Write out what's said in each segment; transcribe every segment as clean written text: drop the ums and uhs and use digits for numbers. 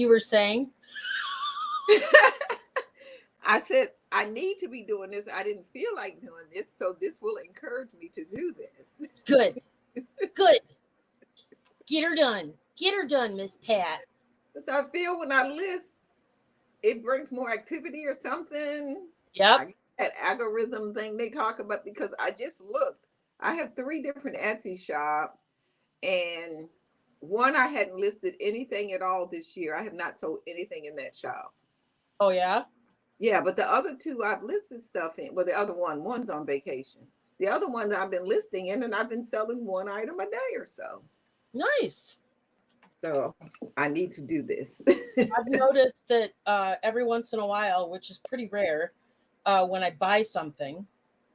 You were saying? I said, I need to be doing this. I didn't feel like doing this. So this will encourage me to do this. Good. Good. Get her done. Get her done, Miss Pat. Because I feel when I list, it brings more activity or something. Yep. That algorithm thing they talk about, because I just looked. I have 3 different Etsy shops, and one I hadn't listed anything at all this year. I have not sold anything in that shop. Oh, yeah? Yeah, but the other 2 I've listed stuff in. Well, the other one's on vacation. The other ones I've been listing in, and I've been selling 1 item a day or so. Nice. So I need to do this. I've noticed that every once in a while, which is pretty rare, when I buy something,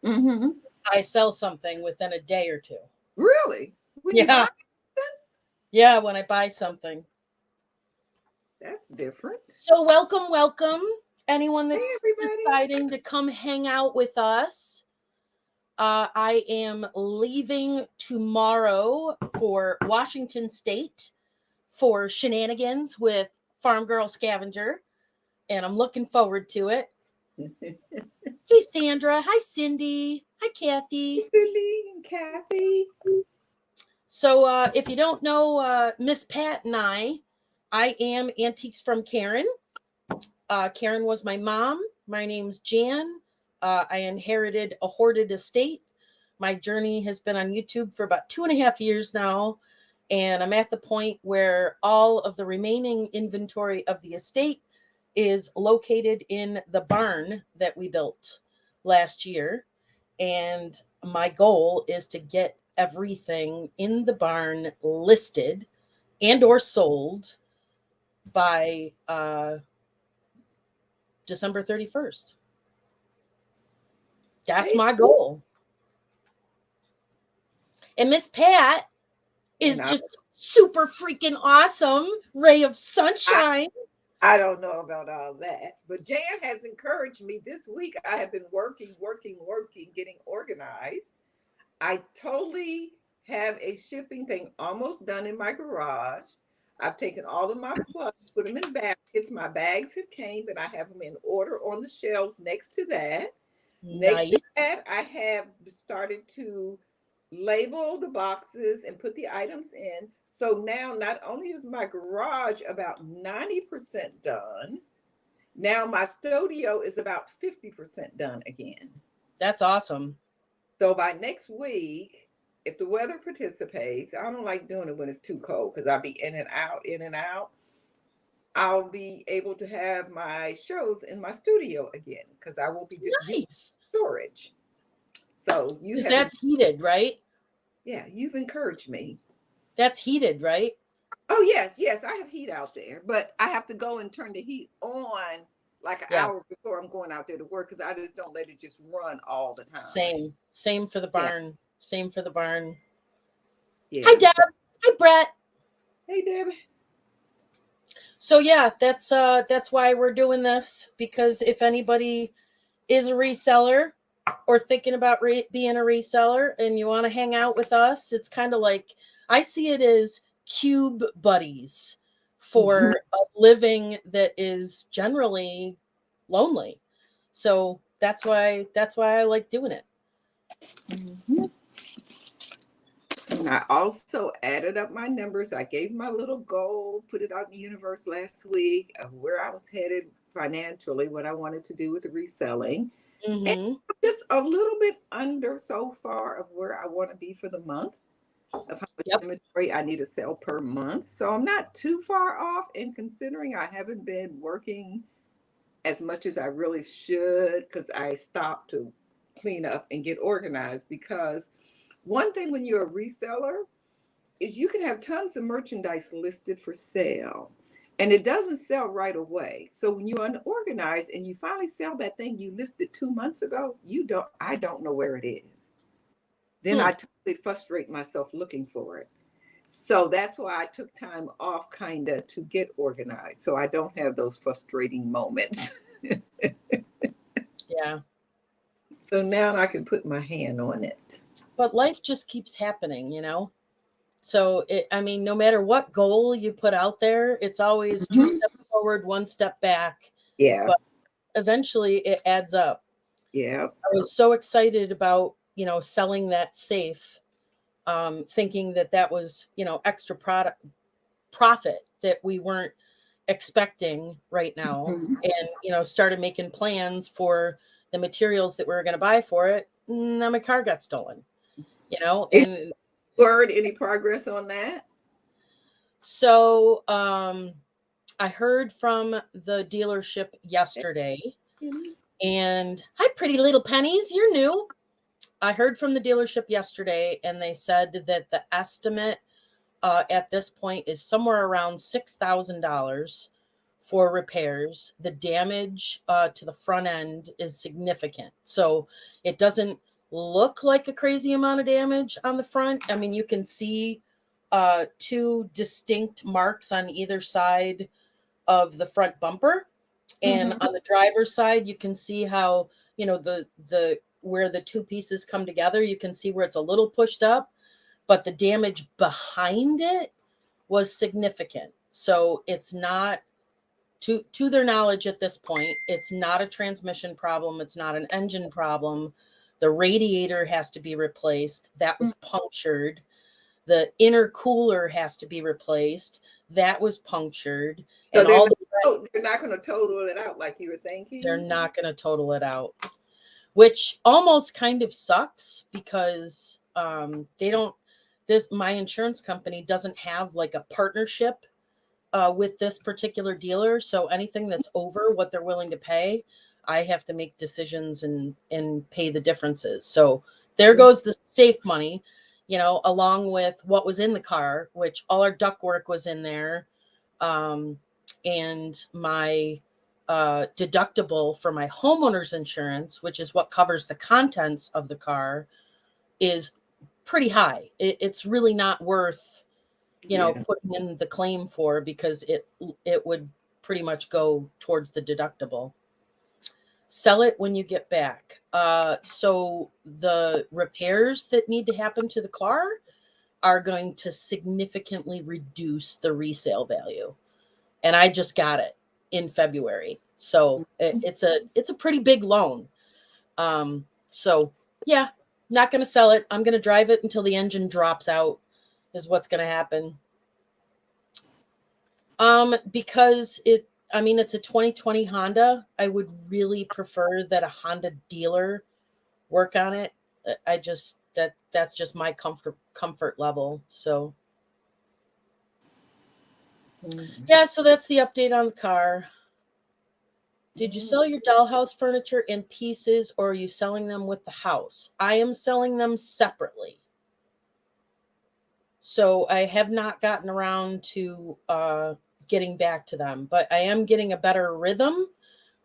Mm-hmm. I sell something within a day or 2. Really? When you Yeah. buy something? Yeah, when I buy something. That's different. So welcome. Anyone Hey, that's everybody. deciding to come hang out with us. I am leaving tomorrow for Washington State for shenanigans with Farm Girl Scavenger, and I'm looking forward to it. Hey, Sandra. Hi, Cindy. Hi, Kathy. Cindy and Kathy. So if you don't know Miss Pat and I am Antiques from Karen. Karen was my mom. My name's Jan. I inherited a hoarded estate. My journey has been on YouTube for about 2.5 years now. And I'm at the point where all of the remaining inventory of the estate is located in the barn that we built last year. And my goal is to get everything in the barn listed and or sold by December 31st. That's my goal. And Miss Pat is just super freaking awesome. Ray of sunshine. I don't know about all that, but Jan has encouraged me this week. I have been working, getting organized. I totally have a shipping thing almost done in my garage. I've taken all of my plugs, put them in baskets. My bags have came, and I have them in order on the shelves next to that. Next to that, I have started to label the boxes and put the items in. So now not only is my garage about 90% done, now my studio is about 50% done again. That's awesome. So by next week, if the weather participates, I don't like doing it when it's too cold because I'll be in and out. I'll be able to have my shows in my studio again because I won't be just using storage. So that's heated, right? Yeah, you've encouraged me. That's heated, right? Oh, yes. I have heat out there, but I have to go and turn the heat on like an hour before I'm going out there to work because I just don't let it just run all the time. Same for the barn. Yeah. Same for the barn. Yeah. Hi, Deb. Hi, Brett. Hey, Deb. So yeah, that's why we're doing this, because if anybody is a reseller or thinking about being a reseller and you want to hang out with us, it's kind of like, I see it as cube buddies for a living that is generally lonely. So that's why I like doing it. Mm-hmm. And I also added up my numbers. I gave my little goal, put it out in the universe last week of where I was headed financially, what I wanted to do with the reselling. Mm-hmm. And just a little bit under so far of where I want to be for the month, of how much inventory I need to sell per month. So I'm not too far off, and considering I haven't been working as much as I really should because I stopped to clean up and get organized. Because one thing when you're a reseller is you can have tons of merchandise listed for sale and it doesn't sell right away. So when you're unorganized and you finally sell that thing you listed 2 months ago, I don't know where it is. Then I totally frustrate myself looking for it. So that's why I took time off kind of to get organized so I don't have those frustrating moments. Yeah. So now I can put my hand on it. But life just keeps happening, you know? So, no matter what goal you put out there, it's always 2 steps forward, one step back. Yeah. But eventually it adds up. Yeah. I was so excited about, selling that safe, thinking that was, extra profit that we weren't expecting right now. Mhm. And, started making plans for the materials that we were going to buy for it. And then my car got stolen, and Word, any progress on that? so, I heard from the dealership yesterday, and hi, pretty little pennies, you're new. I heard from the dealership yesterday, and they said that the estimate at this point is somewhere around $6,000 for repairs. The damage to the front end is significant. So it doesn't look like a crazy amount of damage on the front. I mean, you can see two distinct marks on either side of the front bumper. And on the driver's side, you can see how, the where the two pieces come together, you can see where it's a little pushed up, but the damage behind it was significant. So it's not, to their knowledge at this point, it's not a transmission problem, it's not an engine problem. The radiator has to be replaced. That was punctured. The intercooler has to be replaced. That was punctured. So And they're not going to total it out like you were thinking? they're not going to total it out, which almost kind of sucks because my insurance company doesn't have like a partnership with this particular dealer. So anything that's over what they're willing to pay, I have to make decisions and pay the differences. So there goes the safe money, along with what was in the car, which all our ductwork was in there. And my deductible for my homeowner's insurance, which is what covers the contents of the car, is pretty high. It's really not worth, putting in the claim for, because it would pretty much go towards the deductible. Sell it when you get back. So the repairs that need to happen to the car are going to significantly reduce the resale value. And I just got it in February. So it's a pretty big loan. So yeah, not going to sell it. I'm going to drive it until the engine drops out is what's going to happen. Because it's a 2020 Honda. I would really prefer that a Honda dealer work on it. That's just my comfort level. So yeah, so that's the update on the car. Did you sell your dollhouse furniture in pieces, or are you selling them with the house? I am selling them separately. So I have not gotten around to getting back to them, but I am getting a better rhythm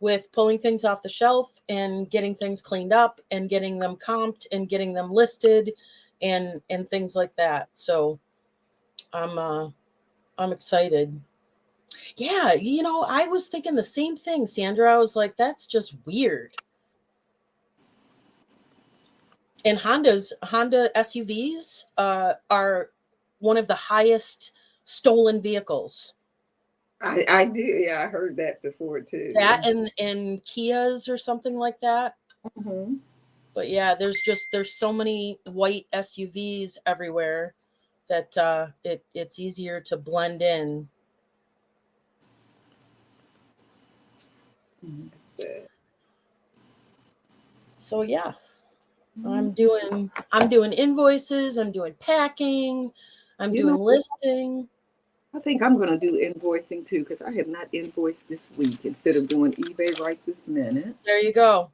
with pulling things off the shelf and getting things cleaned up and getting them comped and getting them listed and things like that. So I'm excited. Yeah, I was thinking the same thing, Sandra. I was like, that's just weird. And Honda SUVs are one of the highest stolen vehicles. I do. Yeah, I heard that before too. That and Kias or something like that. Mm-hmm. But yeah, there's so many white SUVs everywhere that it's easier to blend in. So yeah, I'm doing invoices, I'm doing packing, I'm doing listing. I think I'm going to do invoicing too, because I have not invoiced this week instead of doing eBay right this minute. There you go.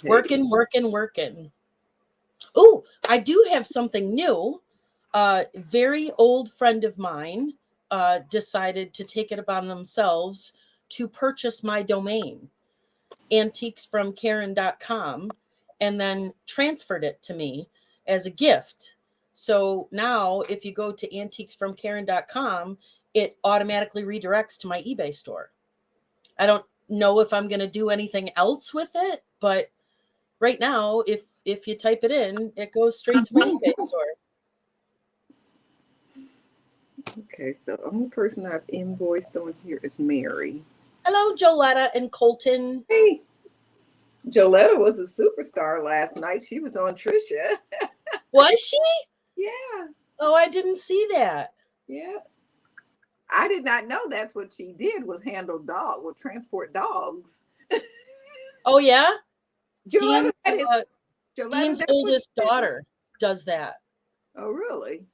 Working. Oh, I do have something new. Very old friend of mine decided to take it upon themselves to purchase my domain, antiquesfromkaren.com, and then transferred it to me as a gift. So now if you go to antiquesfromkaren.com, it automatically redirects to my eBay store. I don't know if I'm going to do anything else with it, but right now, if you type it in, it goes straight to my eBay store. Okay, so the only person I've invoiced on here is Mary. Hello, Joletta and Colton. Hey, Joletta was a superstar last night. She was on Trisha. Was she? Yeah, Oh, I didn't see that. yeah. I did not know that's what she did was transport dogs. Oh yeah, Joletta, Dean. Joletta, Dean's that's what oldest she did. daughter does that. Oh, really?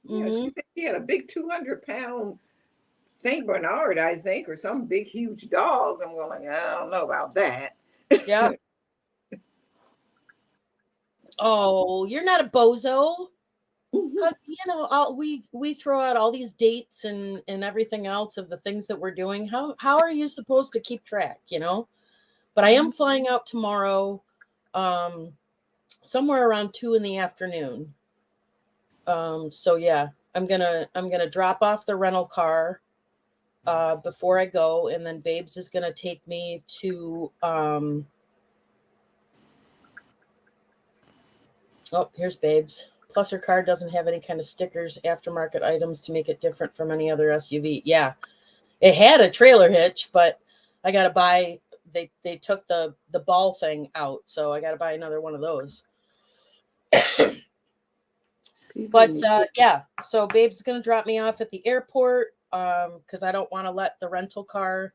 Yeah, Hmm. she said she had a big 200-pound Saint Bernard, I think, or some big, huge dog. I'm going, I don't know about that. Yeah. Oh, you're not a bozo. We throw out all these dates and everything else of the things that we're doing. How are you supposed to keep track? But I am flying out tomorrow, somewhere around 2 in the afternoon. So yeah, I'm gonna drop off the rental car before I go, and then Babes is gonna take me to oh, here's Babes. Plus her car doesn't have any kind of stickers, aftermarket items to make it different from any other SUV. Yeah. It had a trailer hitch, but I gotta buy they took the ball thing out, so I gotta buy another one of those. But yeah, so Babe's gonna drop me off at the airport because I don't want to let the rental car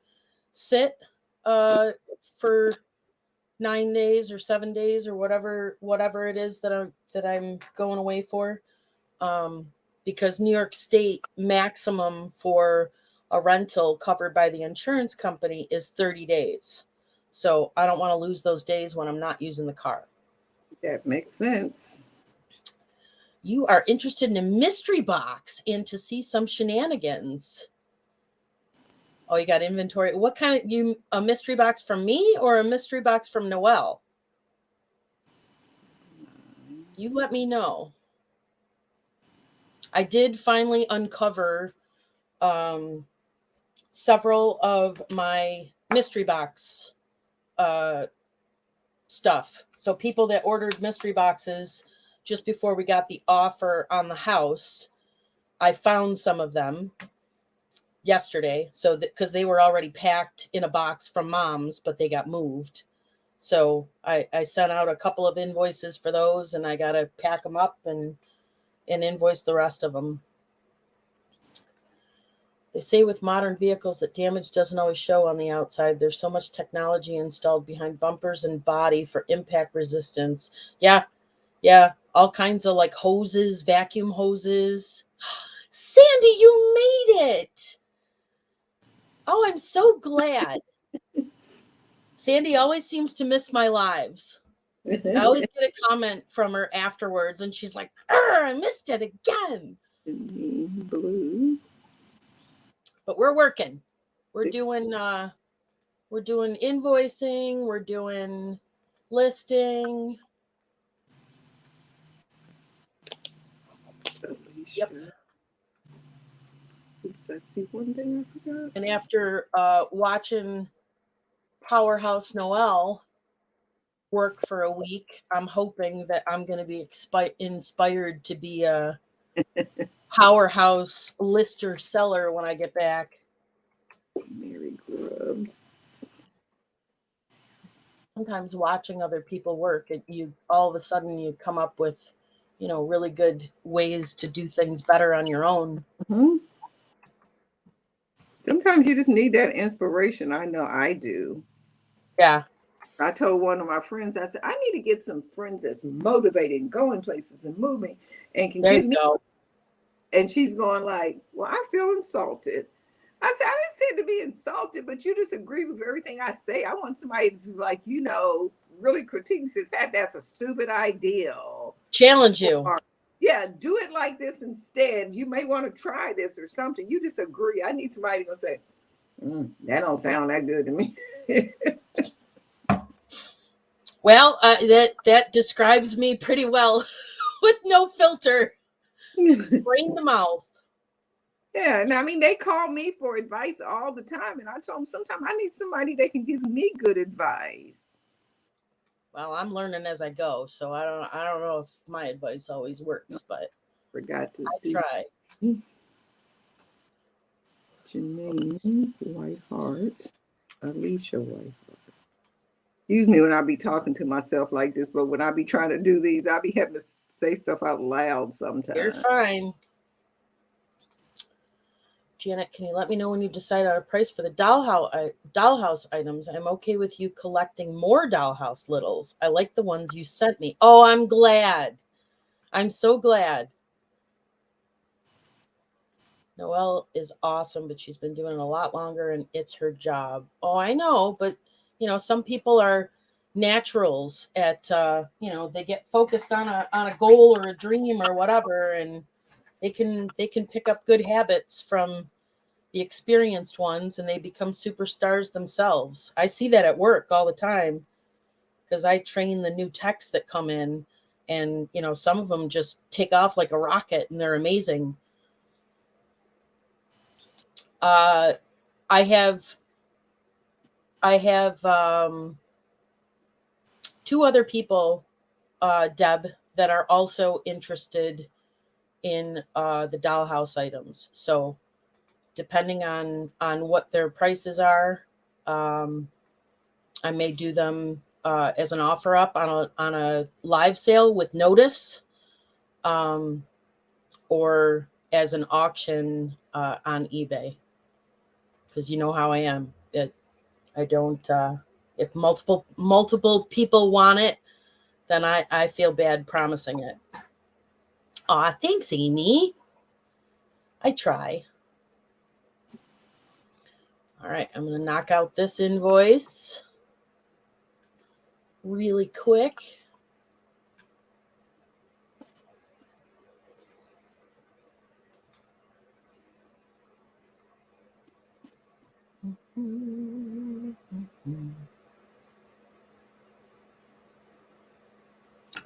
sit for 9 days or 7 days or whatever it is that I'm going away for. Because New York State maximum for a rental covered by the insurance company is 30 days. So I don't want to lose those days when I'm not using the car. That makes sense. You are interested in a mystery box and to see some shenanigans. Oh, you got inventory. What kind of a mystery box from me or a mystery box from Noelle? You let me know. I did finally uncover several of my mystery box stuff. So people that ordered mystery boxes just before we got the offer on the house, I found some of them yesterday. So because they were already packed in a box from Mom's, but they got moved. So I sent out a couple of invoices for those, and I got to pack them up and invoice the rest of them. They say with modern vehicles that damage doesn't always show on the outside. There's so much technology installed behind bumpers and body for impact resistance. Yeah, all kinds of like hoses, vacuum hoses. Sandy, you made it. Oh, I'm so glad. Sandy always seems to miss my lives. I always get a comment from her afterwards, and she's like, I missed it again. Blue. But we're working. We're doing invoicing, we're doing listing. Yep. I see one thing I forgot. And after watching Powerhouse Noelle work for a week, I'm hoping that I'm going to be inspired to be a powerhouse lister seller when I get back. Mary Grubbs. Sometimes watching other people work, you all of a sudden you come up with, really good ways to do things better on your own. Mm-hmm. Sometimes you just need that inspiration. I know I do. Yeah. I told one of my friends, I said, I need to get some friends that's motivated and going places and moving and can There give you me. go. And she's going like, well, I feel insulted. I said, I didn't say to be insulted, but you disagree with everything I say. I want somebody to like, really critique and say, Pat, that's a stupid idea. Challenge you. Or, yeah, do it like this instead. You may want to try this or something. You disagree. I need somebody to say, that don't sound that good to me. Well, that describes me pretty well with no filter, brain to mouth. Yeah, and I mean, they call me for advice all the time, and I told them sometimes I need somebody that can give me good advice. Well, I'm learning as I go, so I don't know if my advice always works, but Forgot to I try. Janine Whiteheart, Alicia Whiteheart. Excuse me when I be talking to myself like this, but when I be trying to do these, I be having to say stuff out loud sometimes. You're fine. Janet, can you let me know when you decide on a price for the dollhouse items? I'm okay with you collecting more dollhouse littles. I like the ones you sent me. Oh, I'm glad. I'm so glad. Noelle is awesome, but she's been doing it a lot longer and it's her job. Oh, I know, but some people are naturals at they get focused on a goal or a dream or whatever, and they can pick up good habits from the experienced ones and they become superstars themselves. I see that at work all the time because I train the new techs that come in, and some of them just take off like a rocket and they're amazing. I have two other people, Deb, that are also interested in the dollhouse items. So depending on what their prices are, I may do them as an offer up on a live sale with notice, or as an auction on eBay. Because you know how I am. I don't. If multiple people want it, then I feel bad promising it. Aw, thanks, Amy. I try. All right, I'm going to knock out this invoice really quick.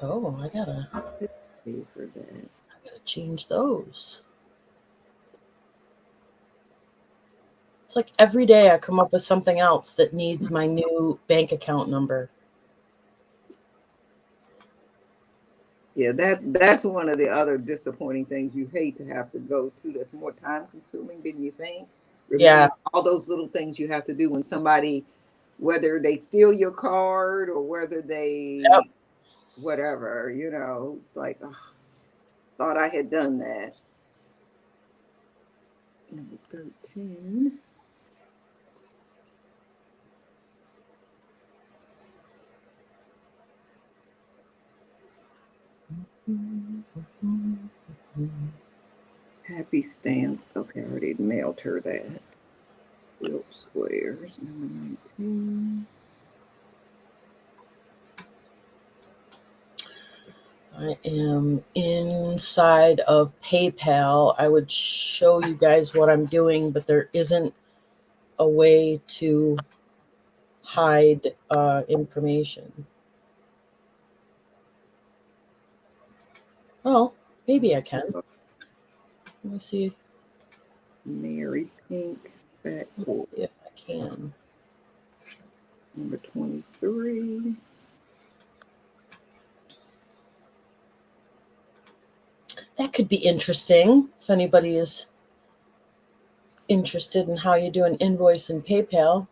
Oh, I gotta change those. It's like every day I come up with something else that needs my new bank account number. Yeah, that's one of the other disappointing things. You hate to have to go to. That's more time consuming than you think. Remember all those little things you have to do when somebody, whether they steal your card or whether they whatever, it's like, oh, thought I had done that. Number 13. Happy Stamps. Okay, I already mailed her that. Philip Squares, number 19. I am inside of PayPal. I would show you guys what I'm doing, but there isn't a way to hide information. Oh, maybe I can. Let me see. Mary Pink backcourt. See if I can. Number 23. That could be interesting if anybody is interested in how you do an invoice in PayPal.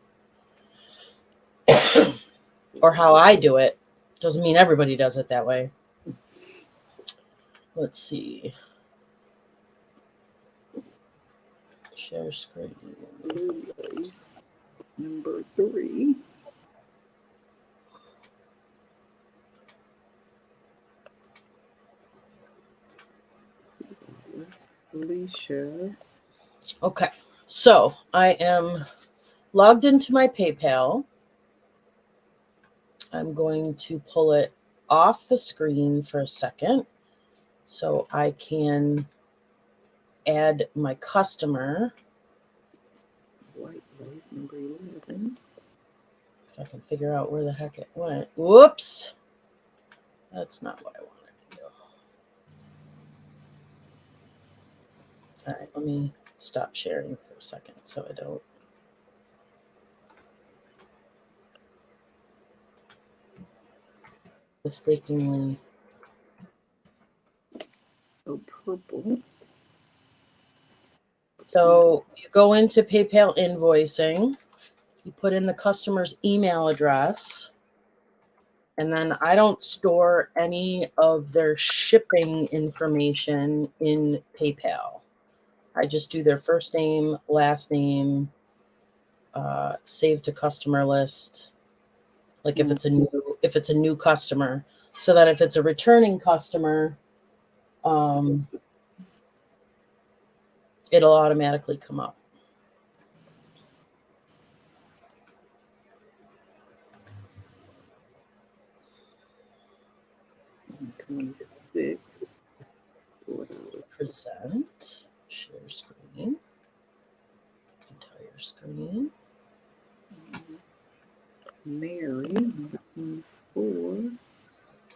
Or how I do it. Doesn't mean everybody does it that way. Let's see. Share screen. Number 3. Alicia. Okay, so I am logged into my PayPal. I'm going to pull it off the screen for a second so I can add my customer. White Lace, number 11. If I can figure out where the heck it went. Whoops. That's not what I wanted to do. All right, let me stop sharing for a second so I don't. Mistakenly. So purple. So you go into PayPal invoicing, you put in the customer's email address, and then I don't store any of their shipping information in PayPal. I just do their first name, last name, save to customer list. Like if it's a new customer, so that if it's a returning customer, it'll automatically come up. $26. Present, share screen, entire screen. Mary, 24.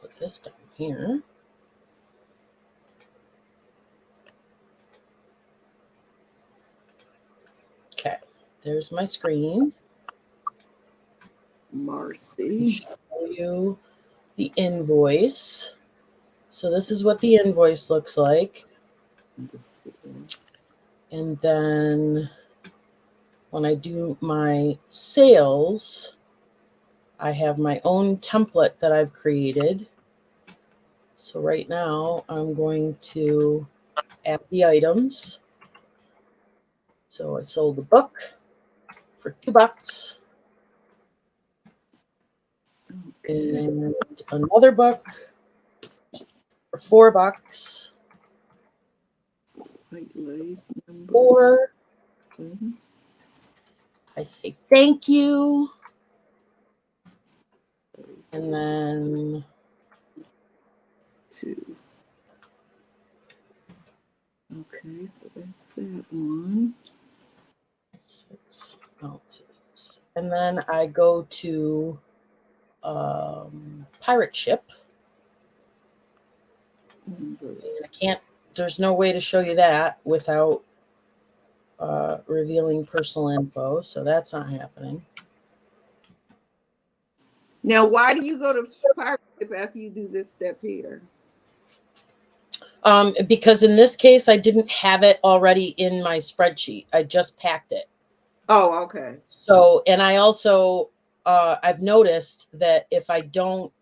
Put this down here. Okay, there's my screen. Marcy. Show you the invoice. So this is what the invoice looks like. And then when I do my sales, I have my own template that I've created. So right now I'm going to add the items. So I sold a book for $2. Okay. And another book for $4. White lace number. 4. Mhm. I say thank you. And then 2. Okay, so that's that one. 6 ounces. And then I go to Pirate Ship. And I can't, there's no way to show you that without revealing personal info. So that's not happening. Now, why do you go to Pirate Ship after you do this step here? Because in this case, I didn't have it already in my spreadsheet. I just packed it. Oh, okay. So, and I also, I've noticed that if I don't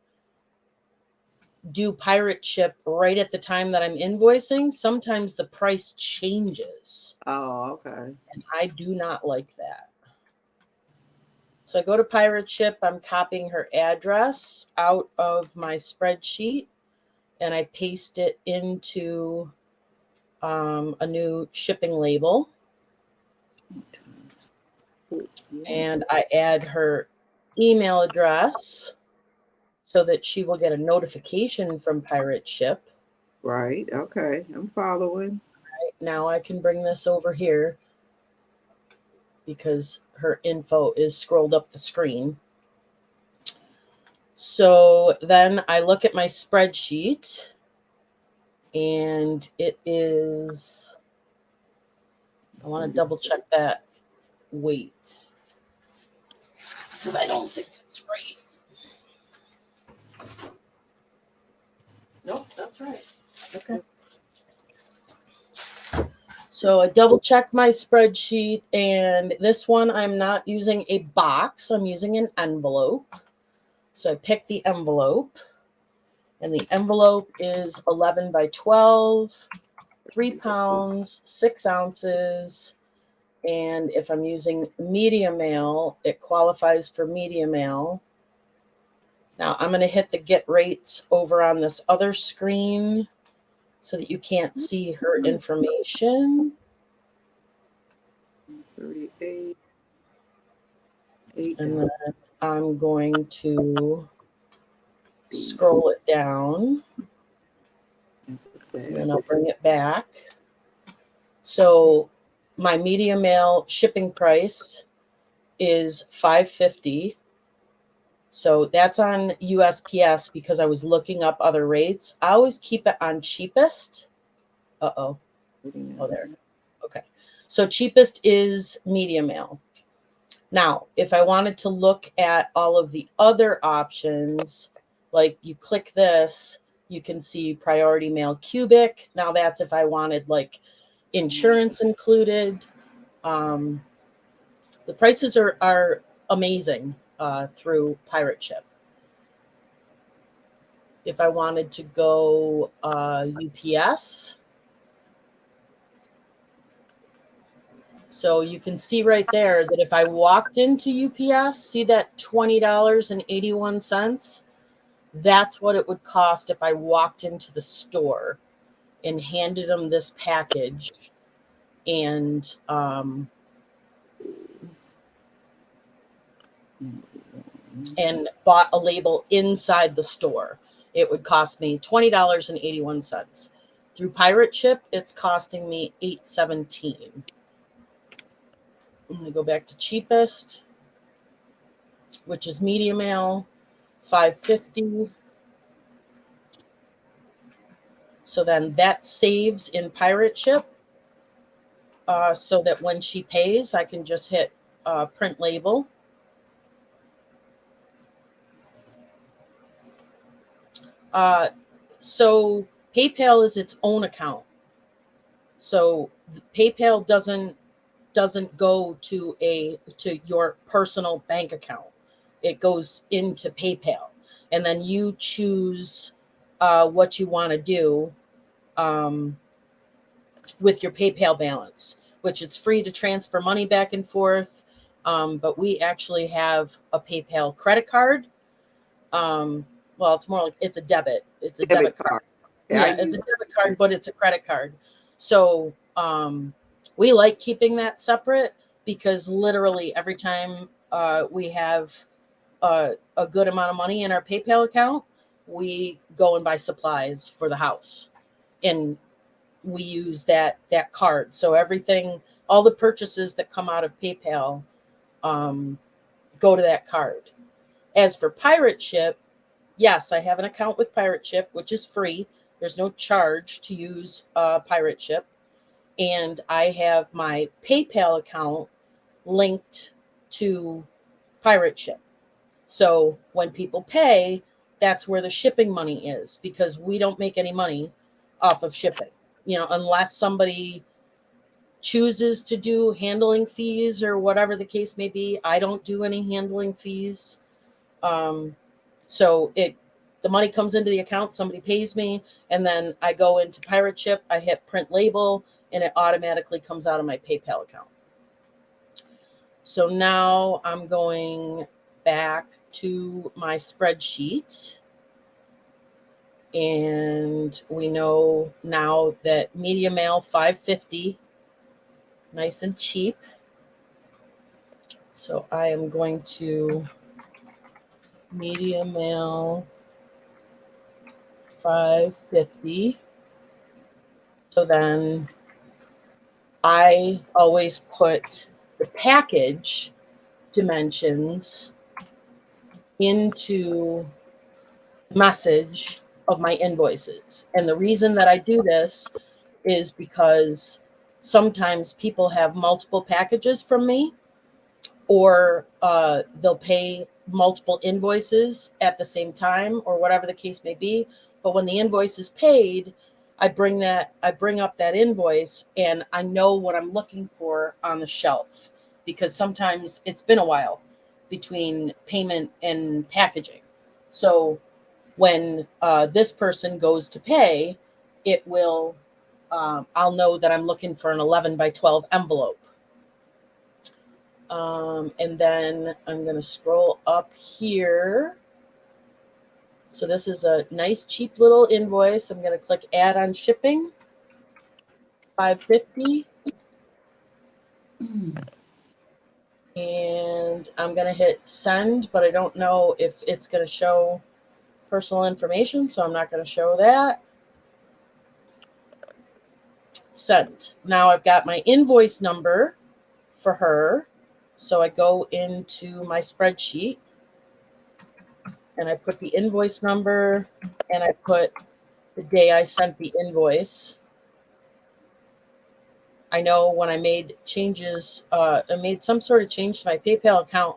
do Pirate Ship right at the time that I'm invoicing, sometimes the price changes. Oh, okay. And I do not like that. So I go to Pirate Ship, I'm copying her address out of my spreadsheet, and I paste it into a new shipping label. And I add her email address so that she will get a notification from Pirate Ship. Right. Okay. I'm following. Right, now I can bring this over here because her info is scrolled up the screen. So then I look at my spreadsheet and it is, I want to double check that weight because I don't think that's right. Nope, that's right. Okay. So I double check my spreadsheet, and this one I'm not using a box, I'm using an envelope. So I pick the envelope, and the envelope is 11 by 12, 3 pounds, 6 ounces. And if I'm using medium mail, it qualifies for medium mail. Now I'm going to hit the get rates over on this other screen so that you can't see her information. 38. And then I'm going to scroll it down. And then I'll bring it back. So my medium mail shipping price is $5.50. So that's on USPS because I was looking up other rates. I always keep it on cheapest. Oh, there. Okay. So cheapest is medium mail. Now, if I wanted to look at all of the other options, like you click this, you can see priority mail cubic. Now that's if I wanted like insurance included. The prices are amazing through Pirate Ship. If I wanted to go UPS, so you can see right there that if I walked into UPS, see that $20.81? That's what it would cost if I walked into the store and handed them this package and bought a label inside the store. It would cost me $20.81. Through Pirate Ship, it's costing me $8.17. I'm going to go back to cheapest, which is Media Mail, $5.50. So then that saves in Pirate Ship, so that when she pays, I can just hit print label. So PayPal is its own account. So PayPal doesn't go to your personal bank account. It goes into PayPal, and then you choose what you want to do with your PayPal balance, which it's free to transfer money back and forth. But we actually have a PayPal credit card. Well, it's more like it's a debit. It's a debit card. Yeah, it's a debit card, but it's a credit card. So we like keeping that separate because literally every time we have a good amount of money in our PayPal account, we go and buy supplies for the house. And we use that card. So everything, all the purchases that come out of PayPal go to that card. As for Pirate Ship, yes, I have an account with Pirate Ship, which is free. There's no charge to use Pirate Ship. And I have my PayPal account linked to Pirate Ship. So when people pay, that's where the shipping money is, because we don't make any money off of shipping, unless somebody chooses to do handling fees or whatever the case may be. I don't do any handling fees. So the money comes into the account, somebody pays me, and then I go into Pirate Ship, I hit print label, and it automatically comes out of my PayPal account. So now I'm going back to my spreadsheet. And we know now that Media Mail $5.50, nice and cheap. So I am going to Media Mail $5.50. So then I always put the package dimensions into the message of my invoices. And the reason that I do this is because sometimes people have multiple packages from me, or they'll pay multiple invoices at the same time, or whatever the case may be. But when the invoice is paid, I bring up that invoice and I know what I'm looking for on the shelf, because sometimes it's been a while between payment and packaging. So when this person goes to pay, it will, I'll know that I'm looking for an 11 by 12 envelope. And then I'm going to scroll up here. So this is a nice, cheap little invoice. I'm going to click add on shipping, $5.50. And I'm going to hit send, but I don't know if it's going to show personal information, so I'm not going to show that. Send. Now I've got my invoice number for her. So I go into my spreadsheet and I put the invoice number and I put the day I sent the invoice. I know when I made changes, I made some sort of change to my PayPal account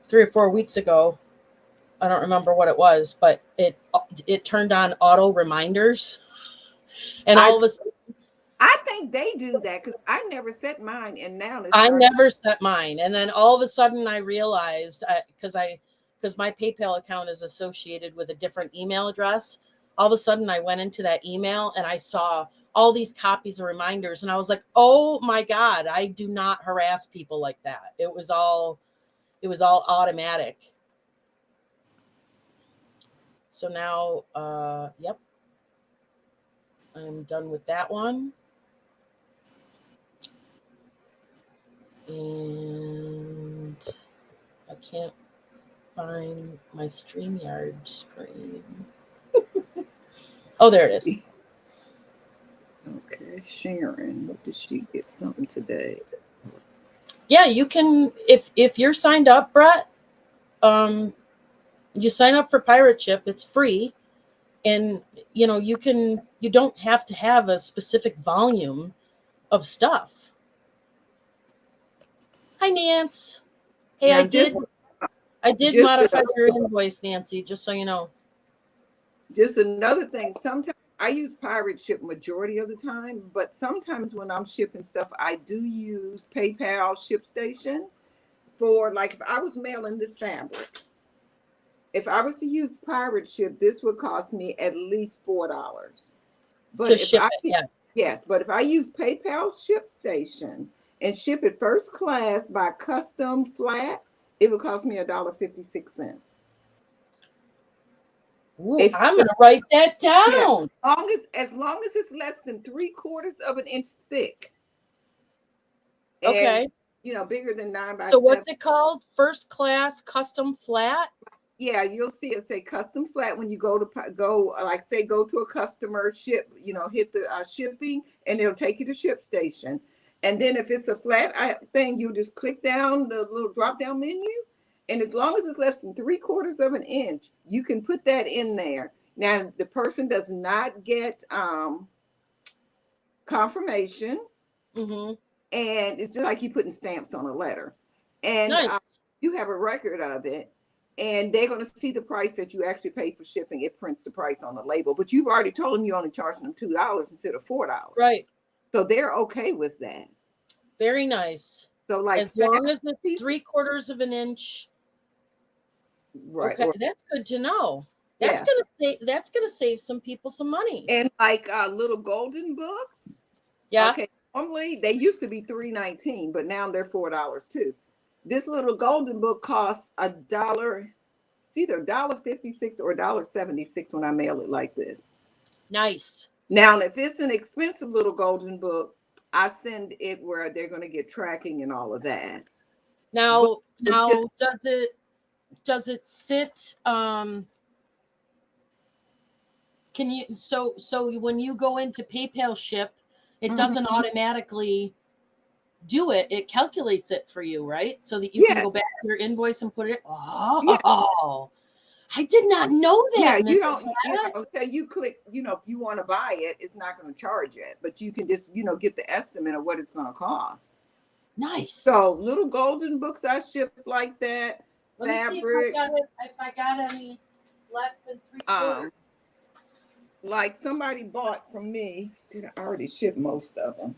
3 or 4 weeks ago. I don't remember what it was, but it turned on auto reminders, and all of a sudden, I think they do that because I never set mine, and now it's I starting. never set mine. And then all of a sudden I realized because my PayPal account is associated with a different email address. All of a sudden I went into that email and I saw all these copies of reminders and I was like, "Oh my God, I do not harass people like that." It was all automatic. So now yep. I'm done with that one. And I can't find my StreamYard screen. Oh, there it is. Okay, Sharon, what did she get something today? Yeah, you can if you're signed up, Brett. You sign up for Pirate Ship. It's free, and you don't have to have a specific volume of stuff. Hi, Nance. Hey, Now, I did just modify your invoice, Nancy. Just so you know. just another thing. Sometimes I use Pirate Ship majority of the time, but sometimes when I'm shipping stuff, I do use PayPal ShipStation for, like, if I was mailing this fabric. If I was to use Pirate Ship, this would cost me at least $4. But To if ship I it, yeah. yes, but if I use PayPal ShipStation and ship it first class by custom flat, it would cost me $1.56. Ooh, I'm gonna write that down. As long as it's less than 3/4 of an inch thick, and Okay. bigger than 9 by So 7. what's it called? First class custom flat? Yeah, you'll see it say custom flat when you go to a customer ship, hit the shipping, and it'll take you to ShipStation. And then if it's a flat thing, you just click down the little drop down menu, and as long as it's less than 3/4 of an inch, you can put that in there. Now the person does not get confirmation, Mm-hmm. and it's just like you putting stamps on a letter, and Nice. you have a record of it, and they're going to see the price that you actually paid for shipping. It prints the price on the label, but you've already told them you're only charging them $2 instead of $4. Right. So they're okay with that. Very nice. So, like, As long as it's 3/4 of an inch. right? Okay, that's good to know. Yeah. That's gonna save some people some money. And like little golden books. Yeah. Okay. Normally they used to be $3.19, but now they're $4 too. This little golden book costs $1. It's either $1.56 or $1.76 when I mail it like this. Nice. Now, if it's an expensive little golden book, I send it where they're going to get tracking and all of that. Now does it sit can you so when you go into PayPal Ship, it doesn't automatically do it. It calculates it for you, right? So that you can go back to your invoice and put it. Oh, I did not know that. Yeah, you don't, until you click, if you want to buy it, it's not going to charge it, but you can just, get the estimate of what it's going to cost. Nice. So little golden books I ship like that. Let me see if I got any less than 3/4. Like somebody bought from me. Did I already ship most of them?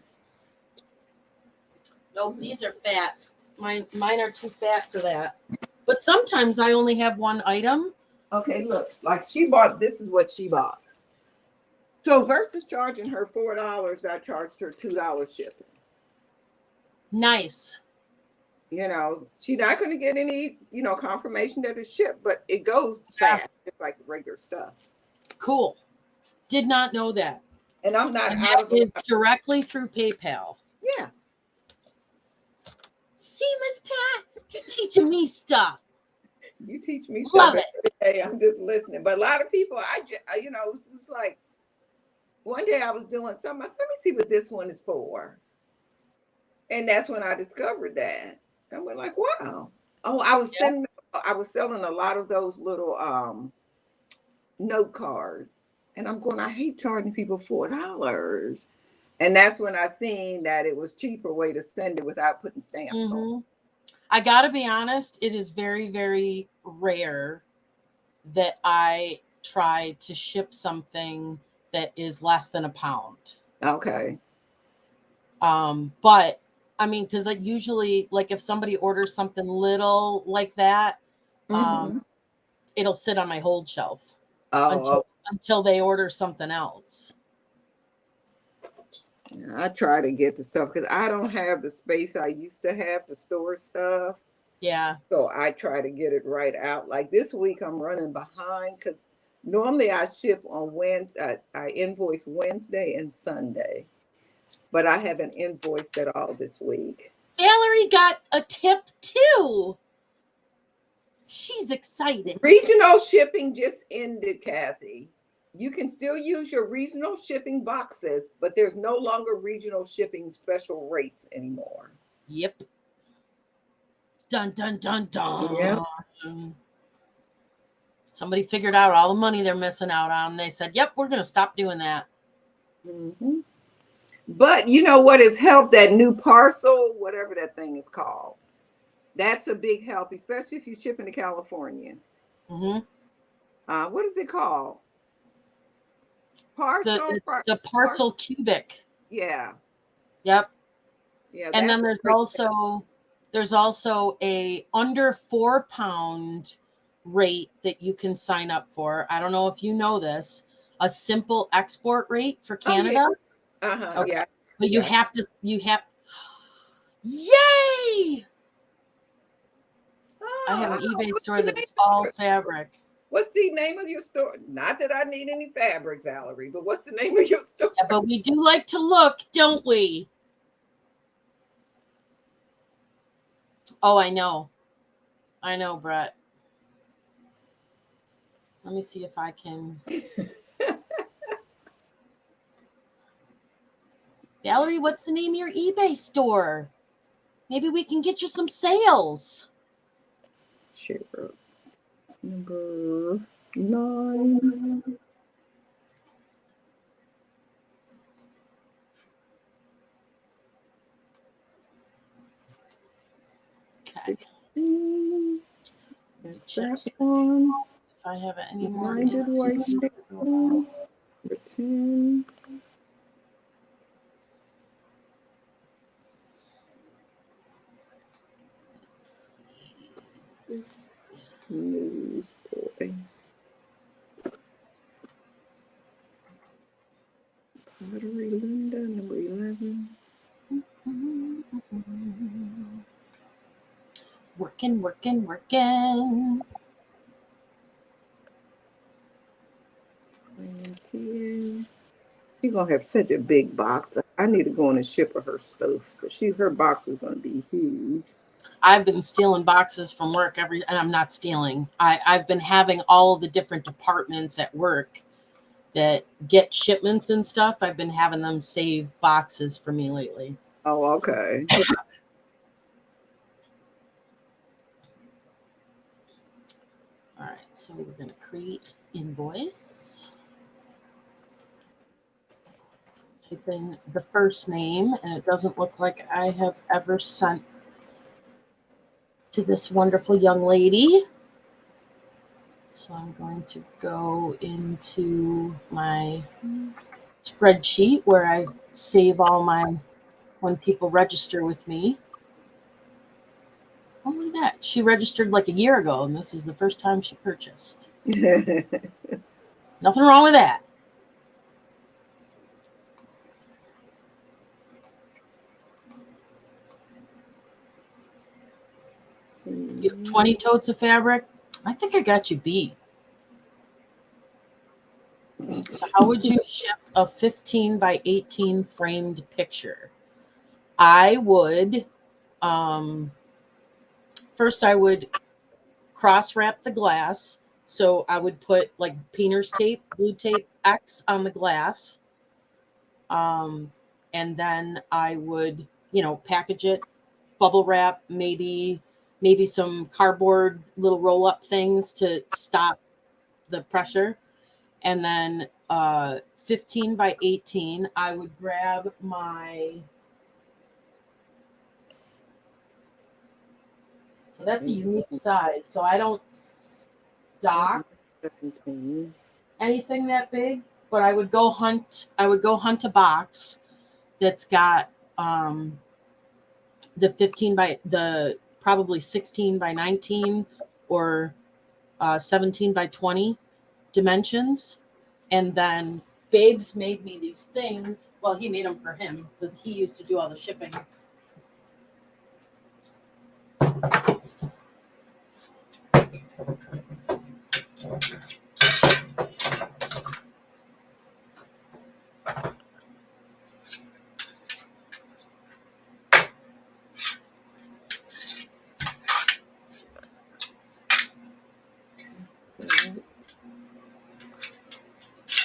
Nope, these are fat. Mine are too fat for that. But sometimes I only have one item. Okay, look, like this is what she bought. So versus charging her $4, I charged her $2 shipping. Nice. She's not going to get any, confirmation that it's shipped, but it goes fast, just like regular stuff. Cool. Did not know that. And I'm not and that is directly through PayPal. Yeah. See, Miss Pat, you're teaching me stuff. You teach me Love stuff every day. I'm just listening. But a lot of people, it's just like, one day I was doing something. I said, let me see what this one is for. And that's when I discovered that. I went like, wow. Oh, I was selling a lot of those little note cards. And I'm going, I hate charging people $4. And that's when I seen that it was cheaper way to send it without putting stamps on. I gotta be honest, it is very, very rare that I try to ship something that is less than a pound. Okay. But I mean, because like usually, like if somebody orders something little like that, Mhm. it'll sit on my hold shelf Oh, until they order something else. yeah, I try to get the stuff because I don't have the space I used to have to store stuff. Yeah. So I try to get it right out. Like this week, I'm running behind because normally I ship on Wednesday. I invoice Wednesday and Sunday, but I haven't invoiced at all this week. Valerie got a tip too. She's excited. Regional shipping just ended, Kathy. You can still use your regional shipping boxes, but there's no longer regional shipping special rates anymore. Yep. Dun dun dun Yeah. dun. Somebody figured out all the money they're missing out on. They said, "Yep, we're going to stop doing that." Mhm. But you know what has helped? That new parcel, whatever that thing is called. That's a big help, especially if you're shipping to California. Mm-hmm. What is it called? Parcel. The parcel cubic. Yeah, Yep. yeah. And then That's a great. there's also a under 4 pound rate that you can sign up for. I don't know if you know this, a simple export rate for Oh yeah. Canada. Okay. Yeah. But Yeah. you have yay! I have an Oh, eBay what's store the name that's all of it? fabric. What's the name of your store? Not that I need any fabric, Valerie, but what's the name of your store? Yeah, but we do like to look, don't we? Oh, I know. I know, Brett. Let me see if I can. Valerie, what's the name of your eBay store? Maybe we can get you some sales. Sure. Number 9. Okay. 16. That's Check that one. if I have any more Blinded white images. station. Number 10. Let's see. Newsboy. Pottery Linda, number 11. Working, working, working. She's gonna have such a big box. I need to go in and ship her stuff because her box is gonna be huge. I've been stealing boxes from work and I'm not stealing. I've been having all the different departments at work that get shipments and stuff. I've been having them save boxes for me lately. Oh, okay. All right, so we're going to create invoice. Type in the first name, and it doesn't look like I have ever sent to this wonderful young lady. So I'm going to go into my spreadsheet where I save all when people register with me. Oh, look at that. She registered like a year ago, and this is the first time she purchased. Nothing wrong with that. You have 20 totes of fabric? I think I got you beat. So how would you ship a 15 by 18 framed picture? I would, first I would cross wrap the glass. So I would put like painter's tape, blue tape X on the glass. And then I would, package it, bubble wrap, maybe some cardboard little roll up things to stop the pressure. And then 15 by 18, I would grab so that's a unique size. So I don't stock 17. anything that big, but I would go hunt a box that's got the 15 by the probably 16 by 19 or 17 by 20 dimensions. And then Babes made me these things. Well, he made them for him because he used to do all the shipping.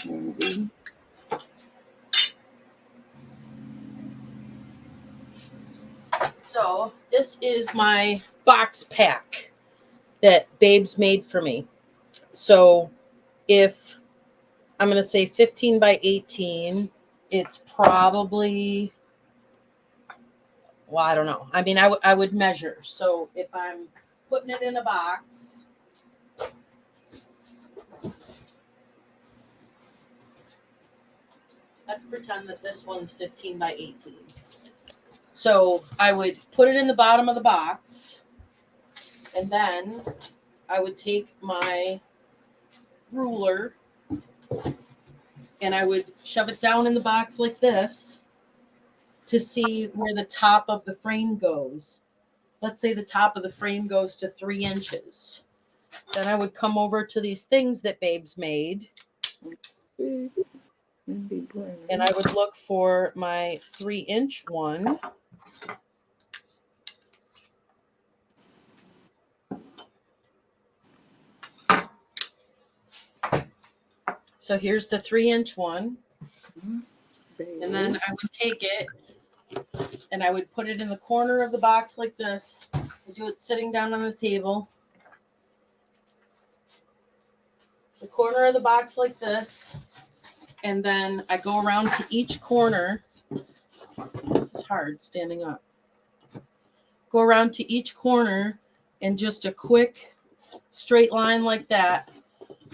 Candy. So this is my box pack that Babes made for me. So if I'm going to say 15 by 18, it's probably, well, I don't know. I mean, I would measure. So if I'm putting it in a box, let's pretend that this one's 15 by 18. So I would put it in the bottom of the box, and then I would take my ruler and I would shove it down in the box like this to see where the top of the frame goes. Let's say the top of the frame goes to 3 inches. Then I would come over to these things that Babes made, and I would look for my 3-inch one. So here's the 3-inch one. And then I would take it and I would put it in the corner of the box like this. I do it sitting down on the table. The corner of the box like this. And then I go around to each corner. This is hard standing up. Go around to each corner and just a quick straight line like that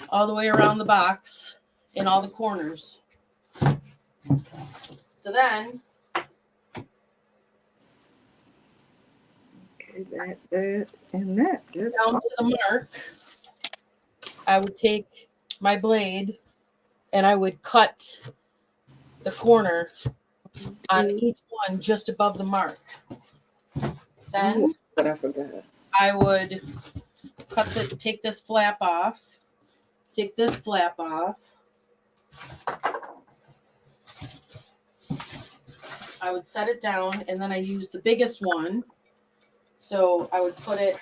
all the way around the box in all the corners. So then that, and that. That's down to the mark, I would take my blade and I would cut the corner on each one just above the mark. Then but I forgot. I would take this flap off, take this flap off. I would set it down and then I use the biggest one. So I would put it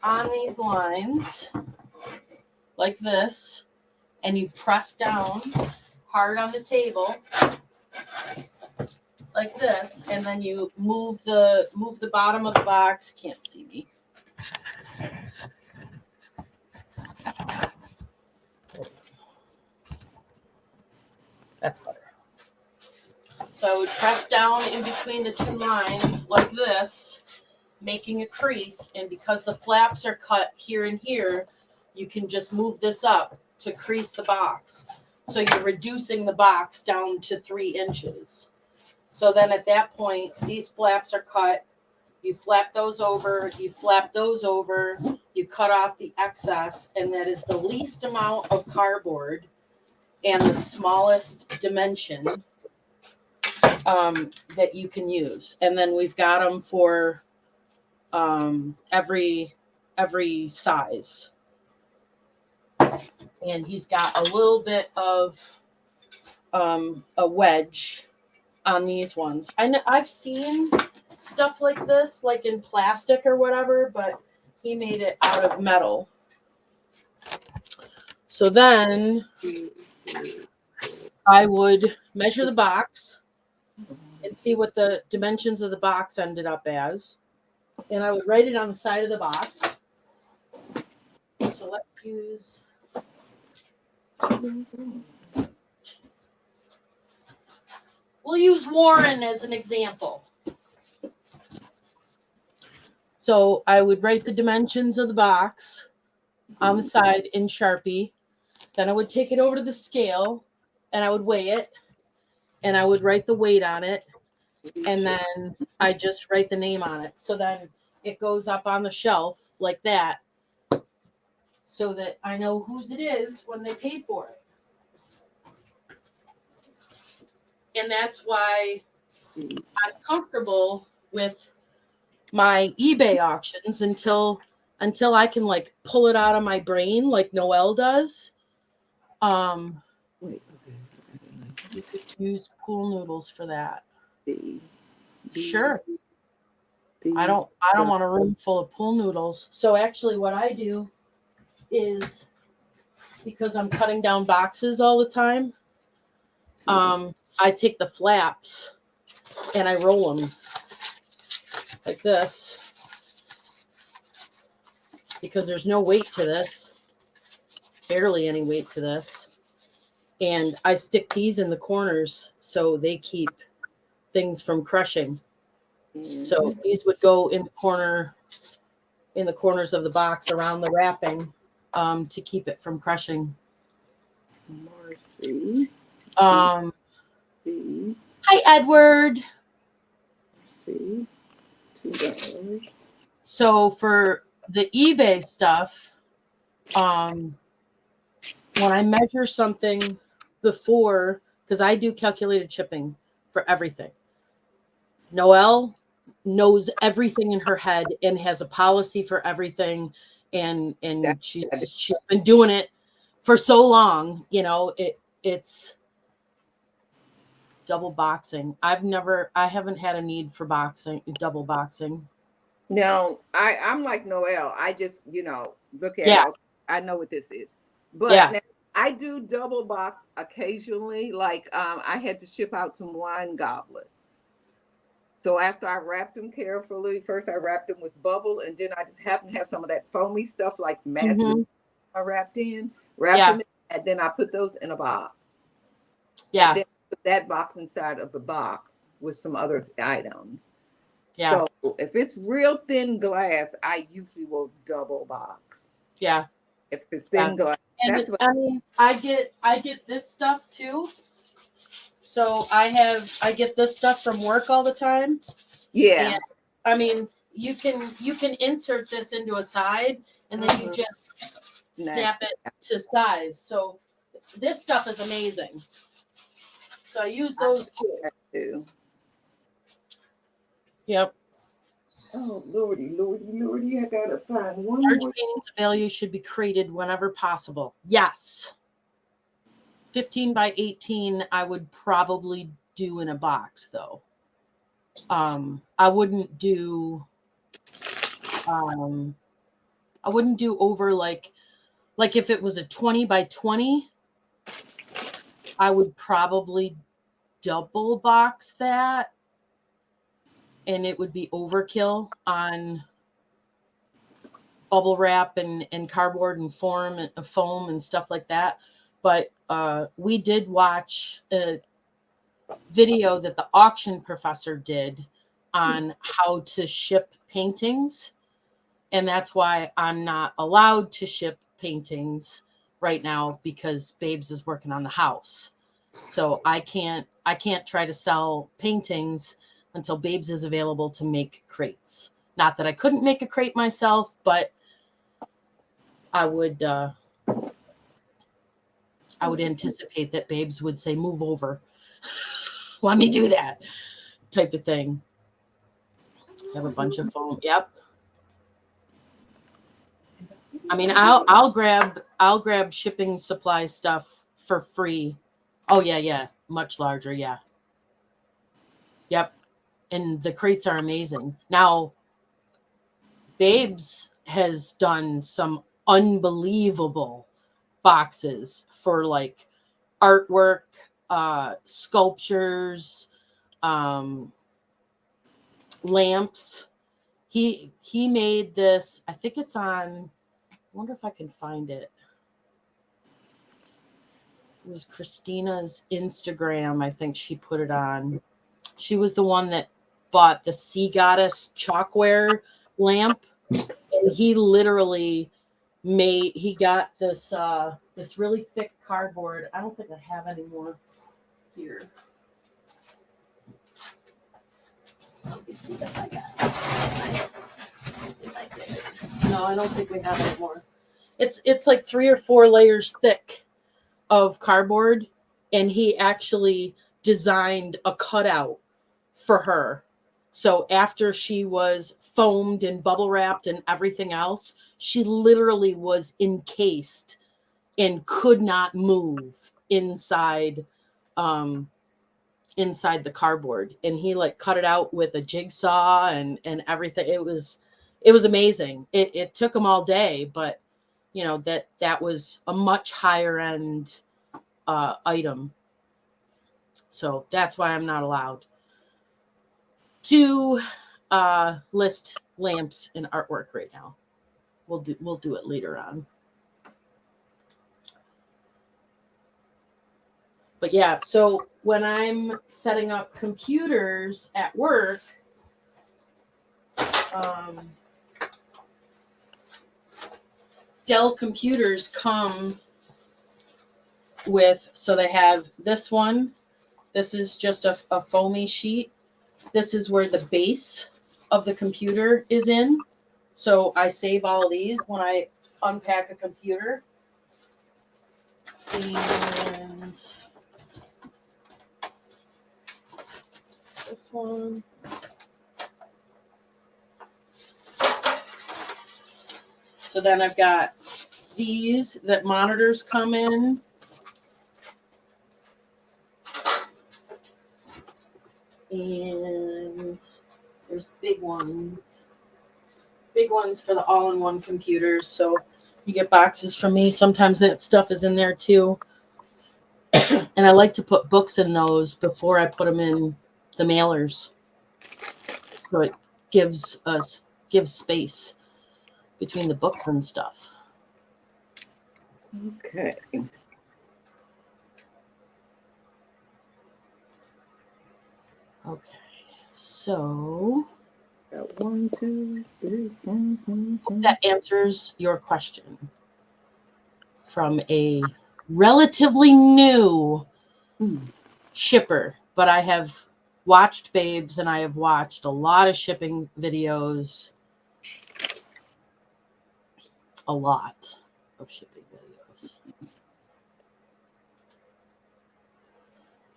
on these lines like this, and you press down hard on the table like this, and then you move the bottom of the box. Can't see me. That's better. So I would press down in between the two lines like this, making a crease. And because the flaps are cut here and here, you can just move this up to crease the box. So you're reducing the box down to 3 inches. So then at that point, these flaps are cut. You flap those over, you flap those over, you cut off the excess, and that is the least amount of cardboard and the smallest dimension that you can use. And then we've got them for every size. And he's got a little bit of a wedge on these ones. I know I've seen stuff like this, like in plastic or whatever, but he made it out of metal. So then I would measure the box and see what the dimensions of the box ended up as. And I would write it on the side of the box. So let's use... We'll use Warren as an example. So I would write the dimensions of the box on the side in Sharpie. Then I would take it over to the scale and I would weigh it. And I would write the weight on it. and then I just write the name on it. So then it goes up on the shelf like that, so that I know whose it is when they pay for it. And that's why I'm comfortable with my eBay auctions until I can like pull it out of my brain like Noelle does. Wait, You could use pool noodles for that. B, Sure. B, I don't want a room full of pool noodles. So actually what I do is, because I'm cutting down boxes all the time, I take the flaps and I roll them like this, because there's no weight to this, barely any weight to this. And I stick these in the corners so they keep things from crushing. So these would go in the corners of the box around the wrapping, to keep it from crushing. Marcy. B. Hi, Edward. C. $2. So for the eBay stuff, when I measure something before, because I do calculated shipping for everything. Noelle knows everything in her head and has a policy for everything, and she's been doing it for so long. You know, it's double boxing. I haven't had a need for double boxing. No, I'm like Noelle. I just, look at Yeah. it. I know what this is. But Yeah. now, I do double box occasionally. Like I had to ship out some wine goblets. So after I wrapped them carefully, first I wrapped them with bubble, and then I just happened to have some of that foamy stuff like magic I wrapped them in, and then I put those in a box. Yeah. And then put that box inside of the box with some other items. Yeah. So if it's real thin glass, I usually will double box. Yeah. If it's thin glass, and that's what I mean. I get this stuff too. So I get this stuff from work all the time. Yeah. And, I mean, you can insert this into a side, and then you just snap it to size. So this stuff is amazing. So I use those too. Yep. Oh, Lordy, I gotta find one Large more. paintings of value should be created whenever possible. Yes. 15 by 18, I would probably do in a box, though. I wouldn't do over like if it was a 20 by 20, I would probably double box that, and it would be overkill on bubble wrap and cardboard and foam and stuff like that. But we did watch a video that the auction professor did on how to ship paintings, and that's why I'm not allowed to ship paintings right now, because Babes is working on the house. So I can't try to sell paintings until Babes is available to make crates. Not that I couldn't make a crate myself, but I would anticipate that Babes would say, move over. Let me do that type of thing. I have a bunch of foam. Yep. I mean, I'll grab shipping supply stuff for free. Oh yeah. Much larger. Yeah. Yep. And the crates are amazing. Now, Babes has done some unbelievable boxes for like artwork, sculptures, lamps. He made this. I think it's on. I wonder if I can find it. It was Christina's Instagram. I think she put it on. She was the one that bought the Sea Goddess chalkware lamp, and he literally he got this this really thick cardboard. I don't think I have any more here. Let me see if I got it. No, I don't think we have it more. It's like 3 or 4 layers thick of cardboard, and he actually designed a cutout for her. So after she was foamed and bubble wrapped and everything else, she literally was encased and could not move inside inside the cardboard. And he like cut it out with a jigsaw and everything. It was amazing. It took him all day, but you know that was a much higher end item. So that's why I'm not allowed to list lamps and artwork right now. We'll do it later on. But yeah, so when I'm setting up computers at work, Dell computers come with, so they have this one. This is just a foamy sheet. This is where the base of the computer is in. So I save all of these when I unpack a computer. And this one. So then I've got these that monitors come in. And there's big ones for the all-in-one computers. So you get boxes from me. Sometimes that stuff is in there too. And I like to put books in those before I put them in the mailers. So it gives space between the books and stuff. Okay. Okay. So Got 1, 2, 3, 4. that answers your question from a relatively new shipper, but I have watched Babes and I have watched a lot of shipping videos. A lot of shipping videos.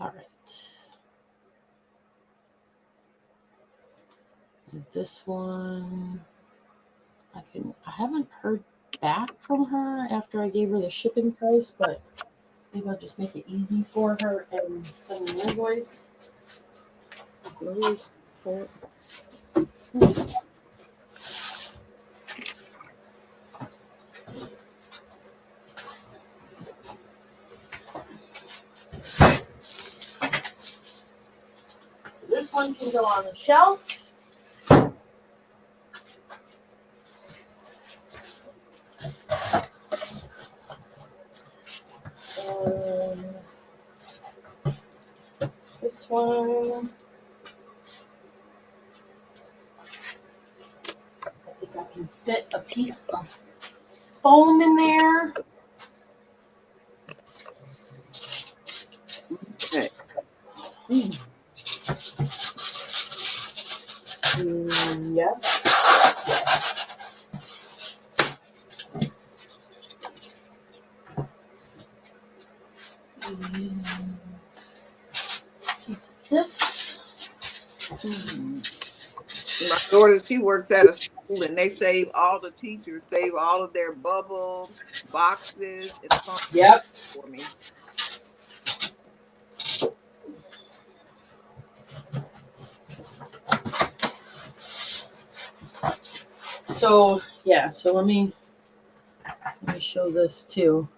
All right. And this one, I haven't heard back from her after I gave her the shipping price, but maybe I'll just make it easy for her and send an invoice. This one can go on the shelf. This one, I think I can fit a piece of foam in there. Okay. Yes. Piece of this. My daughter, she works at a school, and they save all the teachers, save all of their bubble boxes. It's fun Yep. for me. So yeah, so let me show this too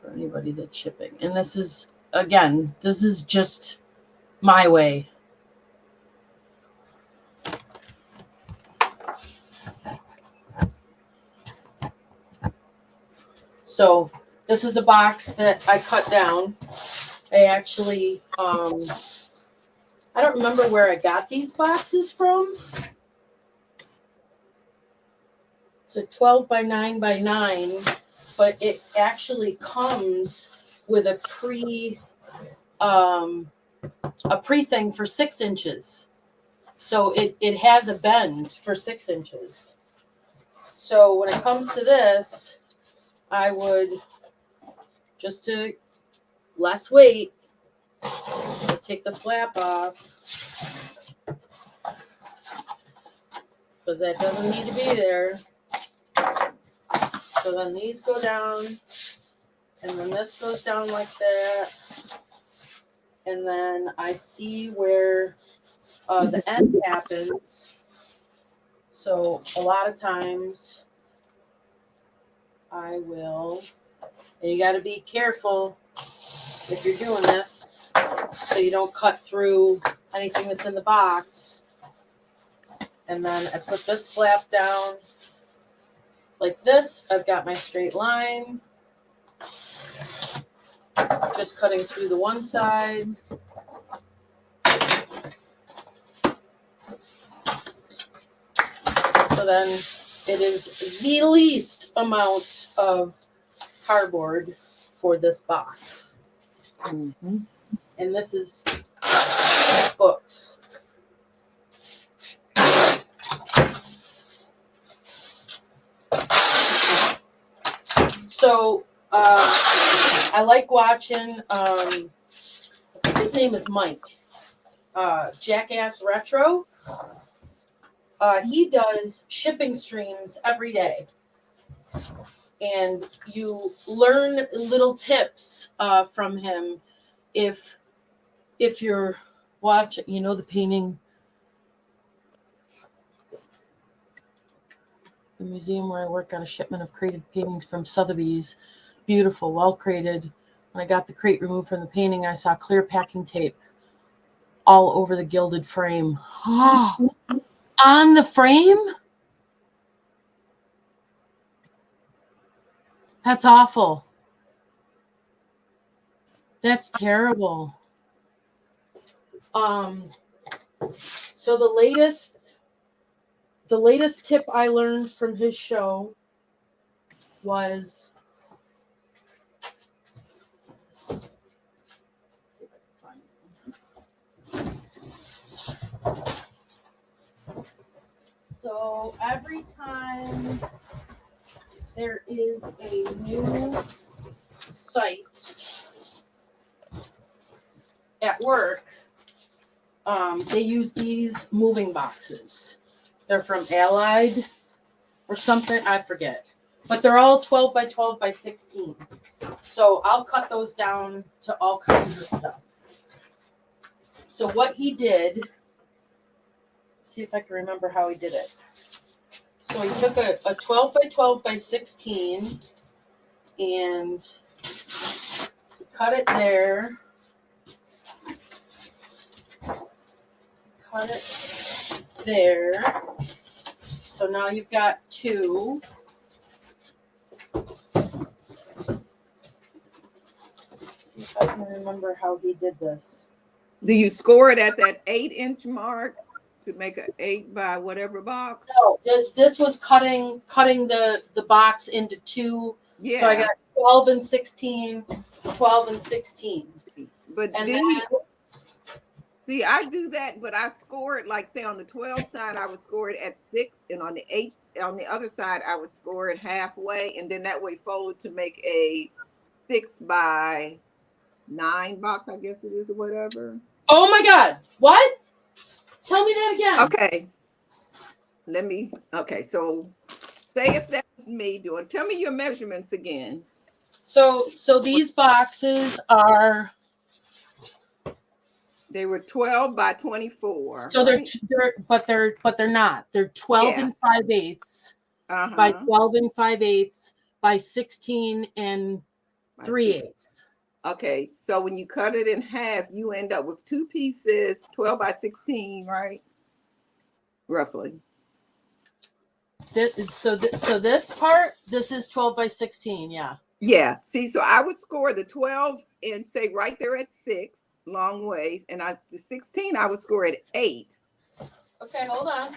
for anybody that's shipping. And this is, again, this is just my way. So this is a box that I cut down. I actually, I don't remember where I got these boxes from. It's a 12 by 9 by 9, but it actually comes with a pre thing for 6 inches. So it has a bend for 6 inches. So when it comes to this, I would, just to less weight, I'd take the flap off, because that doesn't need to be there. So then these go down, and then this goes down like that. And then I see where the end happens. So a lot of times I will, and you got to be careful if you're doing this so you don't cut through anything that's in the box. And then I put this flap down like this. I've got my straight line, just cutting through the one side. So then it is the least amount of cardboard for this box. Mm-hmm. And this is books. So I like watching, his name is Mike, Jackass Retro. He does shipping streams every day. And you learn little tips from him if you're watching, you know, the painting, the museum where I work got a shipment of crated paintings from Sotheby's. Beautiful, well crated. When I got the crate removed from the painting, I saw clear packing tape all over the gilded frame. On the frame? That's awful. That's terrible. So the latest tip I learned from his show was, so every time there is a new site at work, they use these moving boxes. They're from Allied or something, I forget. But they're all 12 by 12 by 16. So I'll cut those down to all kinds of stuff. So what he did, see if I can remember how he did it. So he took a 12 by 12 by 16 and cut it there. Cut it there. So now you've got 2. See if I can remember how he did this. Do you score it at that 8-inch mark to make an 8 by whatever box? No, this was cutting the box into 2. Yeah. So I got 12 and 16, 12 and 16. But And see, I do that, but I score it like, say, on the 12 side, I would score it at 6, and on the 8, on the other side, I would score it halfway, and then that way fold it to make a 6 by 9 box, I guess it is, or whatever. Oh my God! What? Tell me that again. Okay. Okay, so say if that was me doing, tell me your measurements again. So these boxes are, they were 12 by 24. So right? they're not. They're 12 and 5/8 by 12 and 5/8 by 16 and 3/8. Okay, so when you cut it in half, you end up with 2 pieces, 12 by 16, right? Roughly. So this part, this is 12 by 16, yeah. Yeah. See, so I would score the 12 and say right there at 6, long ways, and the 16 I would score at 8. Okay, hold on.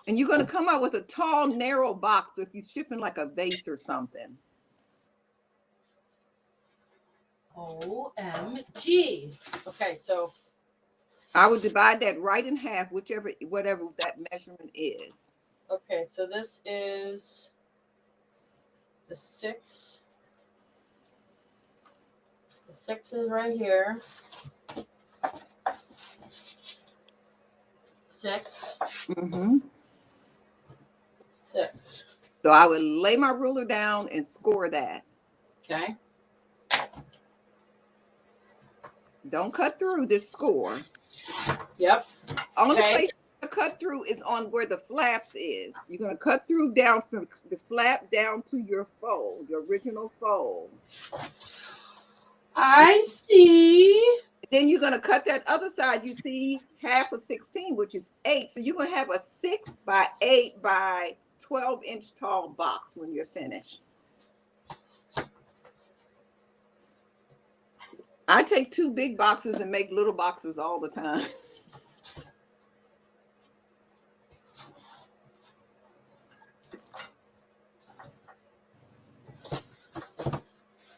And you're going to come out with a tall, narrow box if you're shipping like a vase or something. OMG. Okay, so I would divide that right in half, whatever that measurement is. Okay, so this is the 6. The 6 is right here. 6. Mm-hmm. 6. So I would lay my ruler down and score that. Okay. Don't cut through this score. Yep. Only Okay. place to cut through is on where the flaps is. You're going to cut through down from the flap down to your fold, your original fold. I see. Then you're going to cut that other side. You see half of 16, which is 8. So you're going to have a 6 by 8 by 12-inch tall box when you're finished. I take 2 big boxes and make little boxes all the time.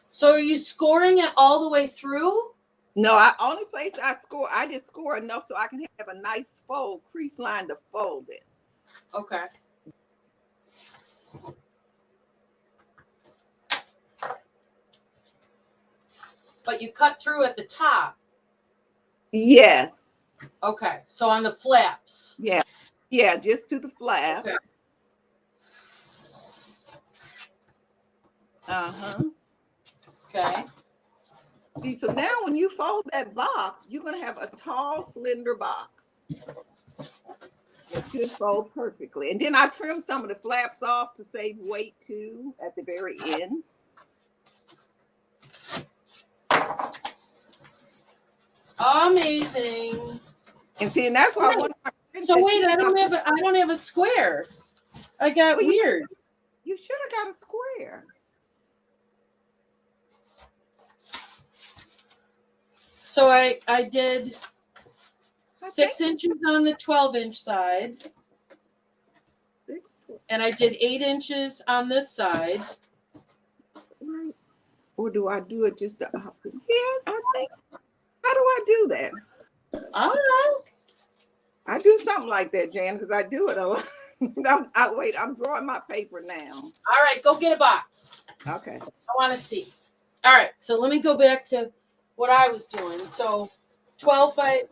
So are you scoring it all the way through? No, only place I just score enough so I can have a nice fold, crease line to fold it. Okay. But you cut through at the top. Yes. Okay. So on the flaps. Yeah. Yeah, just to the flaps. Okay. Uh-huh. Okay. See, so now when you fold that box, you're going to have a tall, slender box. It should fold perfectly. And then I trim some of the flaps off to save weight too at the very end. Amazing. And see, and that's why one of my friends So said wait, I don't have a square. I got Well, weird. you should have got a square. So I did 6 inches on the 12-inch side, 6, 12, and I did 8 inches on this side. right? Or do I do it just the opposite? Yeah, I think. How do I do that? I don't know. I do something like that, Jan, because I do it a lot. Wait, I'm drawing my paper now. All right, go get a box. Okay. I want to see. All right, so let me go back to what I was doing. So 12 and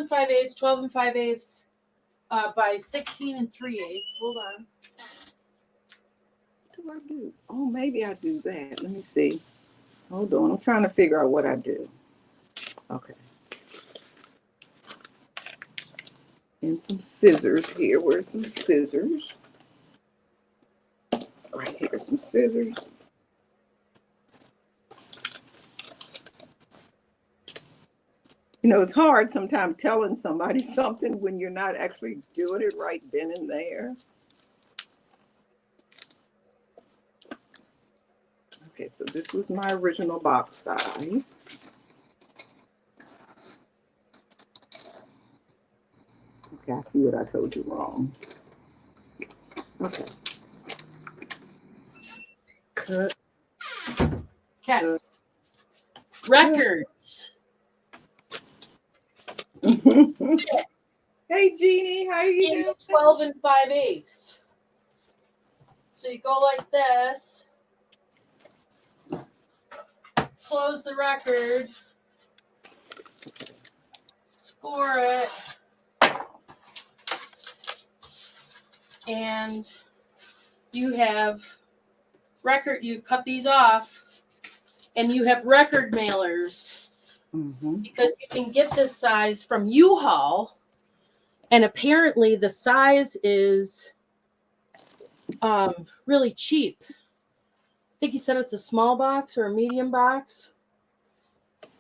5/8, 12 and 5/8 by 16 and 3/8. Hold on. What do I do? Oh, maybe I do that. Let me see. Hold on. I'm trying to figure out what I do. Okay. And some scissors here. Where's some scissors? Right here, some scissors. You know, it's hard sometimes telling somebody something when you're not actually doing it right then and there. Okay, so this was my original box size. Okay, I see what I told you wrong. Okay. Cut. Okay. Records. Hey, Jeannie, how are you In doing? 12 and 5/8. So you go like this. Close the record. Score it. And you have record, you cut these off, and you have record mailers. Mm-hmm. Because you can get this size from U-Haul, and apparently the size is really cheap. I think he said it's a small box or a medium box.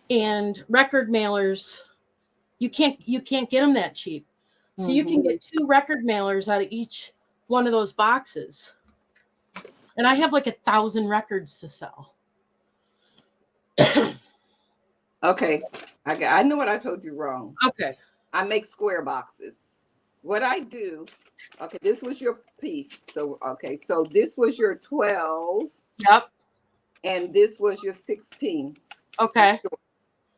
And record mailers, you can't get them that cheap. So you can get 2 record mailers out of each one of those boxes. And I have like 1,000 records to sell. Okay, I know what I told you wrong. Okay. I make square boxes. What I do, okay, this was your piece. So, okay, so this was your 12. Yep. And this was your 16. Okay.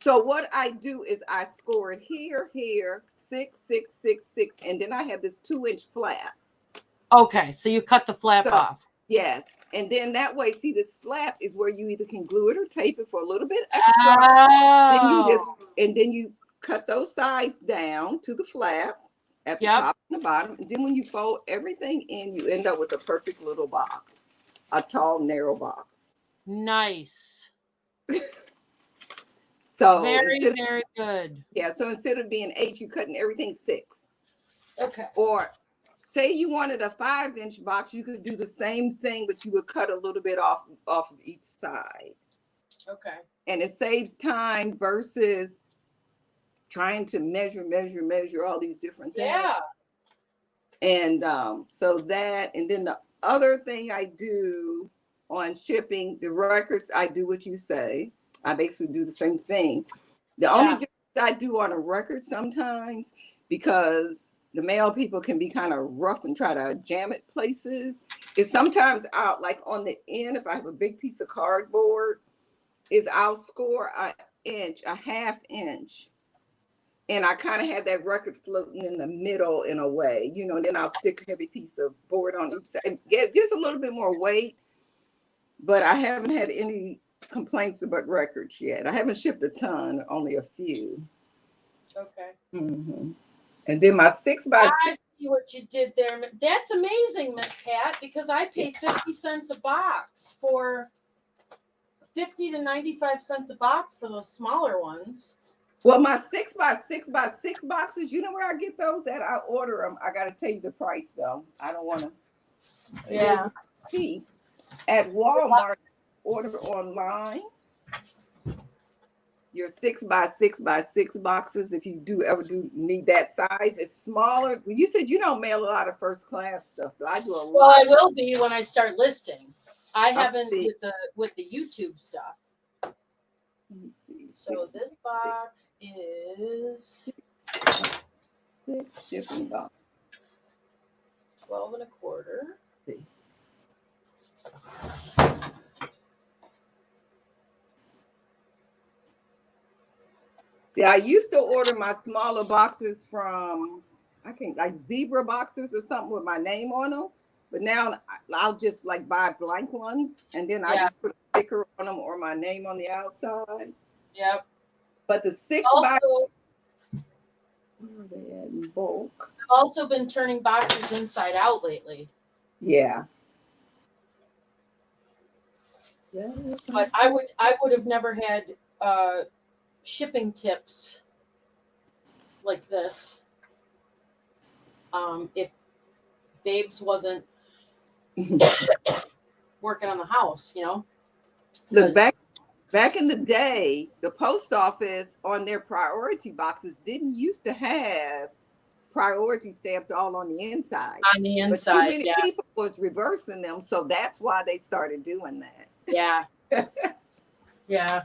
So what I do is I score it here, 6, 6, 6, 6, and then I have this 2-inch flap. Okay, so you cut the flap So, off. yes, and then that way, see, this flap is where you either can glue it or tape it for a little bit extra. Oh. Then you cut those sides down to the flap at the Yep. top and the bottom. And then when you fold everything in, you end up with a perfect little box, a tall, narrow box. Nice. So Very, very good. Yeah, so instead of being 8, you're cutting everything 6. Okay. Or say you wanted a 5-inch box, you could do the same thing, but you would cut a little bit off of each side. Okay. And it saves time versus trying to measure all these different things. Yeah. And so that, and then the other thing I do on shipping, the records, I do what you say. I basically do the same thing. The only difference I do on a record sometimes, because the mail people can be kind of rough and try to jam it places, is sometimes out like on the end, if I have a big piece of cardboard, is I'll score a half inch. And I kind of have that record floating in the middle in a way, and then I'll stick a heavy piece of board on each side. It gets a little bit more weight, but I haven't had any complaints about records yet. I haven't shipped a ton, only a few. Okay. Mm-hmm. And then my 6 by 6. I see what you did there. That's amazing, Miss Pat, because I pay 50 cents a box for 50 to 95 cents a box for those smaller ones. Well, my 6 by 6 by 6 boxes, you know where I get those at? I order them. I got to tell you the price, though. I don't want to. Yeah. At Walmart, order online. Your 6 by 6 by 6 boxes, if you ever need that size, it's smaller. You said you don't mail a lot of first class stuff, but I do a lot. Well, I will be when I start listing. I haven't with the YouTube stuff. So this box is 6 shipping box. 12 1/4. See, I used to order my smaller boxes from, like Zebra boxes or something with my name on them. But now I'll just like buy blank ones, and then I just put a sticker on them or my name on the outside. Yep. But the 6 by, where are they at in bulk? I've also been turning boxes inside out lately. Yeah. But I would have never had shipping tips like this if Babes wasn't working on the house, Look, back in the day, the post office on their priority boxes didn't used to have priority stamped all on the inside. On the inside, but too many people was reversing them, so that's why they started doing that. Yeah. Yeah.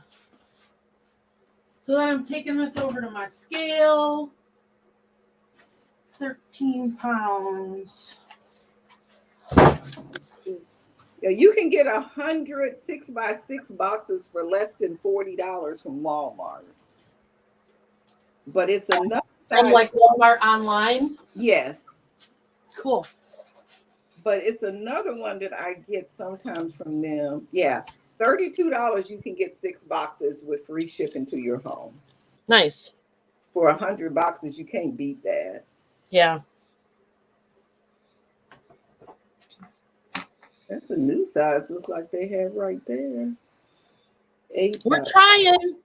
So then I'm taking this over to my scale. 13 pounds. Yeah, you can get 100 6 by 6 boxes for less than $40 from Walmart. But it's enough. From like Walmart online? Yes. Cool. But it's another one that I get sometimes from them. Yeah. $32, you can get 6 boxes with free shipping to your home. Nice. For 100 boxes, you can't beat that. Yeah. That's a new size. Looks like they have right there. 8. We're trying.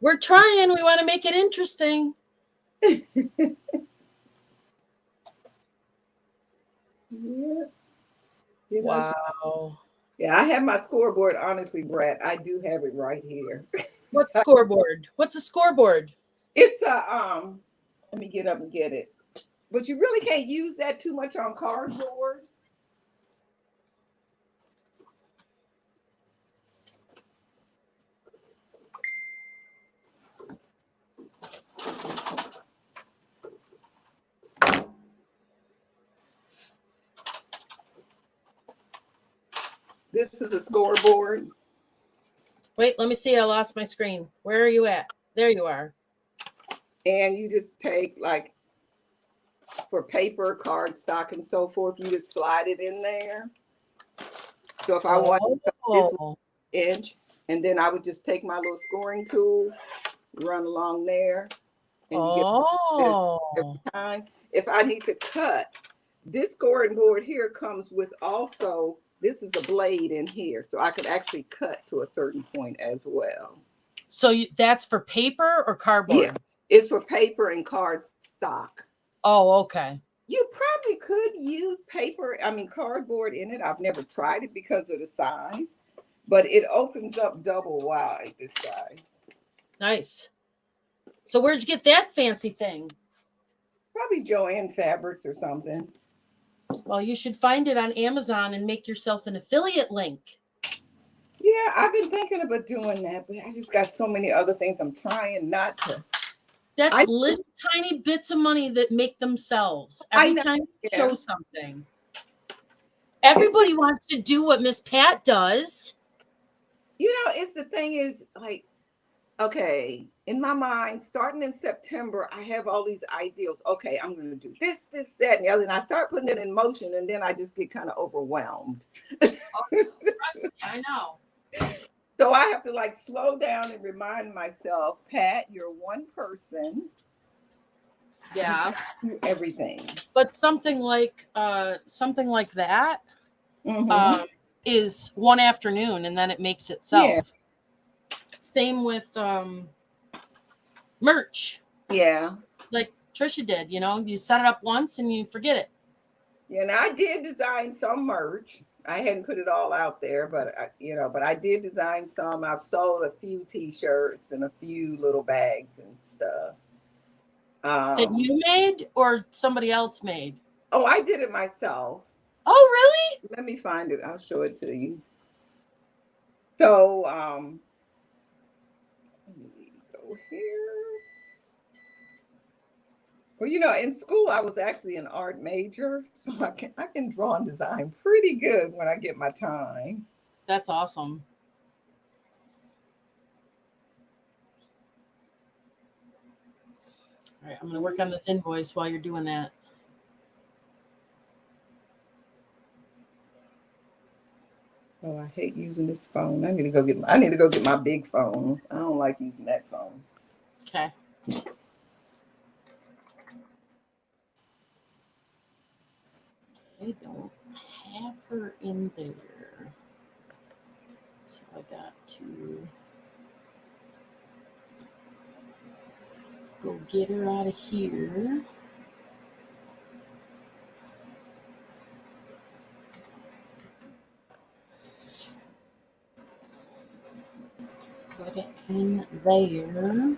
We're trying. We want to make it interesting. Yeah. Wow. Yeah, I have my scoreboard. Honestly, Brett, I do have it right here. What scoreboard? What's a scoreboard? It's a let me get up and get it. But you really can't use that too much on cardboard. This is a scoreboard. Wait, let me see. I lost my screen. Where are you at? There you are. And you just take, like, for paper, cardstock, and so forth, you just slide it in there. So if I want this Oh, inch, and then I would just take my little scoring tool, run along there, and you get this every time. If I need to cut, this scoring board here comes with also, this is a blade in here, so I could actually cut to a certain point as well. So that's for paper or cardboard? Yeah, it's for paper and cardstock. Oh, okay. You probably could use cardboard in it. I've never tried it because of the size, but it opens up double wide this size. Nice. So where'd you get that fancy thing? Probably Joann Fabrics or something. Well, you should find it on Amazon and make yourself an affiliate link. Yeah, I've been thinking about doing that, but I just got so many other things I'm trying not to. That's little tiny bits of money that make themselves every time you show something. Everybody wants to do what Miss Pat does. You know, it's the thing is, like, okay, in my mind, starting in September, I have all these ideals. Okay, I'm going to do this, this, that, and the other. And I start putting it in motion, and then I just get kind of overwhelmed. I know. So I have to, like, slow down and remind myself, Pat, you're one person. Yeah. Do everything. But something like that Mm-hmm. Is one afternoon, and then it makes itself. Yeah. Same with merch. Yeah. Like Trisha did, you set it up once and you forget it. Yeah, and I did design some merch. I hadn't put it all out there, but I did design some. I've sold a few T-shirts and a few little bags and stuff. That you made or somebody else made? Oh, I did it myself. Oh, really? Let me find it. I'll show it to you. So, let me go here. Well, in school I was actually an art major, so I can draw and design pretty good when I get my time. That's awesome. All right, I'm going to work on this invoice while you're doing that. Oh, I hate using this phone. I need to go get my big phone. I don't like using that phone. Okay. I don't have her in there. So I got to go get her out of here. Put it in there.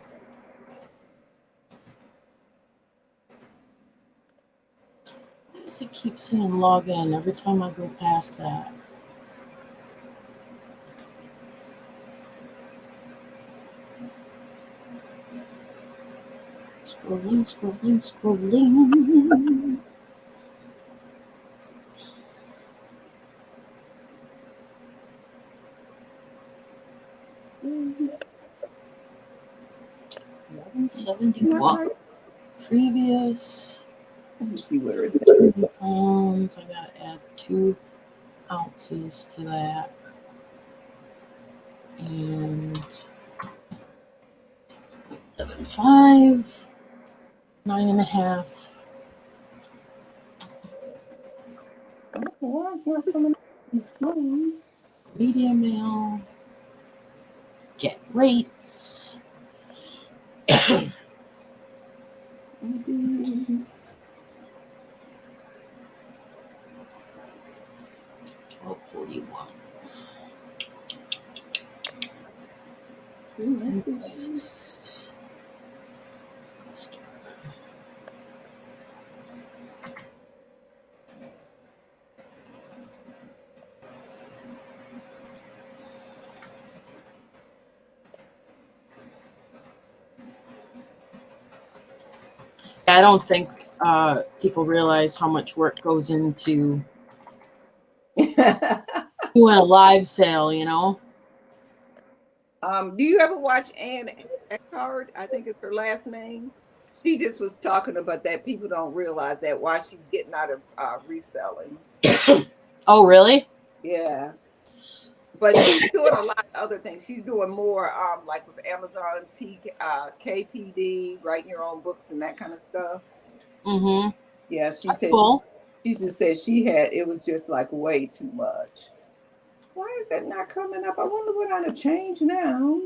Why does it keep saying log in every time I go past that? Scrolling. 1171. Previous. Let me see where it's at. 30 pounds. I gotta add 2 ounces to that. And 0.75, 9.5. Why is not coming up? Media mail. Get rates. 1241. Invoice. Customer. I don't think people realize how much work goes into doing a live sale, Do you ever watch Ann Eckhart, I think is her last name. She just was talking about that people don't realize that why she's getting out of reselling. Oh, really? Yeah. But she's doing a lot of other things. She's doing more like with Amazon KPD, writing your own books and that kind of stuff. Mm-hmm. Yeah, That's cool. she just said it was just like way too much. Why is that not coming up? I wonder what I'm gonna change now.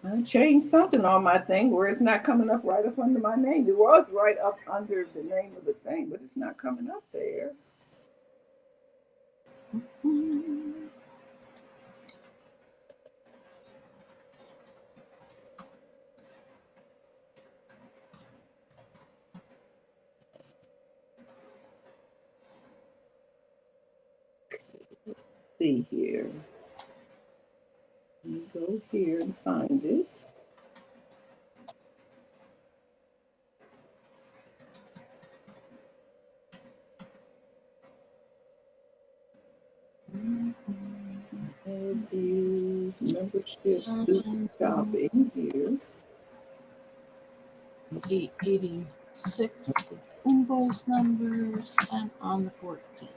I changed something on my thing where it's not coming up right up under my name. It was right up under the name of the thing, but it's not coming up there. See here. Let me go here and find it. It is membership shopping here. 886 is the invoice number sent on the 14th.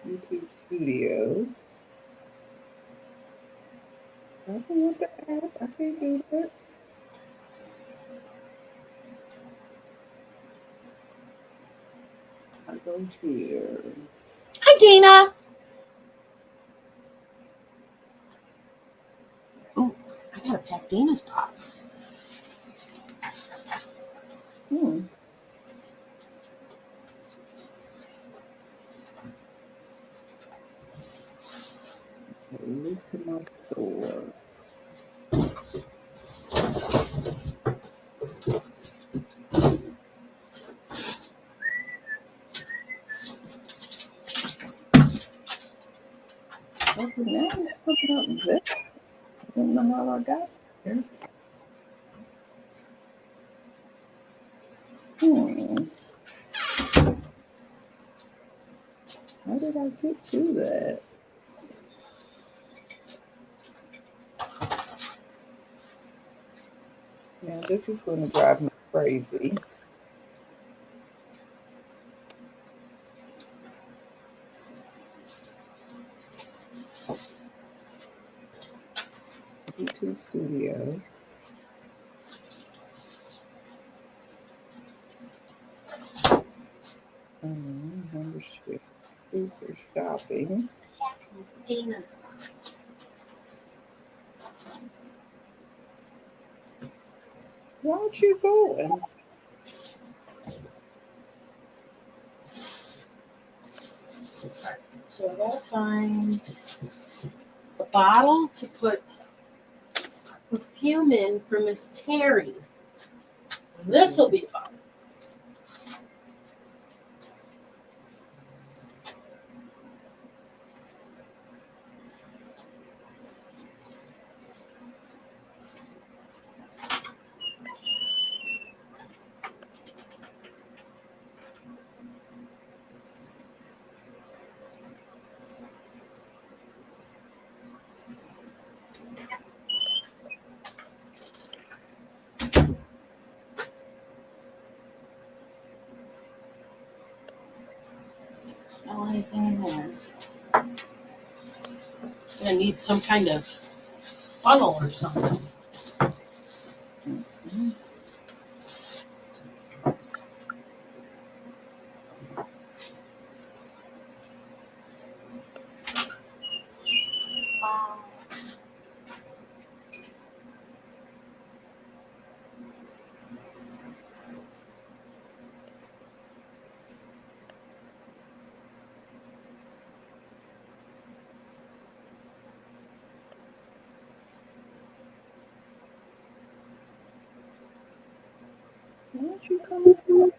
YouTube Studio. I don't want the app. I can't do that. I go here. Hi, Dana. Oh, I gotta pack Dana's pots. Move to my store. Okay, now it's coming up there. I don't know how I got there. How did I get to that? Yeah, this is going to drive me crazy. YouTube Studio. Membership. Super shopping. It's Dana's pots. Why aren't you going? So I gotta find a bottle to put perfume in for Miss Terry. This will be fun. Smell anything in there? Gonna need some kind of funnel or something. Why aren't you coming through?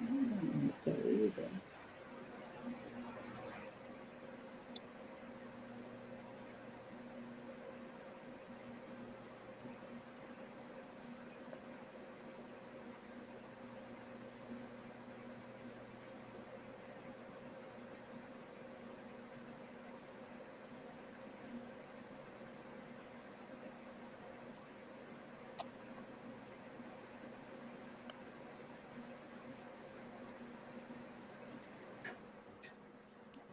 I don't know that either.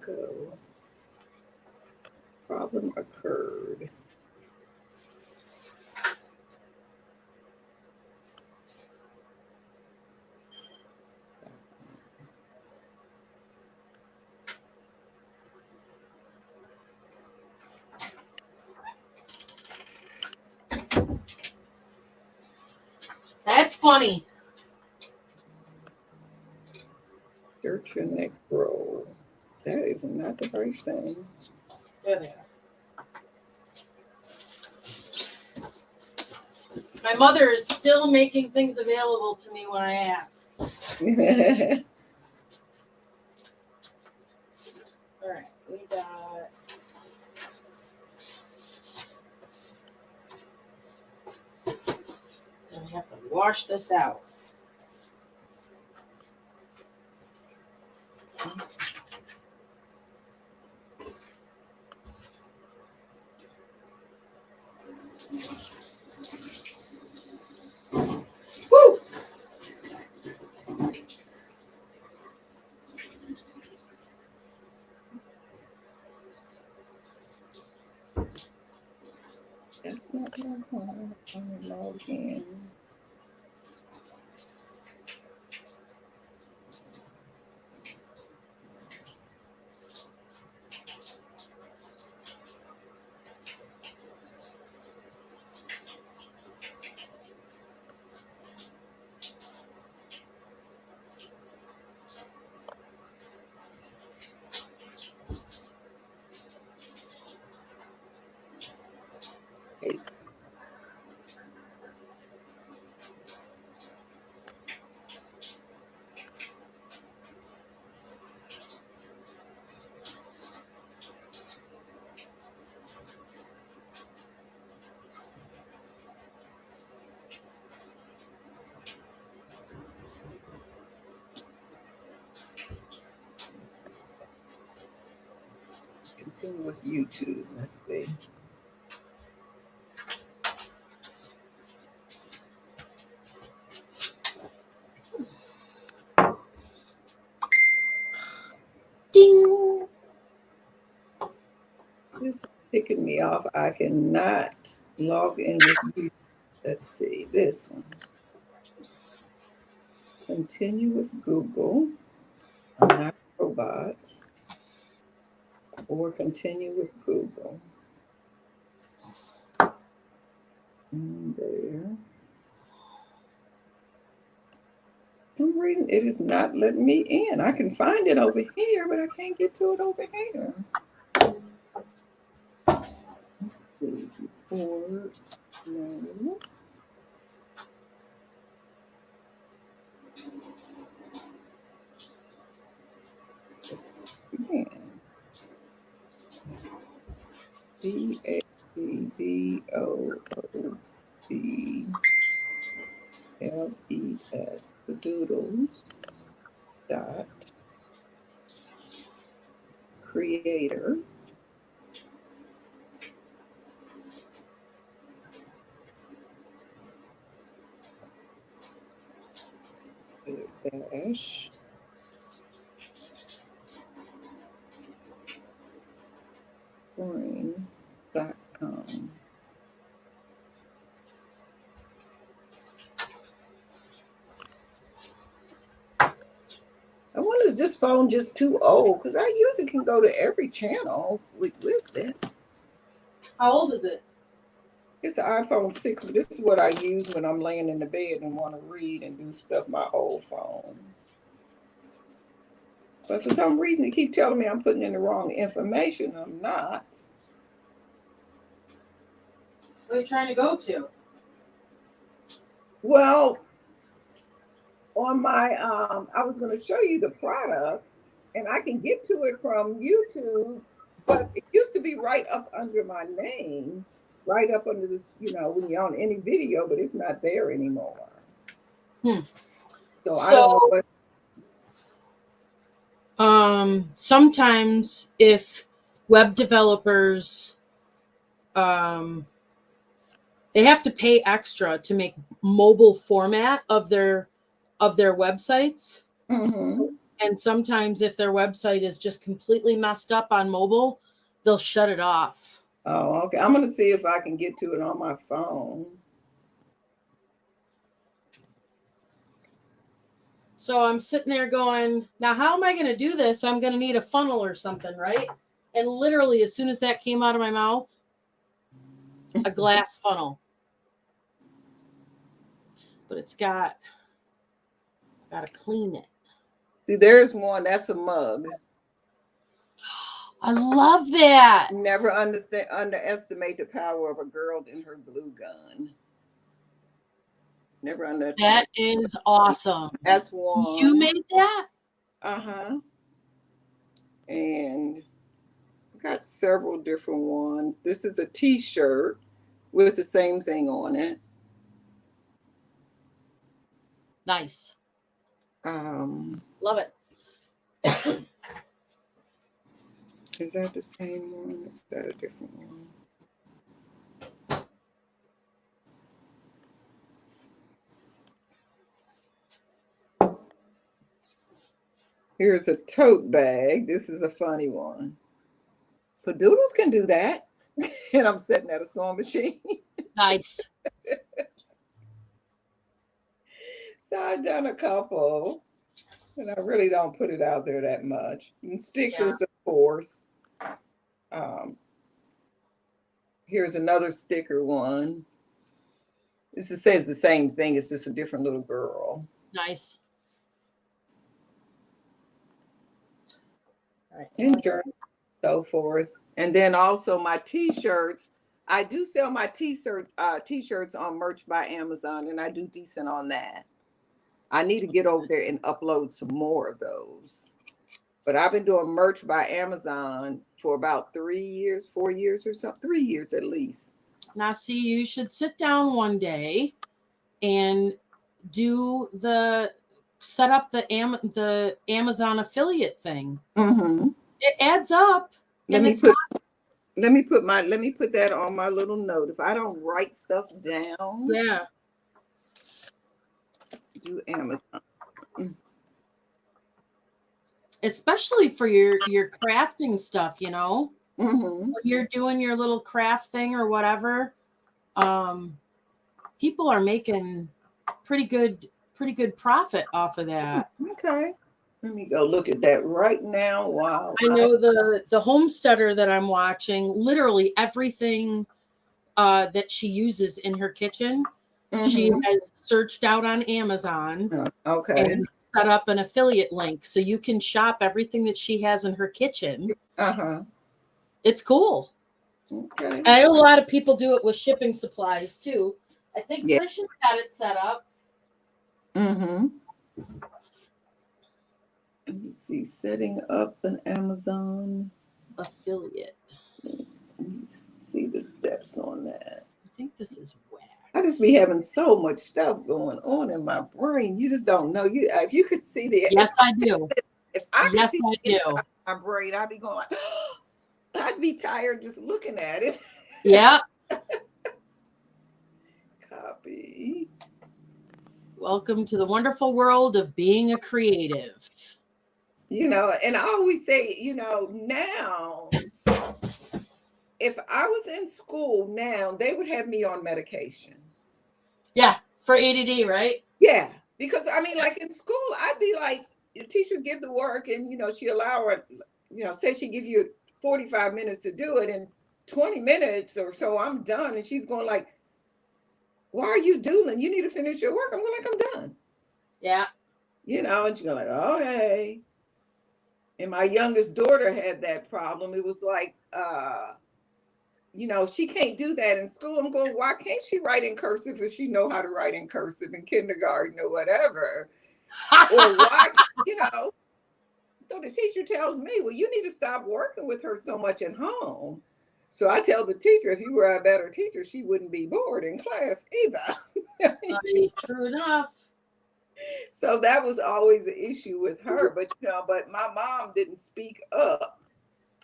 go. Problem occurred. That's funny. Search your next row. That is not the right thing. There they are. My mother is still making things available to me when I ask. All right, we got. I have to wash this out. Woo! That's not what I want. I'm gonna log in. Hey, continue with YouTube. Let's see. Ding! This is ticking me off. I cannot log in with you. Let's see this one. Continue with Google. I'm not a robot. Or continue with Google. And there. For some reason it is not letting me in. I can find it over here, but I can't get to it over here. Let's see. Report. No. Again. DADDOOBLES. The doodles. Dot. Creator. Dash. Spring.com. I wonder, is this phone just too old? Because I usually can go to every channel with it. How old is it? It's an iPhone 6, but this is what I use when I'm laying in the bed and want to read and do stuff my old phone. But for some reason, they keep telling me I'm putting in the wrong information. I'm not. Where are you trying to go to? Well, on my, I was going to show you the products, and I can get to it from YouTube, but it used to be right up under my name, right up under this, when you're on any video, but it's not there anymore. So I don't know what. Sometimes if web developers, they have to pay extra to make mobile format of their websites. Mm-hmm. And sometimes if their website is just completely messed up on mobile, they'll shut it off. Oh, okay. I'm gonna see if I can get to it on my phone. So I'm sitting there going, now how am I going to do this? I'm going to need a funnel or something, right? And literally, as soon as that came out of my mouth, a glass funnel. But it's got to clean it. See, there's one. That's a mug. I love that. Never underestimate the power of a girl and her glue gun. Never underestimate. That is awesome. That's one. You made that? Uh-huh. And I got several different ones. This is a t-shirt with the same thing on it. Nice. Love it. Is that the same one? Is that a different one? Here's a tote bag. This is a funny one. Padoodles can do that. And I'm sitting at a sewing machine. Nice. So I've done a couple. And I really don't put it out there that much. And stickers, of course. Here's another sticker one. This says the same thing. It's just a different little girl. Nice. All right. And so forth. And then also my t-shirts. I do sell my t-shirts on Merch by Amazon, and I do decent on that. I need to get over there and upload some more of those. But I've been doing Merch by Amazon for about 4 years or so, 3 years at least. Now, see, you should sit down one day and set up the Amazon affiliate thing. Mm-hmm. It adds up. Let me put that on my little note. If I don't write stuff down, yeah, do Amazon. Especially for your crafting stuff, you know. Mm-hmm. When you're doing your little craft thing or whatever, people are making pretty good profit off of that. Okay. Let me go look at that right now. Wow. I know the homesteader that I'm watching, literally everything that she uses in her kitchen, she has searched out on Amazon. Okay. And set up an affiliate link so you can shop everything that she has in her kitchen. Uh-huh. It's cool. Okay. And I know a lot of people do it with shipping supplies too. I think Trisha's got it set up. Mm-hmm. Let me see. Setting up an Amazon affiliate. Let me see the steps on that. I think this is wax. I just be having so much stuff going on in my brain. You just don't know. If you could see the yes, I do. If I yes, could I do. My brain, I'd be going. I'd be tired just looking at it. Yeah. Copy. Welcome to the wonderful world of being a creative. You know, and I always say, you know, now, if I was in school now, they would have me on medication. Yeah, for ADD, right? Yeah, because I mean, like in school, I'd be like, the teacher give the work, and you know, she allow her, you know, say she give you 45 minutes to do it, and 20 minutes or so I'm done, and she's going like, "Why are you doing? You need to finish your work." I'm going like, "I'm done." Yeah. You know, and she's going like, "Okay." And my youngest daughter had that problem. It was like, you know, she can't do that in school. I'm going, why can't she write in cursive if she know how to write in cursive in kindergarten or whatever? Or why, you know? So the teacher tells me, well, you need to stop working with her so much at home. So I tell the teacher, if you were a better teacher, she wouldn't be bored in class either. True enough. So that was always an issue with her. But, you know, but my mom didn't speak up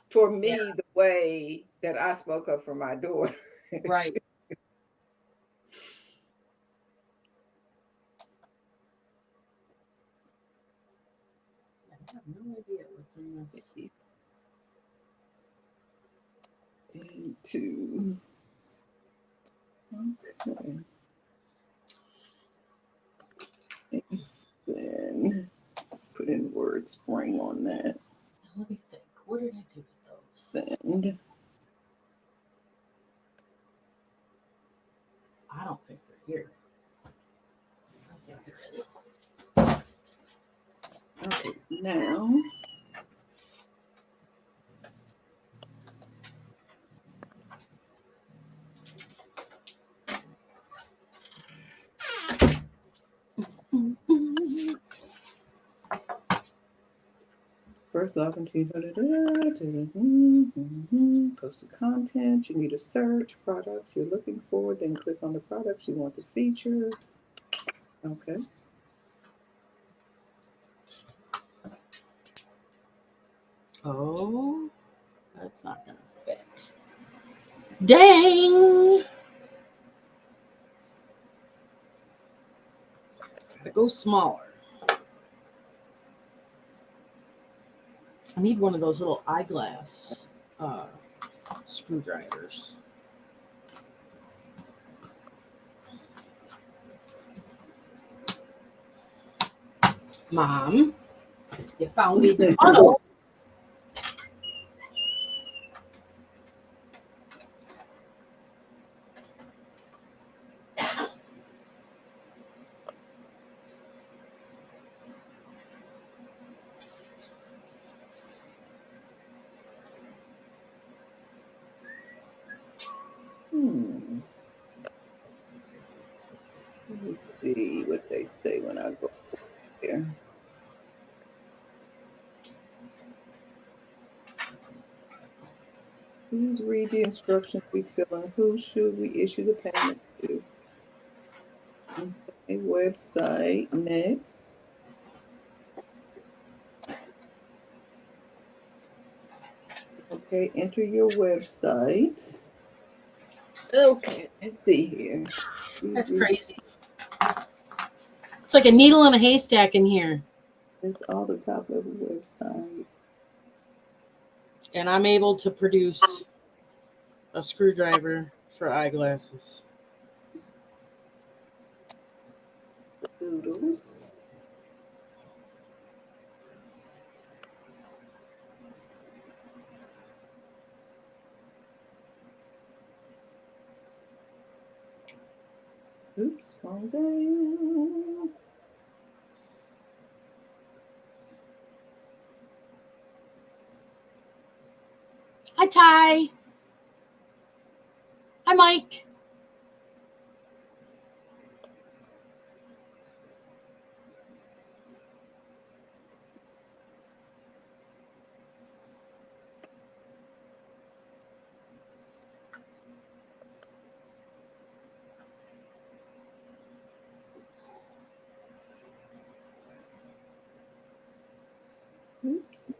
for me the way that I spoke up for my daughter. Right. Into. Okay. And then put in word spring on that. Let me think. What did I do with those? Send. I don't think they're here. I think they're in. Okay, now. First log into post the content. You need to search products you're looking for, then click on the products you want to feature. Okay. Oh, that's not going to fit. Dang! Gotta go smaller. I need one of those little eyeglass screwdrivers. Mom, you found me the funnel. Let me see what they say when I go there. Please read the instructions we fill in. Who should we issue the payment to? Okay, website next. Okay, enter your website. Okay, let's see here. That's crazy. It's like a needle in a haystack in here. It's all the top level website. And I'm able to produce a screwdriver for eyeglasses. Doodles. Oops, wrong day. Hi, Ty. Hi, Mike. Oops.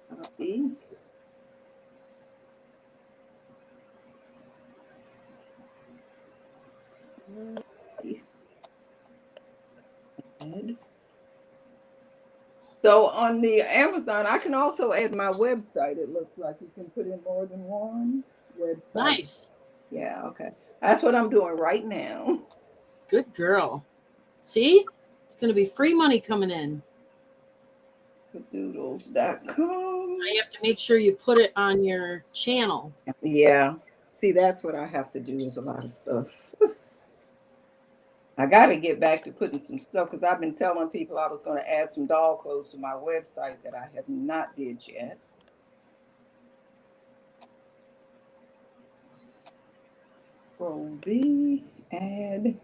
Copy. Add. So on the Amazon, I can also add my website. It looks like you can put in more than one website. Nice. Yeah, okay. That's what I'm doing right now. Good girl. See? It's going to be free money coming in. Doodles.com. I have to make sure you put it on your channel. Yeah. See, that's what I have to do is a lot of stuff. I got to get back to putting some stuff because I've been telling people I was going to add some doll clothes to my website that I have not did yet. Control V, add.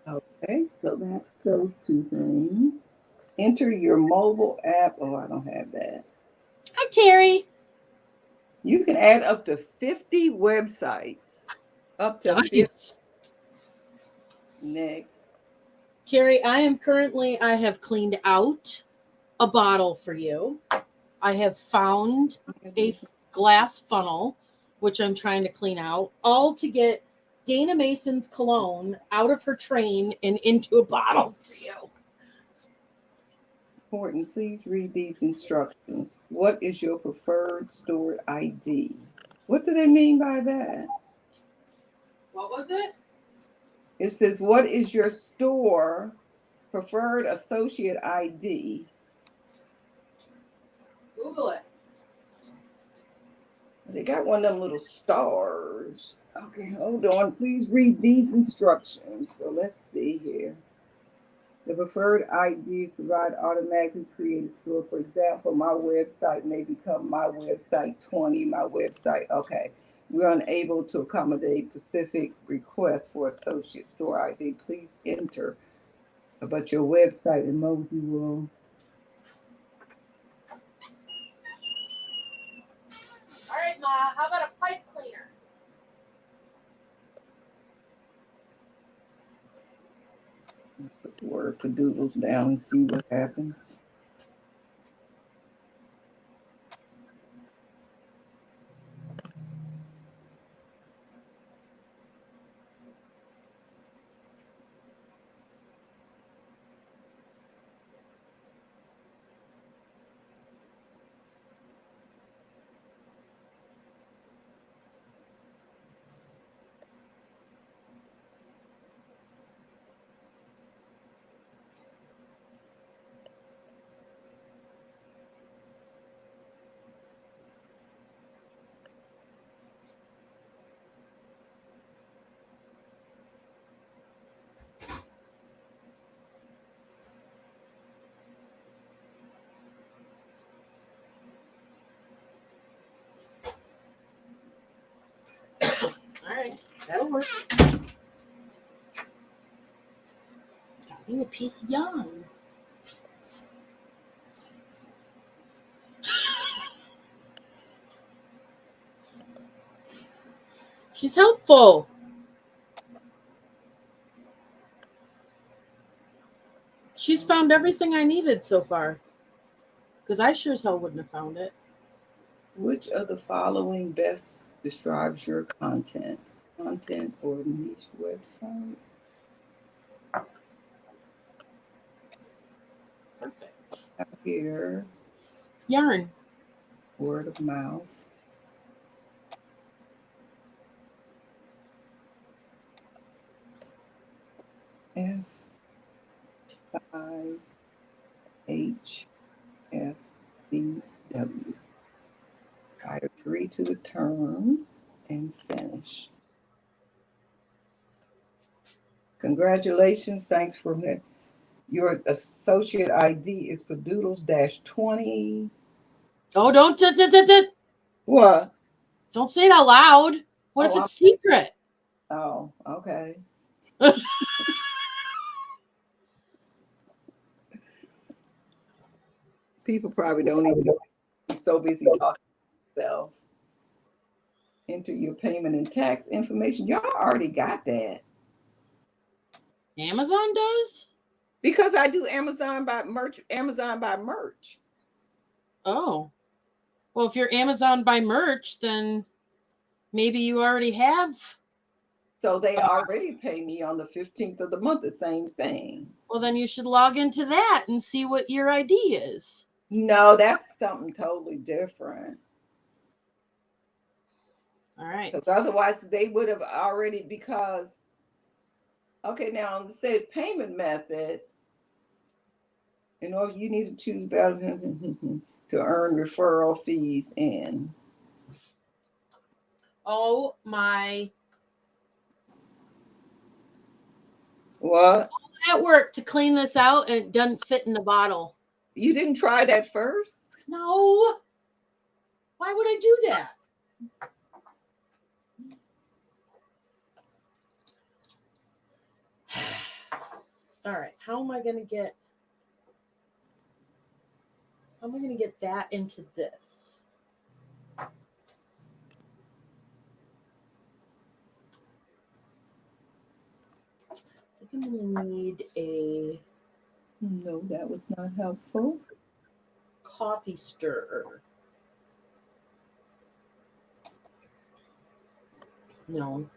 Okay, so that's those two things. Enter your mobile app. Oh, I don't have that. Hi, Terry. You can add up to 50 websites. Up to 50. Nice. Next. Terry, I have cleaned out a bottle for you. I have found a glass funnel, which I'm trying to clean out, all to get Dana Mason's cologne out of her train and into a bottle for you. Important, please read these instructions. What is your preferred stored ID? What do they mean by that? What was it? It says, what is your store preferred associate ID? Google it. They got one of them little stars. Okay, hold on. Please read these instructions. So let's see here. The preferred IDs provide automatically created store. For example, my website may become my website 20, my website. Okay. We're unable to accommodate specific requests for associate store ID. Please enter. But your website emoji will. All right, Ma, how about a pipe cleaner? Let's put the word Padoodles down and see what happens. All right, that'll work. Got me a piece of yarn. She's helpful. She's found everything I needed so far. Because I sure as hell wouldn't have found it. Which of the following best describes your content? Content or niche website? Perfect. Here, Yarn. word of mouth. F5HFBW. I agree to the terms and finish. Congratulations. Thanks for that. Your associate ID is Padoodles-20. Oh, don't What? don't say it out loud. What if Oh, it's secret? Oh, okay. People probably don't even know. He's so busy talking to himself. Enter your payment and tax information. Y'all already got that. Amazon does? Because I do Amazon by merch. Oh. Well, if you're Amazon by merch, then maybe you already have. So they already pay me on the 15th of the month, the same thing. Well, then you should log into that and see what your ID is. No, that's something totally different. All right. Because otherwise they would have already, because, okay, now say payment method, in order you need to choose better to earn referral fees in. Oh my. What? All that work to clean this out and it doesn't fit in the bottle. You didn't try that first? No. Why would I do that? All right. How am I going to get that into this? I'm gonna need a No, that was not helpful. coffee stirrer. No.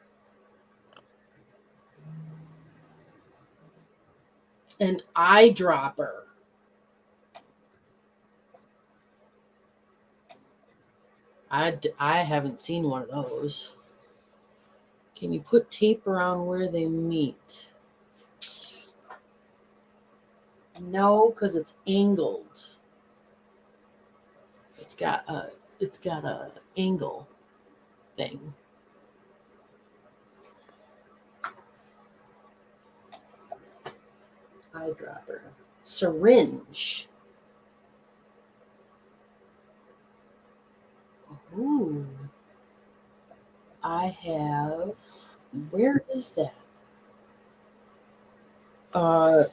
An eyedropper. I haven't seen one of those. Can you put tape around where they meet? No, because it's angled. It's got a angle thing. Eyedropper. Syringe. Ooh. I have. Where is that?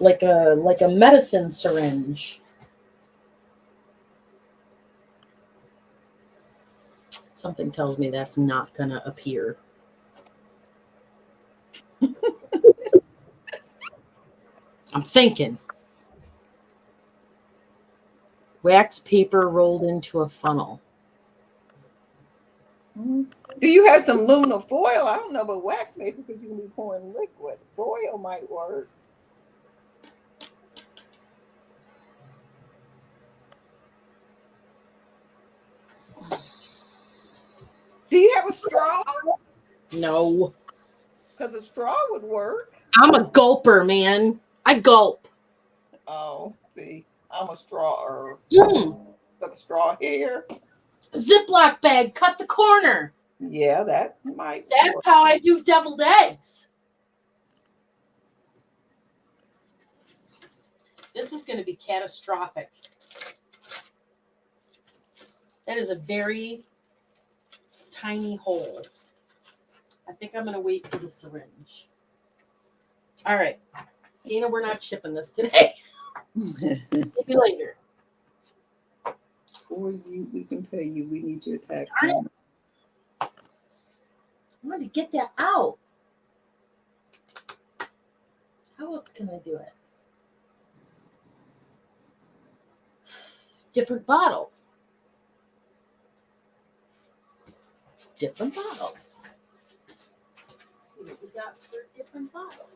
Like a medicine syringe. Something tells me that's not gonna appear. I'm thinking. Wax paper rolled into a funnel. Do you have some aluminum foil? I don't know about wax paper because you can be pouring liquid. Foil might work. Do you have a straw? No. Because a straw would work. I'm a gulper, man. I gulp. Oh, see, I'm a straw. Mm. Got a straw here. Ziploc bag, cut the corner. Yeah, that might That's work. how I do deviled eggs. This is going to be catastrophic. That is a very tiny hole. I think I'm going to wait for the syringe. All right. Dana, we're not shipping this today. Maybe later. Or we can pay you. We need your tax. I'm going to get that out. How else can I do it? Different bottle. Different bottle. Let's see what we got for a different bottle.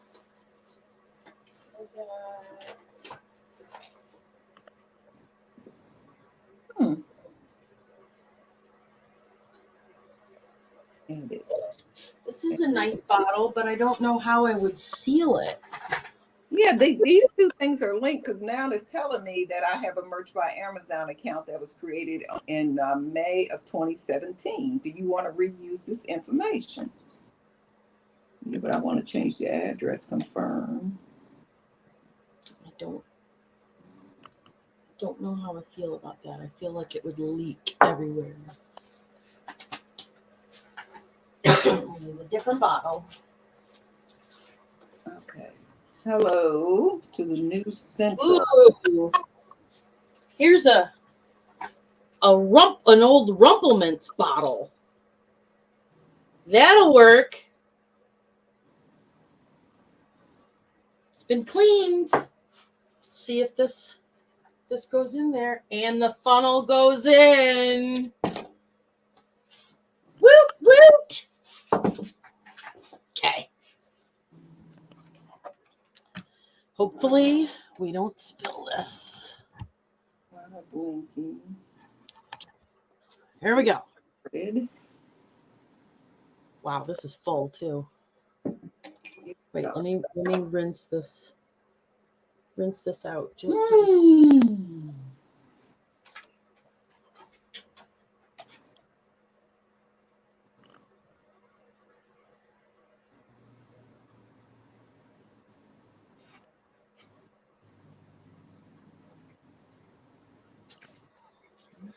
This is a nice bottle, but I don't know how I would seal it. Yeah, these two things are linked because now it's telling me that I have a Merch by Amazon account that was created in May of 2017. Do you want to reuse this information? Yeah, but I want to change the address. Confirm. I don't know how I feel about that. I feel like it would leak everywhere. A different bottle. Okay. Hello to the new center. Ooh. Here's an old Rumplemints bottle. That'll work. It's been cleaned. Let's see if this goes in there, and the funnel goes in. Woot woot. Okay. Hopefully we don't spill this. Blinking. Here we go. Red. Wow, this is full too. Wait, let me rinse this. Rinse this out. Just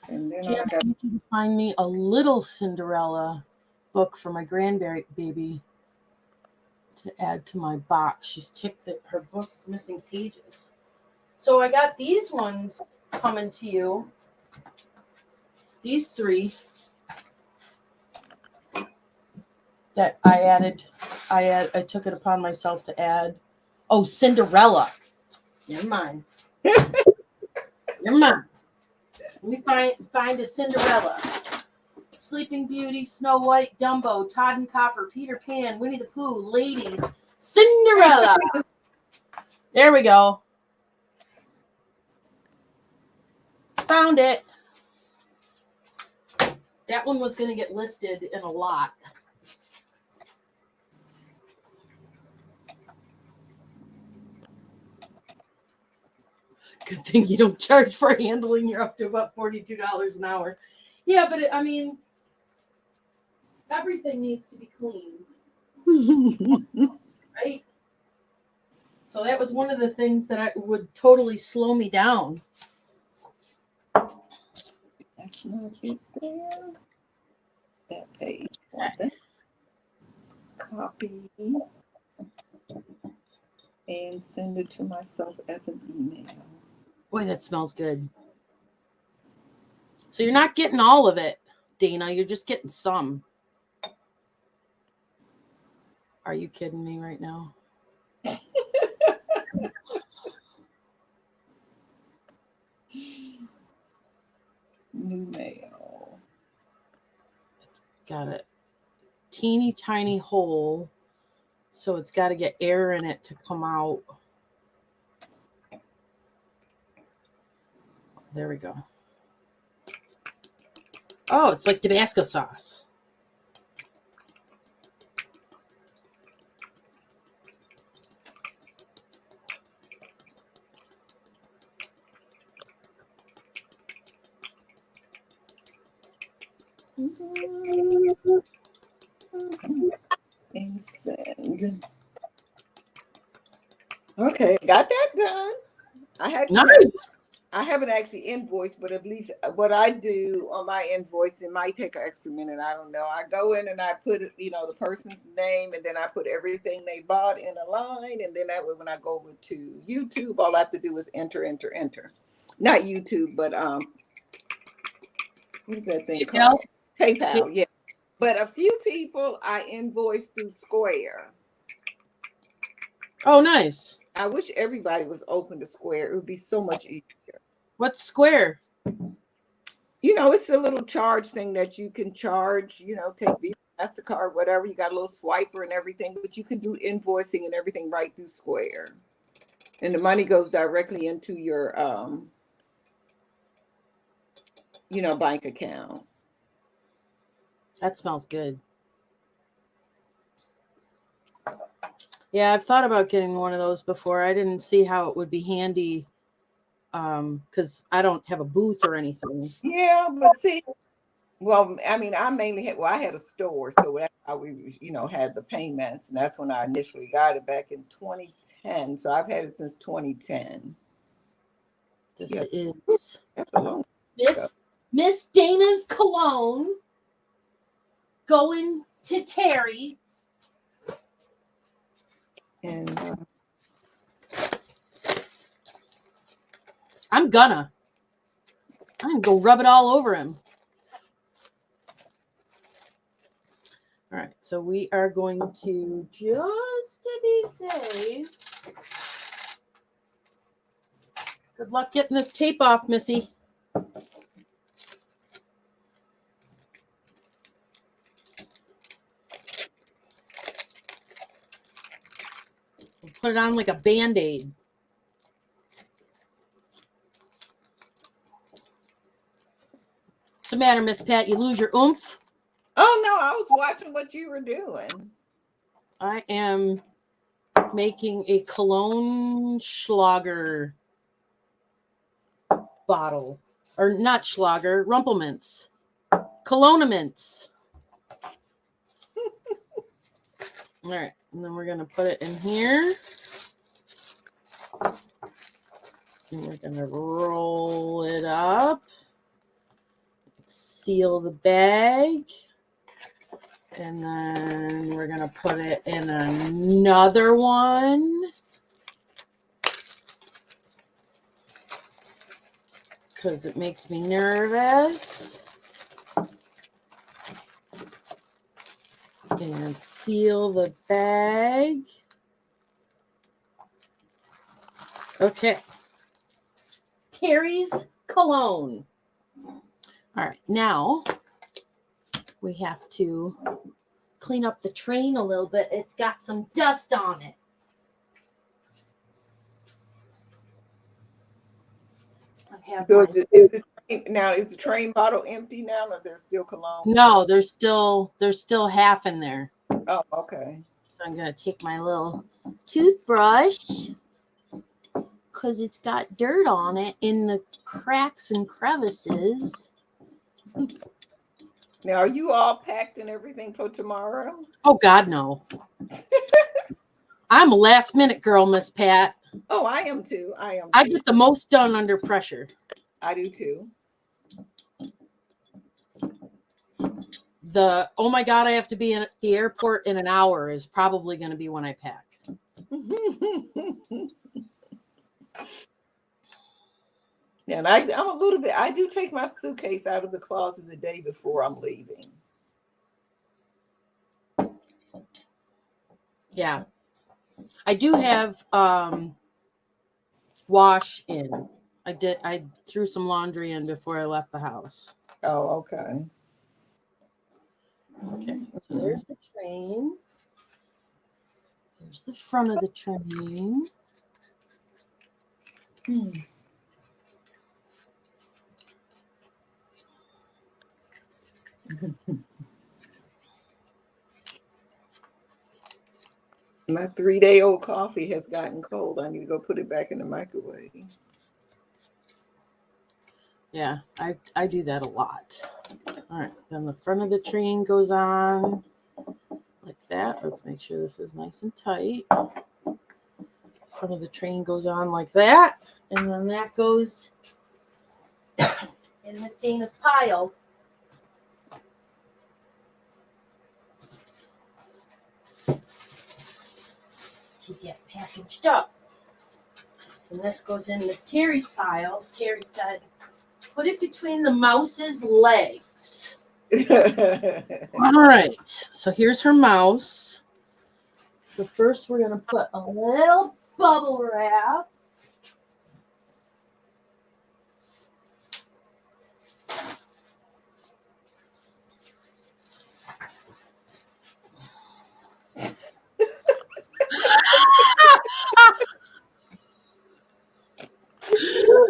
And then Jan, I need you to find me a little Cinderella book for my grandbaby to add to my box. She's ticked that her book's missing pages. So I got these ones coming to you. These three that I added. I took it upon myself to add Oh, Cinderella. Never mind. Never mind. Let me find a Cinderella. Sleeping Beauty, Snow White, Dumbo, Todd and Copper, Peter Pan, Winnie the Pooh, Ladies, Cinderella. There we go. Found it. That one was going to get listed in a lot. Good thing you don't charge for handling. You're up to about $42 an hour. Yeah, but I mean, everything needs to be cleaned, right? So that was one of the things that would totally slow me down. That's not it there. That page. Okay. Copy and send it to myself as an email. Boy, that smells good. So you're not getting all of it, Dana. You're just getting some. Are you kidding me right now? New mail. Got it. Teeny tiny hole. So it's got to get air in it to come out. There we go. Oh, it's like Tabasco sauce. And send. Okay, got that done. I haven't actually invoiced, but at least what I do on my invoice, it might take an extra minute. I don't know. I go in and I put, the person's name, and then I put everything they bought in a line. And then that way, when I go over to YouTube, all I have to do is enter. Not YouTube, but what's that thing called? PayPal, yeah. But a few people I invoice through Square. Oh, nice. I wish everybody was open to Square. It would be so much easier. What's Square? It's a little charge thing that you can charge, take Visa, MasterCard, whatever. You got a little swiper and everything, but you can do invoicing and everything right through Square. And the money goes directly into your, bank account. That smells good. Yeah, I've thought about getting one of those before. I didn't see how it would be handy because I don't have a booth or anything. Yeah, but see, well, I mean, I mainly I had a store, so that's how we, had the payments, and that's when I initially got it back in 2010. So I've had it since 2010. This is that's a long Miss Dana's cologne going to Terry. And I'm gonna go rub it all over him. All right, so we are going to, just to be safe. Good luck getting this tape off, Missy. We'll put it on like a Band-Aid. What's the matter, Miss Pat? You lose your oomph? Oh, no, I was watching what you were doing. I am making a cologne Schlager bottle. Or not Schlager, Rumpelmints. Colognements. All right, and then we're going to put it in here. And we're going to roll it up. Seal the bag. And then we're going to put it in another one. Because it makes me nervous. And seal the bag. Okay. Terry's cologne. All right, now we have to clean up the train a little bit. It's got some dust on it. I have So my... is the train bottle empty now, or there's still cologne? No, there's still half in there. Oh, okay. So I'm gonna take my little toothbrush because it's got dirt on it in the cracks and crevices. Now, are you all packed and everything for tomorrow? Oh God, no. I'm a last minute girl, Miss Pat. Oh, I am too. I get the most done under pressure. I do too. The oh my God, I have to be at the airport in an hour is probably going to be when I pack. And I'm a little bit, I do take my suitcase out of the closet the day before I'm leaving. Yeah. I do have wash in. I threw some laundry in before I left the house. Oh, okay. Okay. So there's the train. Here's the front of the train. My 3-day-old coffee has gotten cold. I need to go put it back in the microwave. Yeah, I do that a lot. All right, then the front of the train goes on like that. Let's make sure this is nice and tight. Front of the train goes on like that, and then that goes in Miss Dana's pile. To get packaged up. And this goes in Miss Terry's pile. Terry said, put it between the mouse's legs. All right. So here's her mouse. So first we're going to put a little bubble wrap.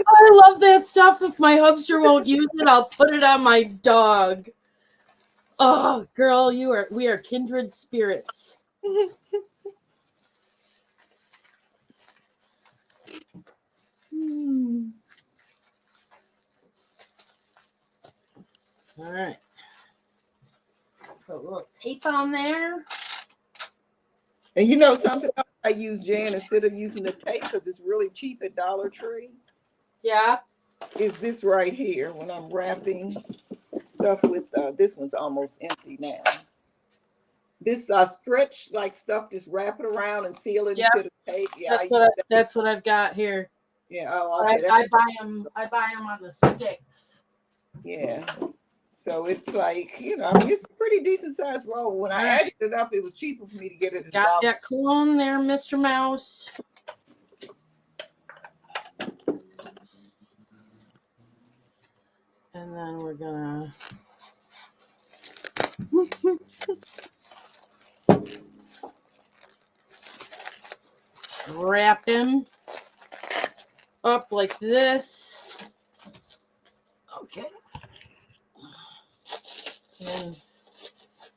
I love that stuff. If my hamster won't use it, I'll put it on my dog. Oh, girl, we are kindred spirits. All right. Put a little tape on there. And you know something else I use, Jan, instead of using the tape because it's really cheap at Dollar Tree? Yeah. Is this right here when I'm wrapping stuff with, this one's almost empty now. This stretch like stuff, just wrap it around and seal it into the tape. Yeah, that's what I've got here. Yeah, oh, okay. I buy them on the sticks. Yeah. So it's like, I mean, it's a pretty decent sized roll. When I added it up, it was cheaper for me to get it. Got that cologne there, Mr. Mouse. And then we're gonna wrap him up like this. Okay. And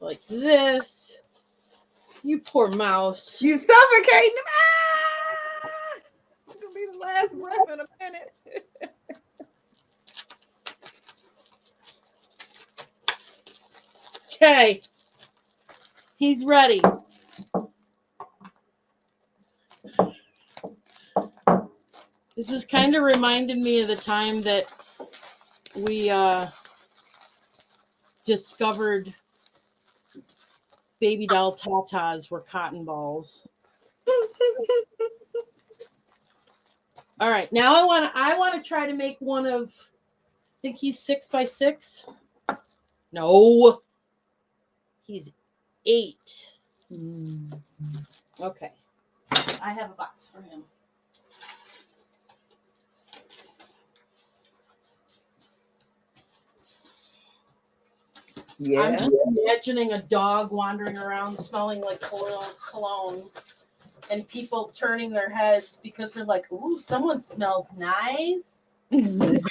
like this. You poor mouse. You suffocating him. Ah! It's gonna be the last breath in a minute. Okay. He's ready. This is kind of reminded me of the time that we discovered baby doll tatas were cotton balls. All right, now I want to try to make one of. I think he's 6 by 6. No, he's 8. Okay, I have a box for him. I'm Yeah. just imagining a dog wandering around smelling like cologne and people turning their heads because they're like, ooh, someone smells nice. Mhm.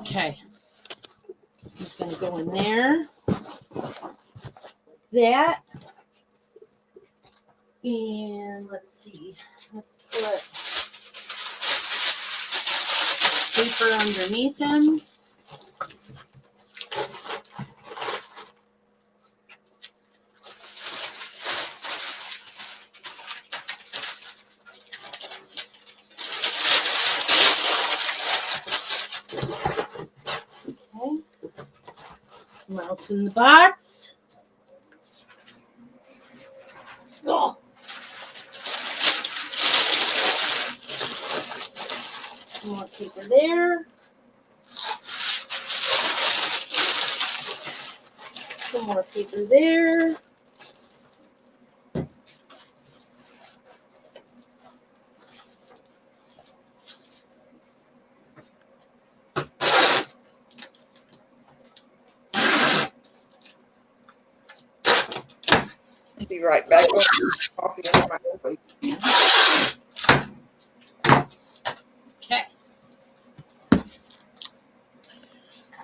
Okay. It's going to go in there. That. And let's see. Let's put paper underneath him. Okay. Mouse in the box. Oh. More paper there. Some more paper there. Be right back. Coffee in the microwave. Okay.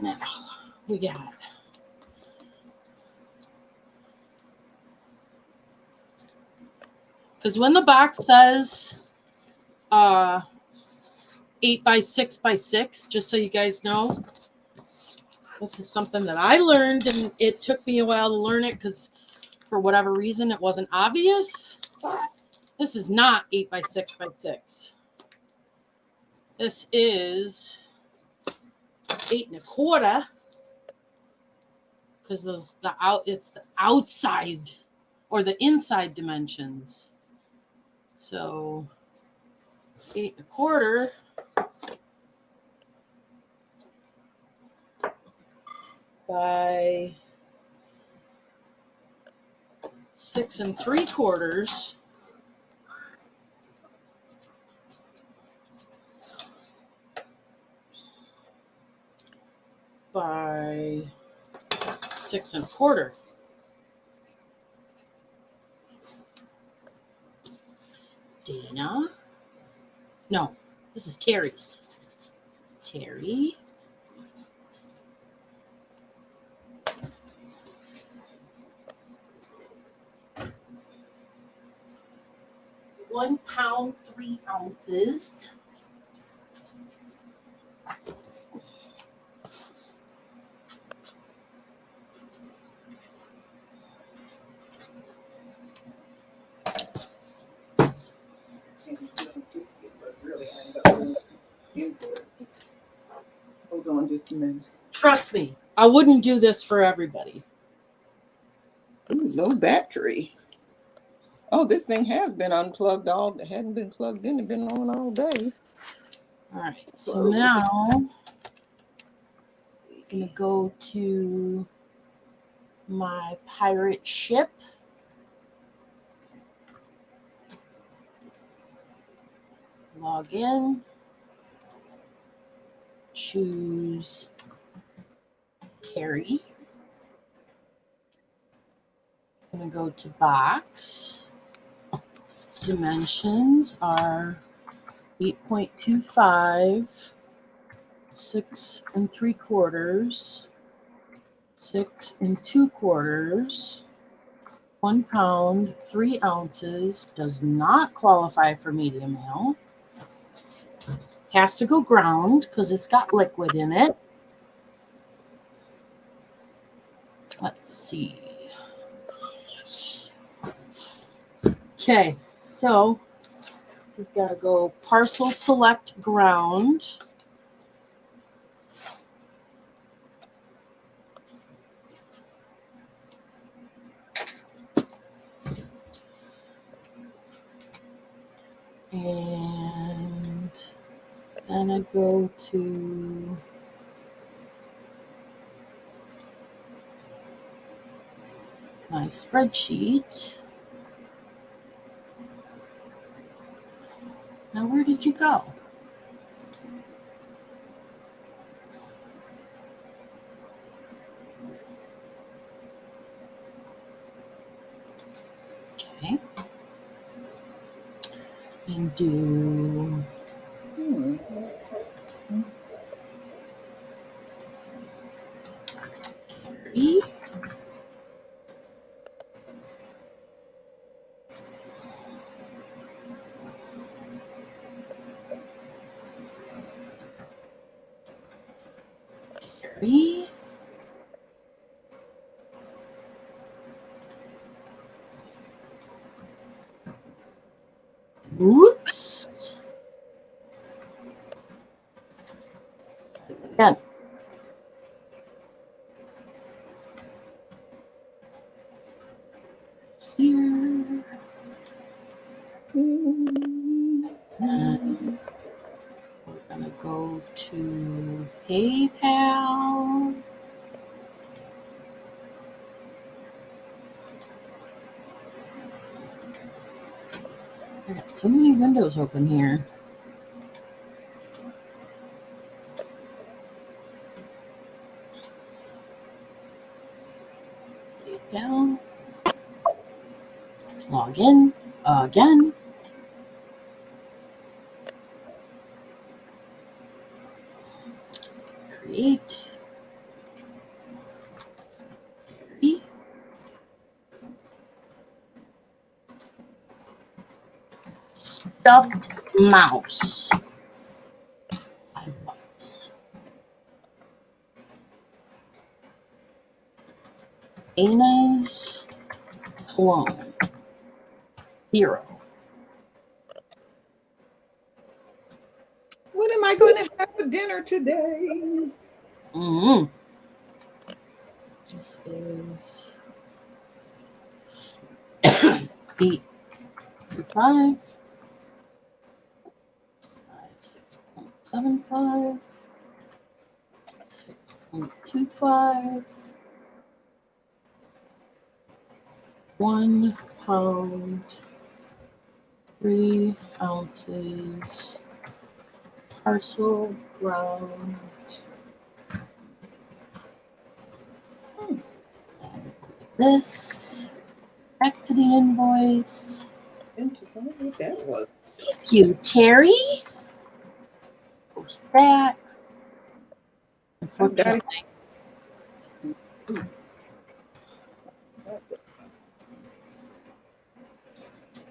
Now we got because when the box says 8x6x6, just so you guys know, this is something that I learned, and it took me a while to learn it because for whatever reason it wasn't obvious. This is not 8x6x6. This is 8 1/4 because it's the outside or the inside dimensions. So 8 1/4 by 6 3/4 by 6 1/4. Dana. No, this is Terry's. Terry. £1 3 ounces. Hold on just a minute. Trust me, I wouldn't do this for everybody. Ooh, low battery. Oh, this thing has been unplugged it hadn't been plugged in, it's been on all day. All right, so now I'm going to go to my pirate ship. Log in. Choose Terry. I'm going to go to box. Dimensions are 8.25, 6 3/4, 6 2/4, 1 pound, 3 ounces, does not qualify for medium ale. Has to go ground because it's got liquid in it. Let's see. Okay, so this has got to go parcel select ground. And then I go to my my spreadsheet. Now, where did you go? Okay. And do Gary. Gary. Oops. Again. Here. And we're going to go to PayPal. I got so many windows open here. PayPal. Log in again. Create. Gary. Stuffed mouse. $5. Anna's clone. 0. What am I going to have for dinner today? Mm-hmm. This is 825. 6.75. 6.25. 1 pound. 3 ounces. Parcel ground. And this. Back to the invoice. What that was. Thank you, Terry. Post that. Unfortunately.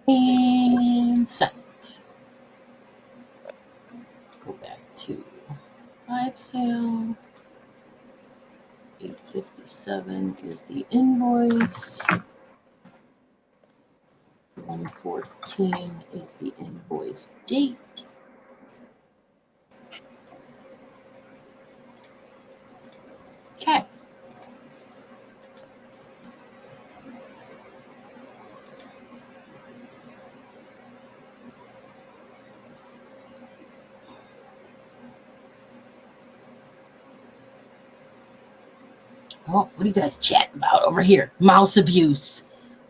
And sent. Go back to live sale. 857 is the invoice. 114 is the invoice date. Okay. Oh, what are you guys chatting about over here? Mouse abuse.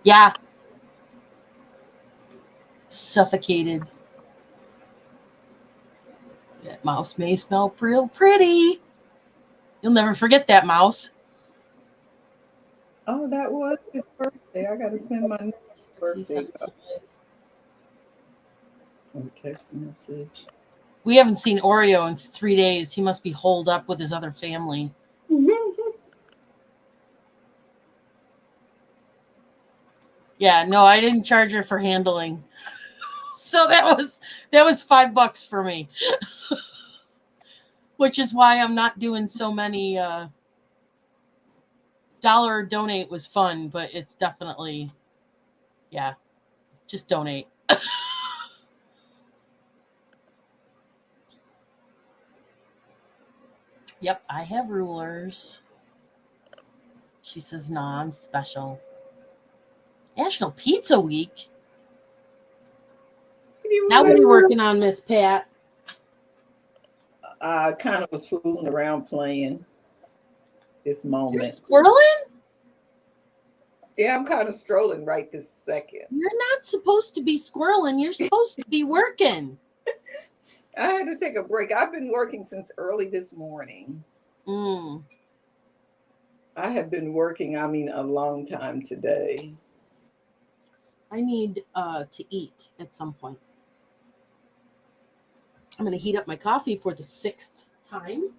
Yeah. Suffocated. That mouse may smell real pretty. You'll never forget that mouse. Oh, that was his birthday. I got to send my next birthday. Text message. We haven't seen Oreo in 3 days. He must be holed up with his other family. Yeah, no, I didn't charge her for handling. So that was $5 for me. Which is why I'm not doing so many dollar donate was fun, but it's definitely, yeah, just donate. Yep, I have rulers. She says, nah, I'm special. National Pizza Week. Now what are you working on, Miss Pat? I kind of was fooling around playing this moment. You're squirreling? Yeah, I'm kind of strolling right this second. You're not supposed to be squirreling. You're supposed to be working. I had to take a break. I've been working since early this morning. Mm, I have been working, I mean, a long time today. I need to eat at some point. I'm going to heat up my coffee for the 6th time.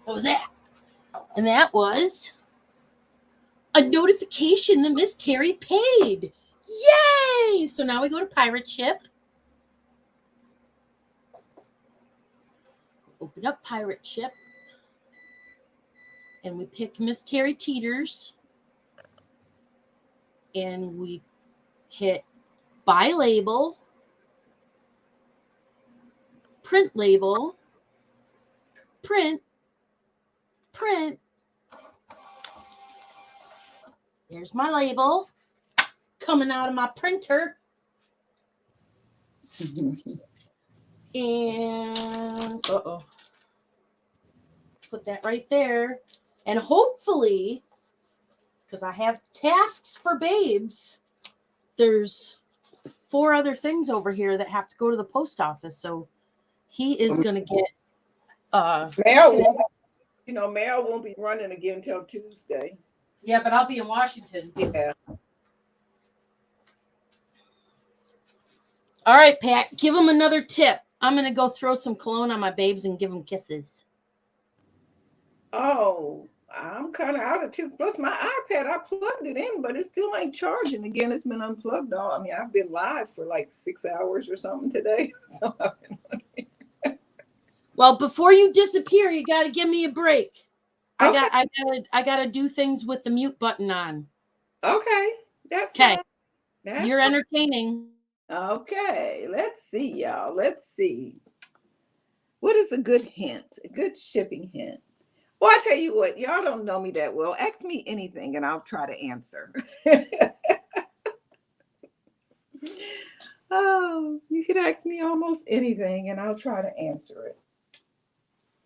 What was that? And that was a notification that Miss Terry paid. Yay! So now we go to Pirate Ship. Open up Pirate Ship. And we pick Miss Terry Teeters. And we hit buy label, print label, print. There's my label coming out of my printer. And put that right there. And hopefully, because I have tasks for babes, there's 4 other things over here that have to go to the post office. So he is going to get mail won't be running again till Tuesday. Yeah, but I'll be in Washington. Yeah. All right, Pat, give them another tip. I'm going to go throw some cologne on my babes and give them kisses. Oh, I'm kind of out of tips. Plus my iPad, I plugged it in, but it still ain't charging. Again, it's been unplugged all. I mean, I've been live for like 6 hours or something today. So well, before you disappear, you got to give me a break. Okay. I got to do things with the mute button on. Okay. That's okay. You're fine. Entertaining. Okay. Let's see, y'all. Let's see. What is a good hint? A good shipping hint? Well, I tell you what, y'all don't know me that well. Ask me anything and I'll try to answer. Oh, you can ask me almost anything and I'll try to answer it.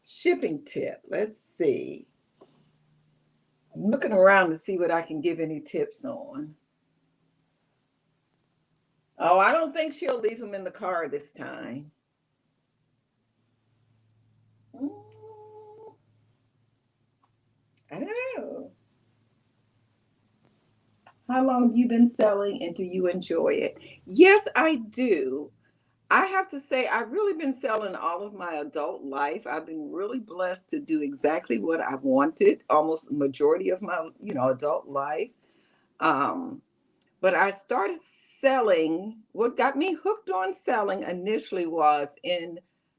Shipping tip. Let's see. I'm looking around to see what I can give any tips on. Oh, I don't think she'll leave them in the car this time. I don't know. How long have you been selling and do you enjoy it? Yes, I do. I have to say, I've really been selling all of my adult life. I've been really blessed to do exactly what I wanted, almost the majority of my, adult life. But I started selling. What got me hooked on selling initially was in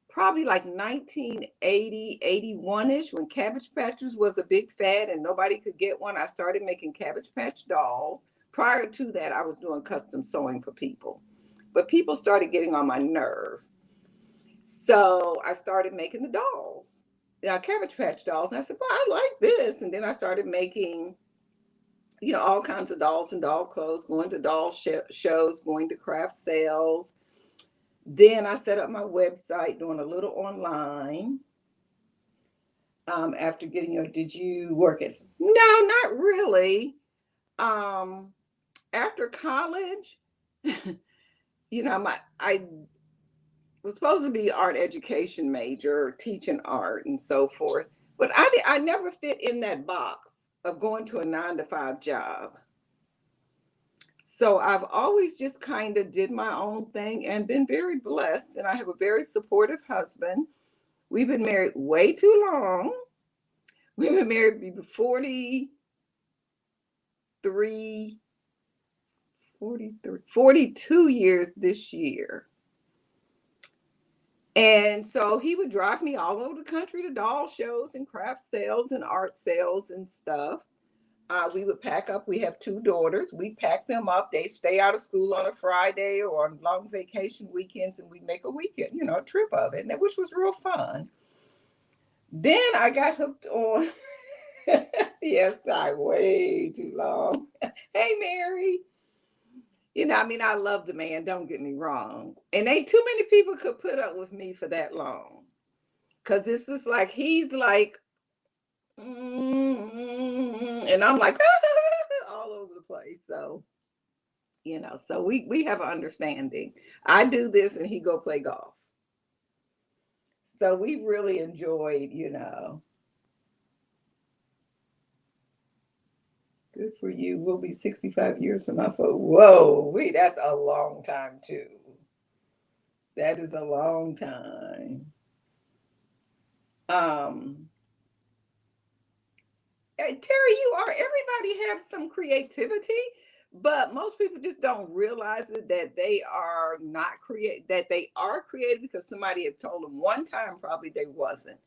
probably like 1980, 81-ish, when Cabbage Patches was a big fad and nobody could get one. I started making Cabbage Patch dolls. Prior to that, I was doing custom sewing for people. But people started getting on my nerve. So I started making the dolls, Cabbage Patch dolls. And I said, well, I like this. And then I started making, all kinds of dolls and doll clothes, going to doll shows, going to craft sales. Then I set up my website, doing a little online. After getting did you work as? No, not really. After college, I was supposed to be art education major, teaching art and so forth, but I never fit in that box of going to a 9-to-5 job. So I've always just kind of did my own thing and been very blessed. And I have a very supportive husband. We've been married way too long. We've been married for 42 years this year. And so he would drive me all over the country to doll shows and craft sales and art sales and stuff. We would pack up. We have 2 daughters. We pack them up. They stay out of school on a Friday or on long vacation weekends, and we make a weekend, a trip of it, which was real fun. Then I got hooked on. Yes, I way too long. Hey, Mary. I mean, I love the man, don't get me wrong. And ain't too many people could put up with me for that long. Cause it's just like he's like, and I'm like all over the place. So, so we have an understanding. I do this and he go play golf. So we really enjoyed. Good for you. We'll be 65 years from now. Whoa, that's a long time too. That is a long time. Terry, everybody have some creativity, but most people just don't realize it, that they are not that they are creative because somebody had told them one time probably they wasn't.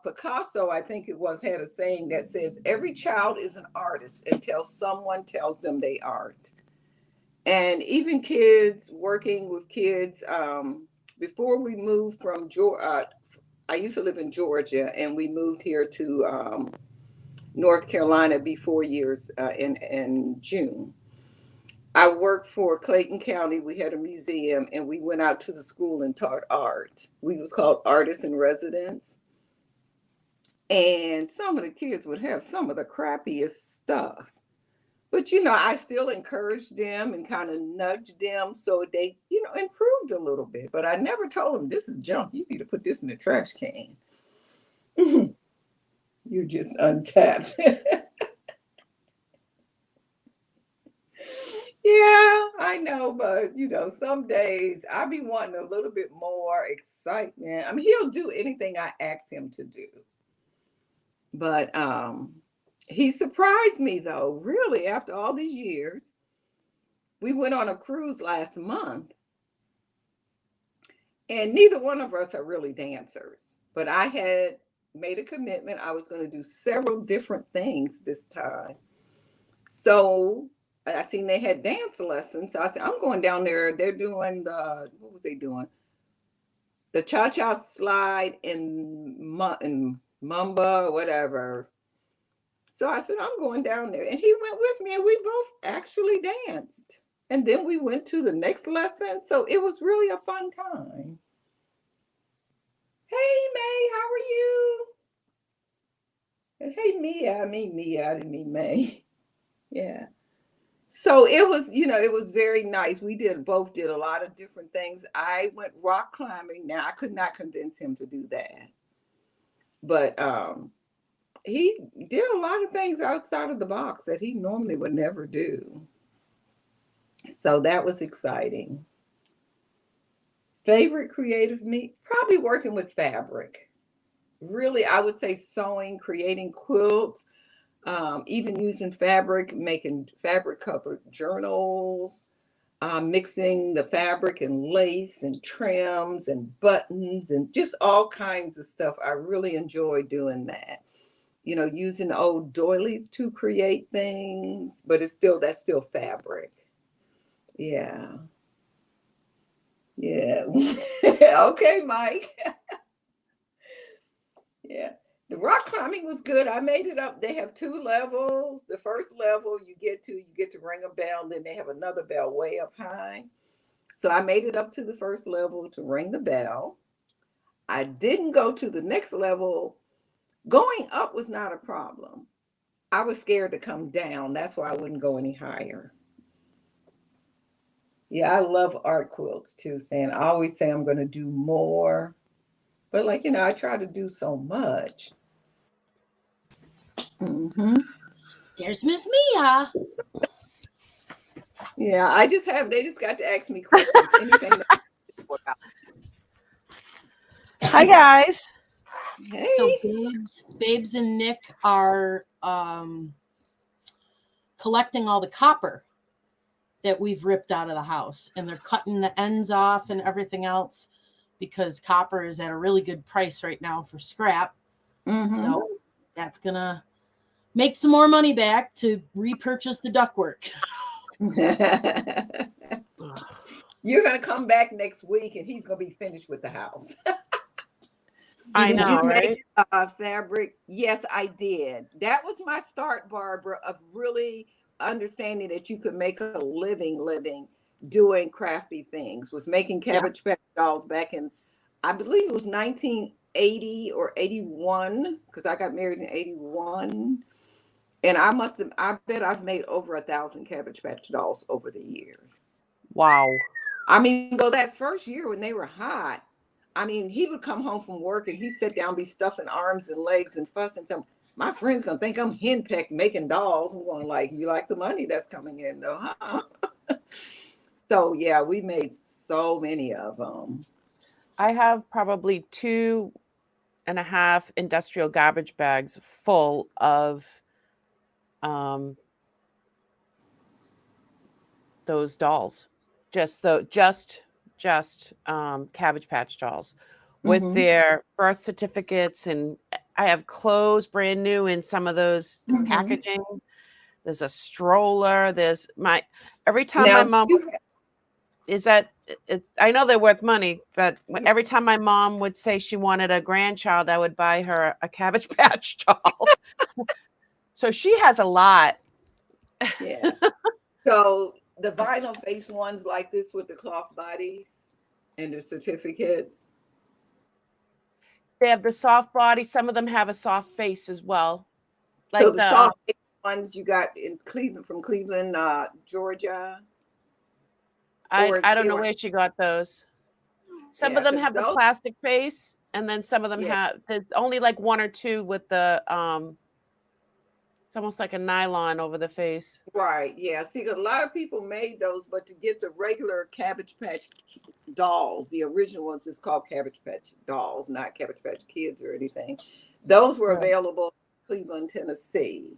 Picasso, I think it was, had a saying that says every child is an artist until someone tells them they aren't. And even kids, working with kids, before we moved from Georgia, I used to live in Georgia, and we moved here to North Carolina, be 4 years in June. I worked for Clayton County. We had a museum, and we went out to the school and taught art. We was called Artists in Residence. And some of the kids would have some of the crappiest stuff. But, I still encouraged them and kind of nudged them so they, improved a little bit. But I never told them, this is junk. You need to put this in the trash can. You're just untapped. Yeah, I know. But, some days I be wanting a little bit more excitement. I mean, he'll do anything I ask him to do. But he surprised me, though, really, after all these years. We went on a cruise last month, and neither one of us are really dancers. But I had made a commitment. I was going to do several different things this time. So I seen they had dance lessons. So I said, I'm going down there. They're doing what was they doing? The cha-cha slide in Mamba or whatever. So I said, I'm going down there. And he went with me, and we both actually danced. And then we went to the next lesson. So it was really a fun time. Hey, May, how are you? And hey, Mia. I mean Mia. I didn't mean May. Yeah. So it was very nice. We both did a lot of different things. I went rock climbing. Now, I could not convince him to do that. But he did a lot of things outside of the box that he normally would never do. So that was exciting. Favorite creative me? Probably working with fabric. Really, I would say sewing, creating quilts, even using fabric, making fabric covered journals, mixing the fabric and lace and trims and buttons and just all kinds of stuff. I really enjoy doing that. Using old doilies to create things, but that's still fabric. Yeah. Yeah. Okay, Mike. Yeah. The rock climbing was good. I made it up. They have 2 levels. The first level you get to ring a bell. Then they have another bell way up high. So I made it up to the first level to ring the bell. I didn't go to the next level. Going up was not a problem. I was scared to come down. That's why I wouldn't go any higher. Yeah, I love art quilts too, Sam. I always say I'm going to do more. But I try to do so much. Mm-hmm. There's Miss Mia. Yeah, they just got to ask me questions. Anything Hi, guys. Hey. So Babes and Nick are collecting all the copper that we've ripped out of the house, and they're cutting the ends off and everything else because copper is at a really good price right now for scrap. Mm-hmm. So that's gonna make some more money back to repurchase the ductwork. You're gonna come back next week and he's gonna be finished with the house. I Did know, you right? make fabric? Yes, I did. That was my start, Barbara, of really understanding that you could make a living doing crafty things. Was making Yeah. Cabbage Patch dolls back in, I believe it was 1980 or 81, because I got married in 81. And I bet I've made over 1,000 Cabbage Patch dolls over the years. Wow. I mean, though that first year when they were hot, I mean, he would come home from work and he'd sit down, be stuffing arms and legs and fussing. Tell my friend's gonna think I'm henpecked making dolls. I'm going like, you like the money that's coming in, though, huh? So yeah, we made so many of them. I have probably 2.5 industrial garbage bags full of those dolls. Just Cabbage Patch dolls with Mhm. their birth certificates, and I have clothes brand new in some of those Mhm. packaging. There's a stroller. There's my every time my Now, mom is that I know they're worth money, but every time my mom would say she wanted a grandchild, I would buy her a Cabbage Patch doll. So she has a lot. yeah. So the vinyl face ones like this with the cloth bodies and the certificates. They have the soft body. Some of them have a soft face as well. So Like the soft ones you got in Cleveland, from Cleveland, Georgia. I don't know where she got those. Some Yeah, of them 'cause have the those, plastic face, and then some of them yeah, have there's only like one or two with the it's almost like a nylon over the face. right, yeah. See, a lot of people made those, but to get the regular Cabbage Patch dolls, the original ones is called Cabbage Patch dolls, not Cabbage Patch Kids or anything. Those were Right. available in Cleveland, Tennessee.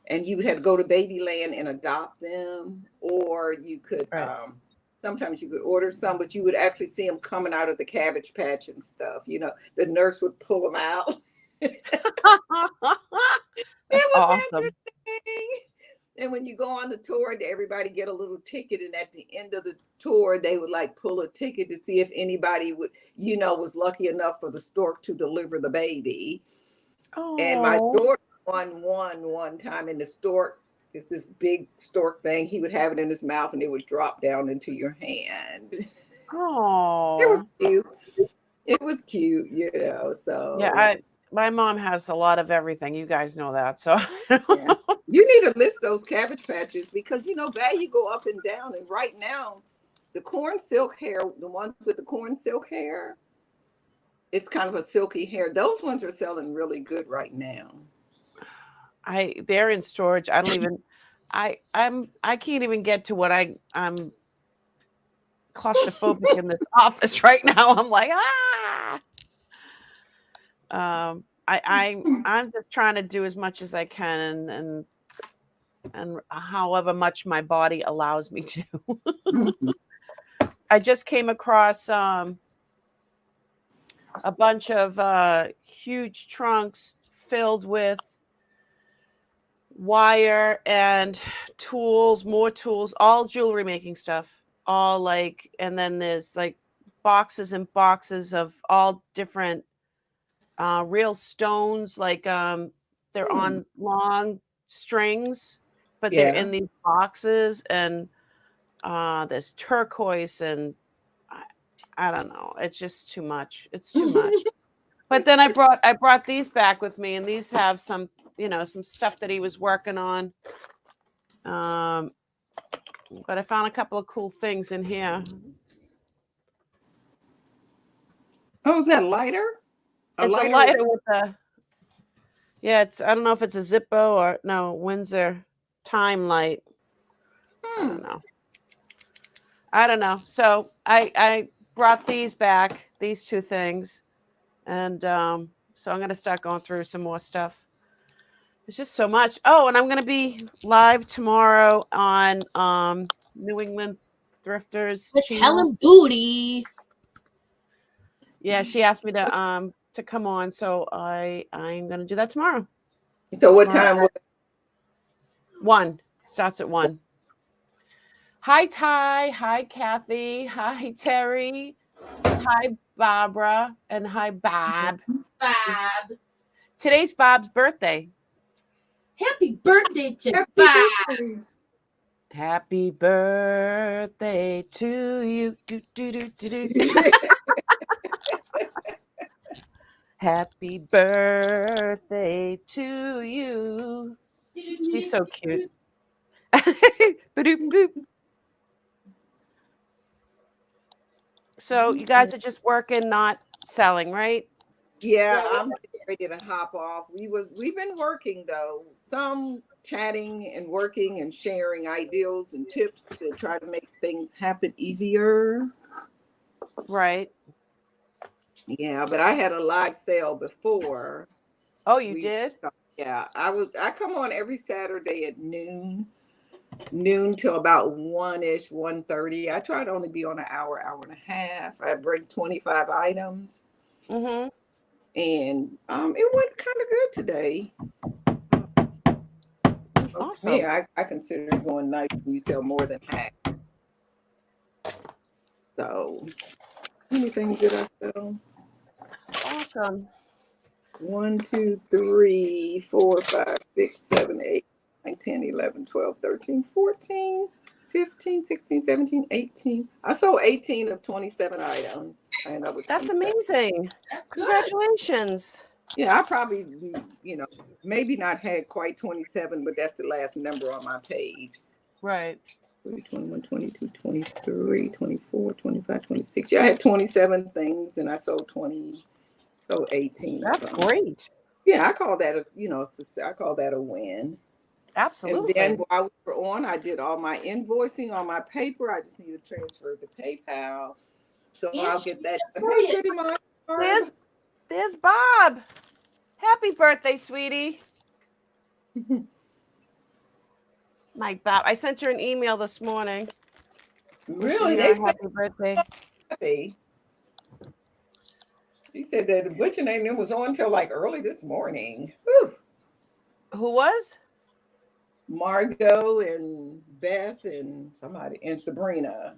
And you would have to go to Babyland and adopt them, or you could Right. sometimes you could order some, but you would actually see them coming out of the Cabbage Patch and stuff. You know, the nurse would pull them out. It was Awesome. interesting. And when you go on the tour, everybody get a little ticket, and at the end of the tour, they would like pull a ticket to see if anybody would, was lucky enough for the stork to deliver the baby. And my Oh. daughter won one time, and the stork, it's this big stork thing. He would have it in his mouth, and it would drop down into your hand. It was Oh. cute. It was cute, So Yeah, my mom has a lot of everything. You guys know that. So yeah. You need to list those Cabbage Patches because value go up and down. And right now, the corn silk hair, the ones with the corn silk hair, it's kind of a silky hair. Those ones are selling really good right now. they're in storage. I don't even I can't even get to what I'm claustrophobic in this office right now. I'm like, I'm just trying to do as much as I can and however much my body allows me to. I just came across a bunch of huge trunks filled with wire and tools, more tools, all jewelry making stuff, all like, and then there's like boxes and boxes of all different real stones, like they're on long strings, but they're in these boxes, and there's turquoise, and I don't know, it's just too much. It's too much. But then I brought these back with me, and these have some some stuff that he was working on. But I found a couple of cool things in here. Oh, is that a lighter? It's a lighter with a, I don't know if it's a Zippo or no, Windsor Time light. I don't know. So I brought these back, these two things. And so I'm going to start going through some more stuff. There's just so much. Oh, and I'm going to be live tomorrow on New England Thrifters. With Helen Booty. Yeah, she asked me to come on, so I'm going to do that tomorrow. So what time? 1. Starts at 1. Hi, Ty. Hi, Kathy. Hi, Terry. Hi, Barbara, and hi, Bob. Bob. Today's Bob's birthday. Happy birthday to Happy Bob. birthday. Happy birthday to you. Do, do, do, do, do. Happy birthday to you. She's so cute. Ba-doop, boop. So you guys are just working, not selling, right? Yeah, I'm ready to hop off. We've been working though, some chatting and working and sharing ideas and tips to try to make things happen easier. Right. Yeah, but I had a live sale before. Oh, you We did? Yeah, I come on every Saturday at noon till about 1-ish, 1:30. I try to only be on an hour and a half. I bring 25 items. Mm-hmm. And it went kind of good today. Awesome. Yeah, I consider it going nice when you sell more than half. So, how many things did I sell? Awesome. 1, 2, 3, 4, 5, 6, 7, 8, 9, 10, 11, 12, 13, 14, 15, 16, 17, 18. I sold 18 of 27 items. And That's amazing. That's good. Congratulations. Yeah, I probably, maybe not had quite 27, but that's the last number on my page. Right. 21, 22, 23, 24, 25, 26. Yeah, I had 27 things and I sold 18. That's great. Yeah, I call that I call that a win. Absolutely. And then while we were on, I did all my invoicing on my paper. I just need to transfer to PayPal. So I'll get that. Hey, pretty much. There's Bob. Happy birthday, sweetie. My Bob. I sent her an email this morning. Really? Happy birthday. Happy. She said that what's your name was on till like early this morning. Whew. Who was? Margot and Beth and somebody and Sabrina.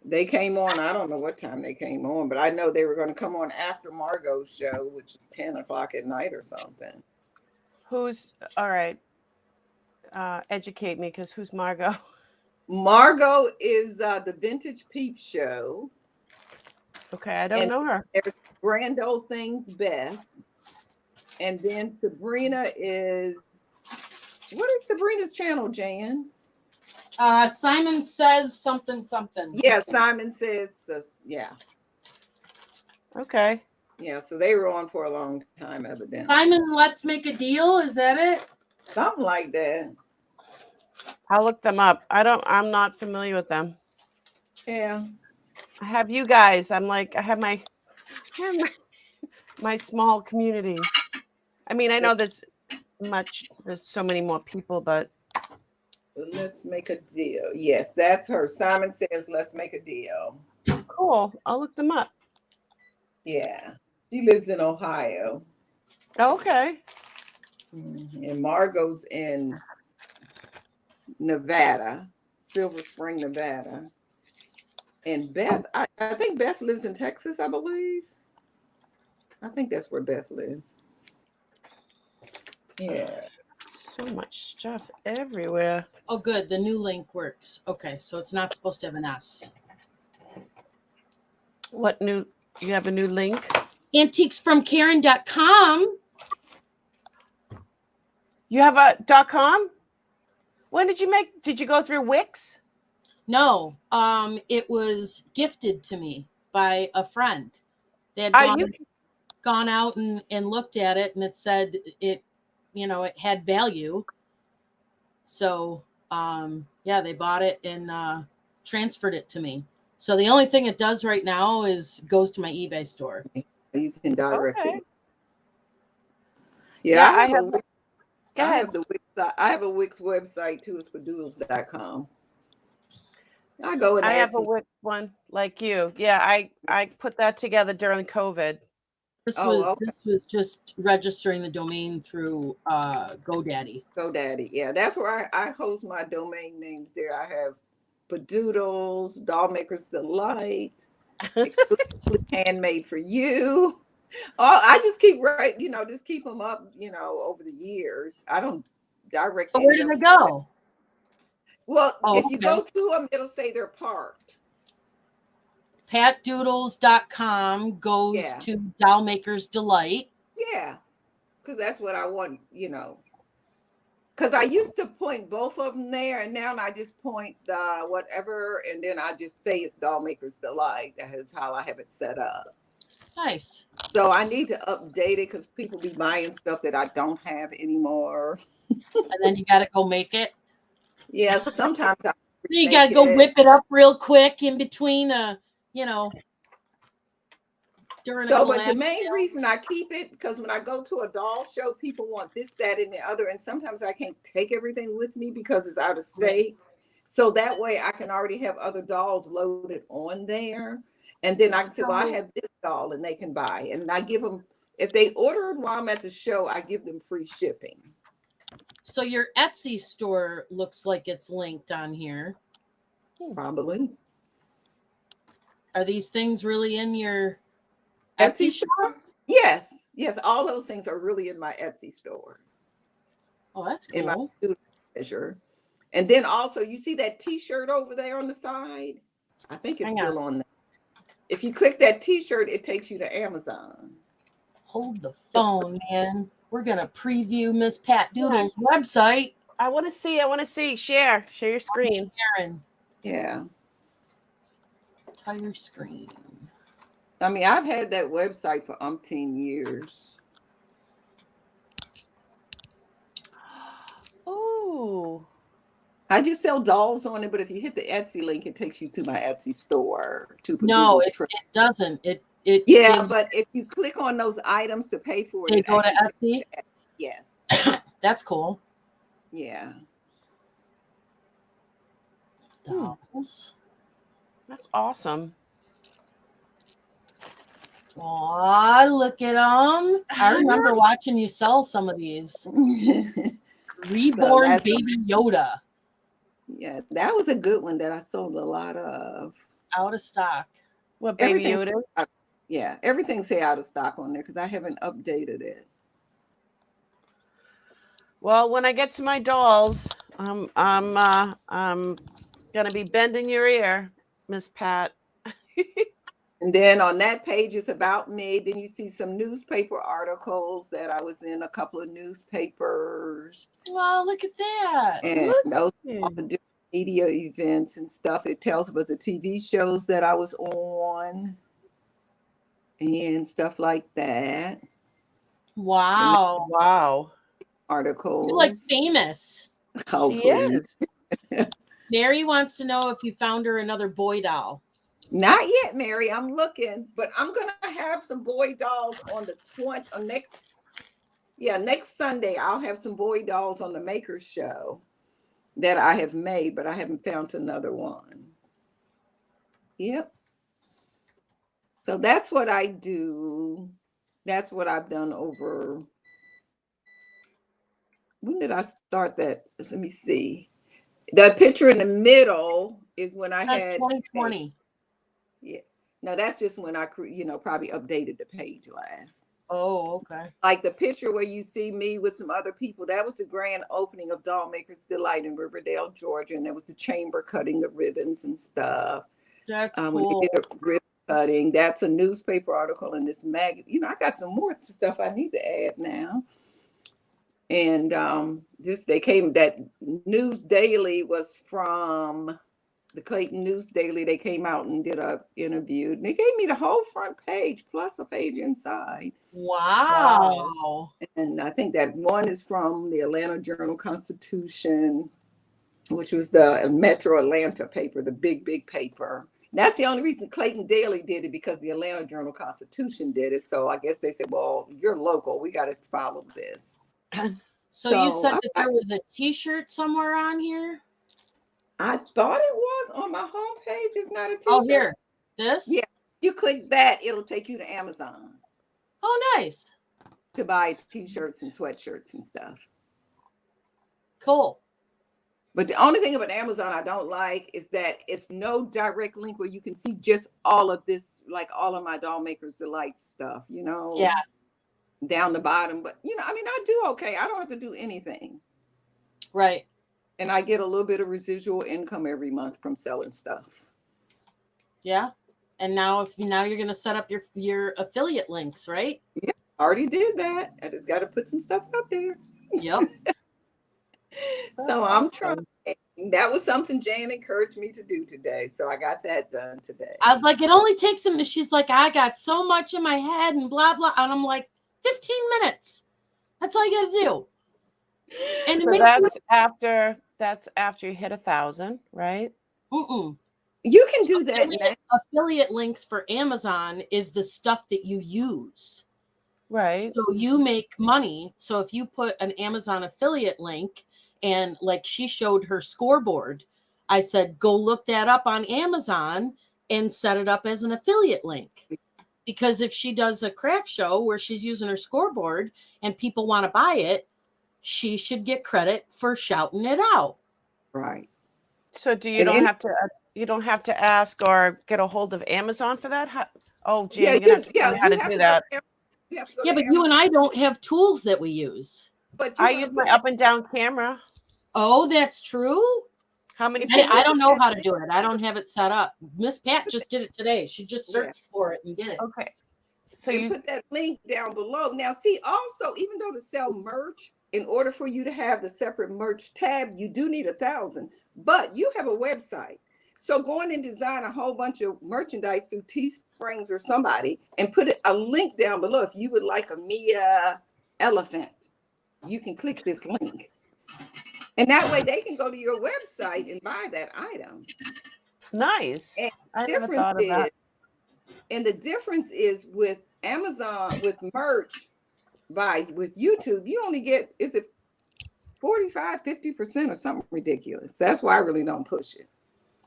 They came on. I don't know what time they came on, but I know they were going to come on after Margot's show, which is 10 o'clock at night or something. Who's all right? Educate me, because who's Margot? Margot is the Vintage Peep Show. Okay, I don't know her. There's Grand Old Things Beth. And then Sabrina is, what is Sabrina's channel, Jan? Simon Says something. Yeah, Simon Says, yeah. Okay. Yeah, so they were on for a long time, evidently. Simon, Let's Make a Deal. Is that it? Something like that. I'll look them up. I'm not familiar with them. Yeah. I have you guys. I have my small community. I mean, I know there's so many more people, but Let's Make a Deal. Yes, that's her. Simon Says Let's Make a Deal. cool. I'll look them up. Yeah. She lives in Ohio. Okay. And Margot's in Nevada, Silver Spring, Nevada. And Beth, I think Beth lives in Texas, I believe. I think that's where Beth lives. Yeah. So much stuff everywhere. Oh, good. The new link works. Okay, so it's not supposed to have an S. What new? You have a new link? Antiquesfromkaren.com. You have a .com? When did you go through Wix? No, it was gifted to me by a friend. They had gone out and looked at it, and it said it had value. So, they bought it and transferred it to me. So the only thing it does right now is goes to my eBay store. You can direct it. Yeah, I have a Wix website too. It's Padoodles.com. I have a Wix one like you. Yeah, I put that together during COVID. This was just registering the domain through GoDaddy. GoDaddy, yeah, that's where I host my domain names there. I have Doodles, Doll Maker's Delight, exclusively handmade for you. Oh, I just keep just keep them up, over the years. I don't direct So where any do of they them. go? Well, Oh, if you okay. go to them, it'll say they're parked. PatDoodles.com goes Yeah. to Doll Maker's Delight. Yeah, because that's what I want, Because I used to point both of them there, and now I just point the whatever, and then I just say it's Doll Maker's Delight. That is how I have it set up. Nice. So I need to update it because people be buying stuff that I don't have anymore. And then you got to go make it. Yes, sometimes I You make got to go it. whip it up real quick in between, during a So, but collab. the main reason I keep it, because when I go to a doll show, people want this, that, and the other. And sometimes I can't take everything with me because it's out of state. So that way I can already have other dolls loaded on there. And then I can say, well, I have this doll and they can buy. And I give them, if they order it while I'm at the show, I give them free shipping. So your Etsy store looks like it's linked on here. Probably. Are these things really in your Etsy Etsy store? store? Yes. Yes. All those things are really in my Etsy store. Oh, that's In my cool. student treasure. And then also, you see that T-shirt over there on the side? I think it's still on there. If you click that T-shirt, it takes you to Amazon. Hold the phone, man. We're going to preview Miss Pat Doodle's website. I want to see. Share your screen. Sharon, Yeah. entire screen. I mean, I've had that website for umpteen years. Oh. I just sell dolls on it, but if you hit the Etsy link, it takes you to my Etsy store. No, it doesn't. It yeah, gives, but if you click on those items to pay for it, they it go to actually Etsy. yes. That's cool. Yeah. Dolls. That's awesome. Aw, look at them. I remember watching you sell some of these. Reborn that's- Baby Yoda. Yeah, that was a good one that I sold a lot of. Out of stock. What, Baby Everything, Yoda? yeah, everything say out of stock on there because I haven't updated it. Well, when I get to my dolls, I'm gonna be bending your ear, Miss Pat. And then on that page, it's about me. Then you see some newspaper articles that I was in a couple of newspapers. Wow, look at that. And those all the different media events and stuff. It tells about the TV shows that I was on and stuff like that. Wow. Wow. Articles. You're like famous. Oh, She please. Mary wants to know if you found her another boy doll. Not yet, Mary. I'm looking, but I'm gonna have some boy dolls on the next Sunday. I'll have some boy dolls on the Makers Show that I have made, but I haven't found another one. Yep. So that's what I do. That's what I've done over. When did I start that? Let me see. The picture in the middle is when I It says had 2020. Yeah. No, that's just when I, probably updated the page last. Oh, okay. Like the picture where you see me with some other people, that was the grand opening of Doll Maker's Delight in Riverdale, Georgia. And there was the chamber cutting the ribbons and stuff. That's When cool. they did a ribbon cutting, that's a newspaper article in this magazine. I got some more stuff I need to add now. And that News Daily was from the Clayton News Daily. They came out and did a interview. And they gave me the whole front page plus a page inside. Wow. And I think that one is from the Atlanta Journal-Constitution, which was the Metro Atlanta paper, the big paper. And that's the only reason Clayton Daily did it, because the Atlanta Journal-Constitution did it. So I guess they said, well, you're local. We got to follow this. So you said that there was a T-shirt somewhere on here? I thought it was on my homepage. It's not a T-shirt. Oh, here. This? Yeah. You click that, it'll take you to Amazon. Oh, nice. To buy T-shirts and sweatshirts and stuff. Cool. But the only thing about Amazon I don't like is that it's no direct link where you can see just all of this, like all of my Doll Makers Delight stuff, Yeah. down the bottom. But I mean, I do okay. I don't have to do anything. Right. And I get a little bit of residual income every month from selling stuff. Yeah. And now you're gonna set up your affiliate links, right? Yeah, already did that. I just got to put some stuff out there. Yep. So I'm trying. That was something Jan encouraged me to do today. So I got that done today. I was like, it only takes him. She's like, I got so much in my head and blah blah. And I'm like, 15 minutes. That's all you got to do. And it So makes that's after you hit 1,000, right? You can do that now. Affiliate links for Amazon is the stuff that you use. Right. So you make money. So if you put an Amazon affiliate link, and like she showed her scoreboard, I said, go look that up on Amazon and set it up as an affiliate link. Because if she does a craft show where she's using her scoreboard and people want to buy it, she should get credit for shouting it out. Right. So you don't have to ask or get a hold of Amazon for that? Gee, you're gonna have to tell me how to do that. Yeah, but you and I don't have tools that we use. But I use my up and down camera. Oh, that's true. How many? I don't know how to do it. I don't have it set up. Miss Pat just did it today. She just searched for it and did it. Okay. So you put that link down below. Now, see, also, even though to sell merch, in order for you to have the separate merch tab, you do need 1,000. But you have a website. So go in and design a whole bunch of merchandise through Teesprings or somebody and put a link down below. If you would like a Mia elephant, you can click this link. And that way they can go to your website and buy that item. Nice. And I never thought of that. And the difference is with Amazon, with merch, with YouTube, you only get, is it 45-50% or something ridiculous? That's why I really don't push it.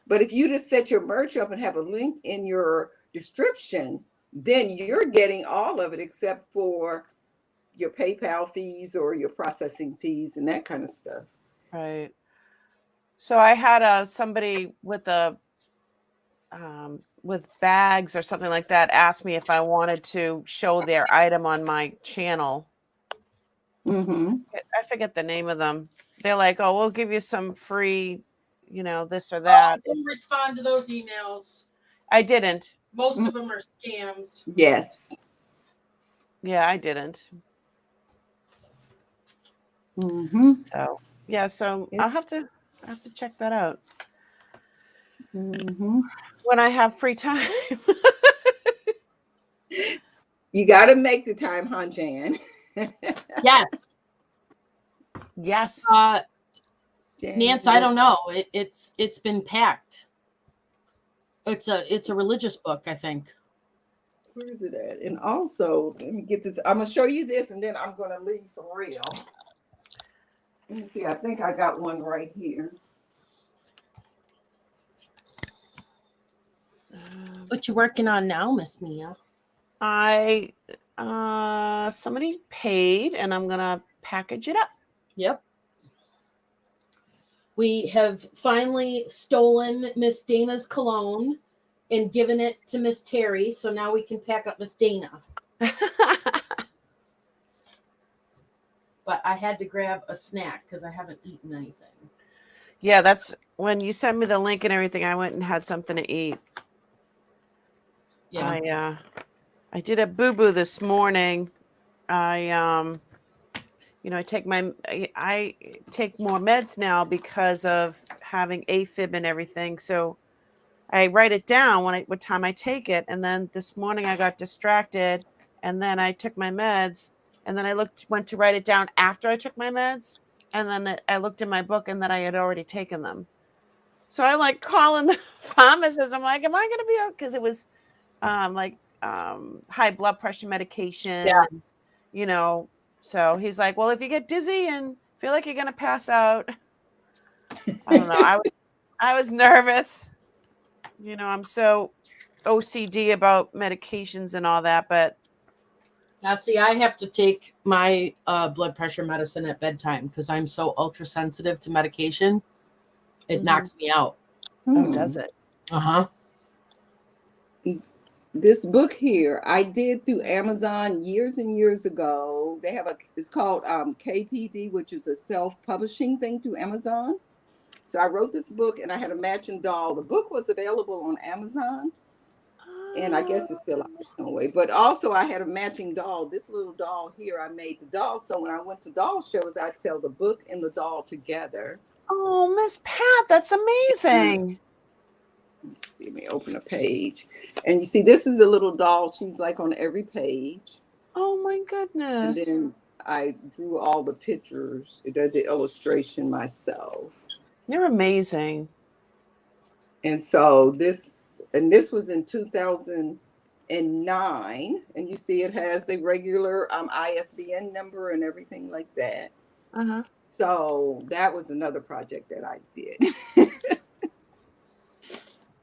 But if you just set your merch up and have a link in your description, then you're getting all of it except for your PayPal fees or your processing fees and that kind of stuff. Right. So I had somebody with with bags or something like that ask me if I wanted to show their item on my channel. I forget the name of them. They're like, oh, we'll give you some free, this or that. I didn't respond to those emails. I didn't. Most of them are scams. Yes. Yeah, I didn't. So yeah, so I'll have to check that out when I have free time. You got to make the time, huh, Jan? Yes. Yes. Nance, I don't know. It's been packed. It's a religious book, I think. Where is it at? And also, let me get this. I'm gonna show you this, and then I'm gonna leave for real. Let me see. I think I got one right here. What you working on now, Miss Mia? Somebody paid, and I'm gonna package it up. Yep. We have finally stolen Miss Dana's cologne and given it to Miss Terry, so now we can pack up Miss Dana. But I had to grab a snack because I haven't eaten anything. Yeah, that's when you sent me the link and everything. I went and had something to eat. Yeah. I did a boo-boo this morning. I take I take more meds now because of having AFib and everything. So I write it down what time I take it. And then this morning I got distracted and then I took my meds and then I went to write it down after I took my meds. And then I looked in my book and that I had already taken them. So I like calling the pharmacist. I'm like, am I going to be okay? Because it was high blood pressure medication. Yeah. So he's like, well, if you get dizzy and feel like you're going to pass out, I don't know. I was nervous. I'm so OCD about medications and all that, but Now, see, I have to take my blood pressure medicine at bedtime because I'm so ultra sensitive to medication. It Mhm. knocks me out. Oh, does it? Uh-huh. This book here, I did through Amazon years and years ago. They have it's called KPD, which is a self-publishing thing through Amazon. So I wrote this book and I had a matching doll. The book was available on Amazon, and I guess it's still out some way. But also I had a matching doll. This little doll here, I made the doll. So when I went to doll shows, I'd sell the book and the doll together. Oh, Miss Pat, that's amazing. Let's see, let me open a page. And you see, this is a little doll. She's like on every page. Oh my And goodness. then I drew all the pictures, did the illustration myself. You're amazing. And so this was in 2009. And you see it has the regular ISBN number and everything like that. Uh-huh. So that was another project that I did.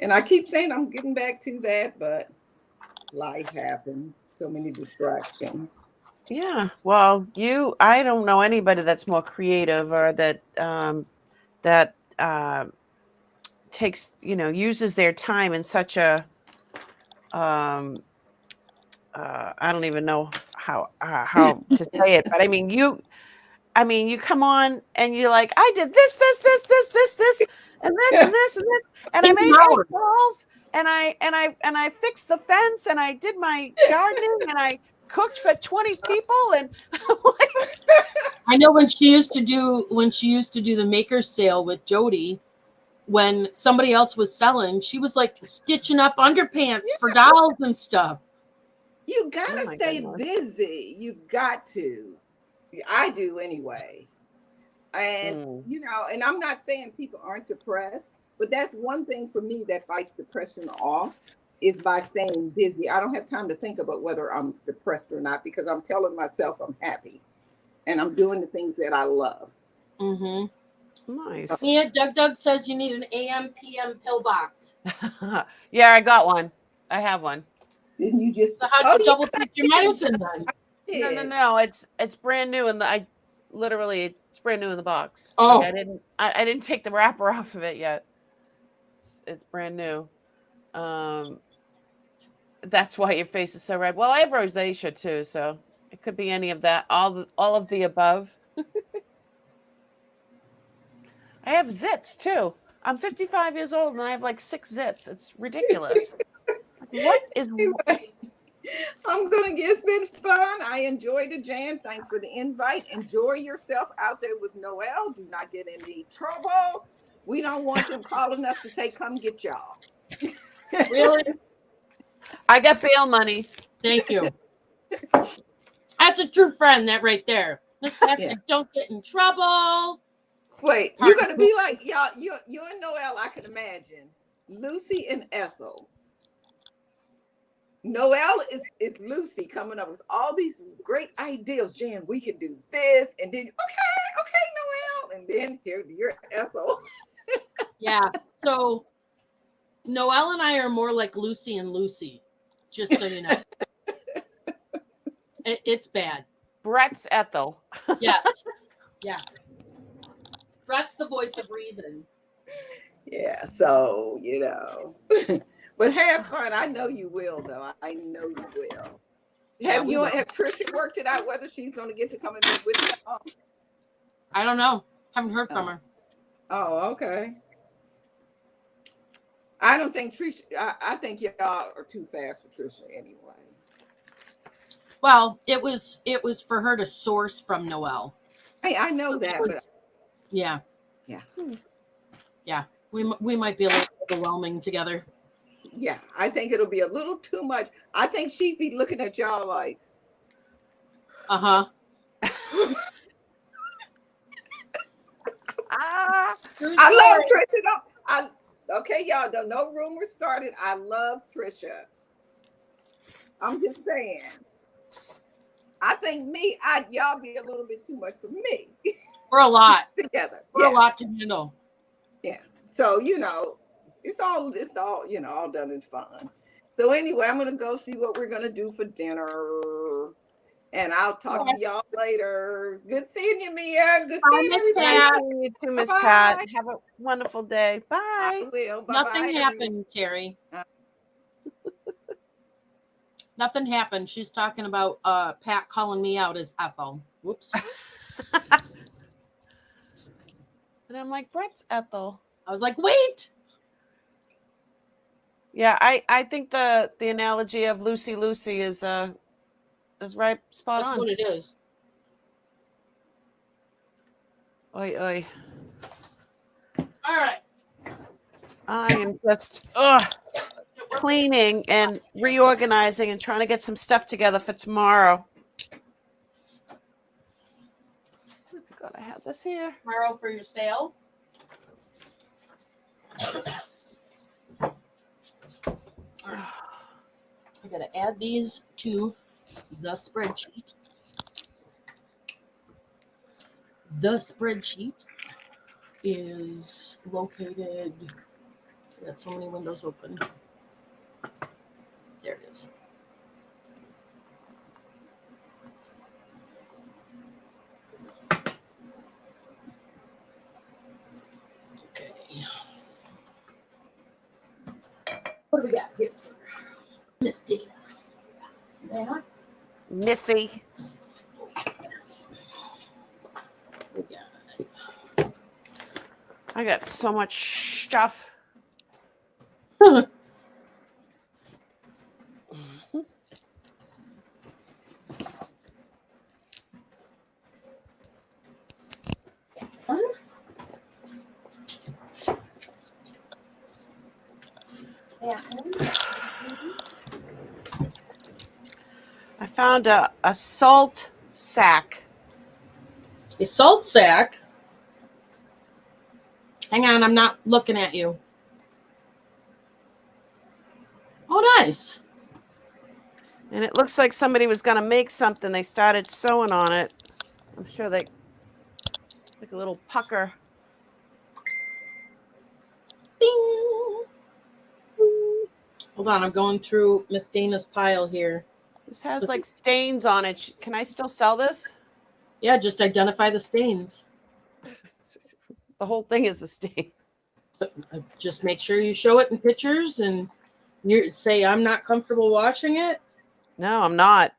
And I keep saying I'm getting back to that, but life happens. So many distractions. Yeah. Well, I don't know anybody that's more creative or that takes, uses their time in such a I don't even know how to say it, but I mean you come on and you're like, I did this, and this, and this, and this, and I made 8 balls, and I fixed the fence, and I did my gardening, and I cooked for 20 people, and I know when she used to do the maker's sale with Jody, when somebody else was selling, she was like stitching up underpants for dolls and stuff. You gotta Oh my stay goodness. busy. You've got to. I do anyway. And and I'm not saying people aren't depressed, but that's one thing for me that fights depression off is by staying busy. I don't have time to think about whether I'm depressed or not because I'm telling myself I'm happy and I'm doing the things that I love. Mm-hmm. Nice. Yeah, Doug says you need an AM PM pill box. Yeah, I got one. I have one. Didn't you just? So how'd you double take your medicine then? No. It's brand new, and it's brand new in the box. Oh, Like I didn't take the wrapper off of it yet. It's brand new. That's why your face is so red. Well, I have rosacea too, so it could be any of that. All of the above. I have zits too. I'm 55 years old and I have like 6 zits. It's ridiculous. What is? Anyway, it's been fun. I enjoyed it, Jan. Thanks for the invite. Enjoy yourself out there with Noelle. Do not get in any trouble. We don't want them calling us to say, come get y'all. really? I got bail money. Thank you. That's a true friend, that right there. Miss Patrick, don't get in trouble. Wait, you're gonna be like y'all, you and Noelle, I can imagine. Lucy and Ethel. Noelle is Lucy coming up with all these great ideas. Jan, we can do this, and then okay, Noelle, and then here you're Ethel. Yeah. So Noelle and I are more like Lucy and Lucy, just so you know. It's bad. Brett's Ethel. Yes. Yes. Brett's the voice of reason. Yeah, so but have fun. I know you will, though. I know you will. Have Trisha worked it out whether she's going to get to come and live with you? I don't know. Haven't heard from her. Oh, okay. I don't think Trisha. I think y'all are too fast for Trisha anyway. Well, it was for her to source from Noelle. Hey, I know that. But yeah. We might be a little overwhelming together. Yeah, I think it'll be a little too much. I think she'd be looking at y'all like, I love Trisha. Okay, y'all. No rumors started. I love Trisha. I'm just saying. I think y'all be a little bit too much for me. We're a lot together. We're a lot to handle. Yeah. So it's all all done in fun. So anyway, I'm gonna go see what we're gonna do for dinner, And I'll talk to y'all later. Good seeing you, Mia. Good Bye, seeing Miss everybody. Pat. You too, Miss Bye-bye. Pat. Have a wonderful day. Bye. I will. Bye-bye, Nothing everyone. happened, Terry. Nothing happened. She's talking about Pat calling me out as Ethel. Whoops. And I'm like, Brett's Ethel. I was like, wait. Yeah, I think the analogy of Lucy is right, spot That's on. what it is. Oi, oi. All right. I am just cleaning and reorganizing and trying to get some stuff together for tomorrow. Gotta have this here. Tomorrow for your sale. All right. I gotta add these to the spreadsheet. The spreadsheet is located. I got so many windows open. There it is. Okay. What do we got here for Miss Dana? That. Missy. We got I got so much stuff. I found a salt sack. a salt sack. Hang on, I'm not looking at you. Oh, nice. And it looks like somebody was going to make something. They started sewing on it. I'm sure they like a little pucker. Bing. Hold on, I'm going through Miss Dana's pile here. This has like stains on it. Can I still sell this? Yeah, just identify the stains. The whole thing is a stain. Just make sure you show it in pictures and you say, I'm not comfortable washing it. No, I'm not.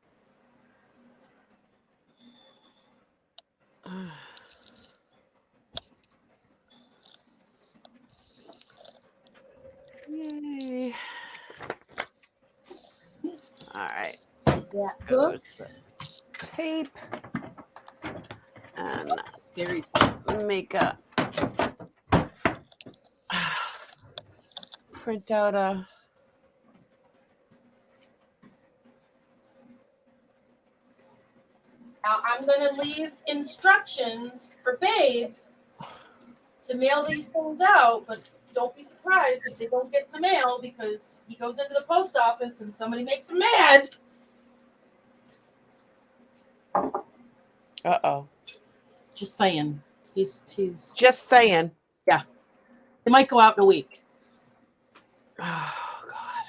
Yay. All right. That book. Tape. And Scary. make a print out a Now I'm going to leave instructions for Babe to mail these things out, but don't be surprised if they don't get in the mail because he goes into the post office and somebody makes him mad. uh-oh. Just saying. He's Just saying. he might go out in a week. Oh God.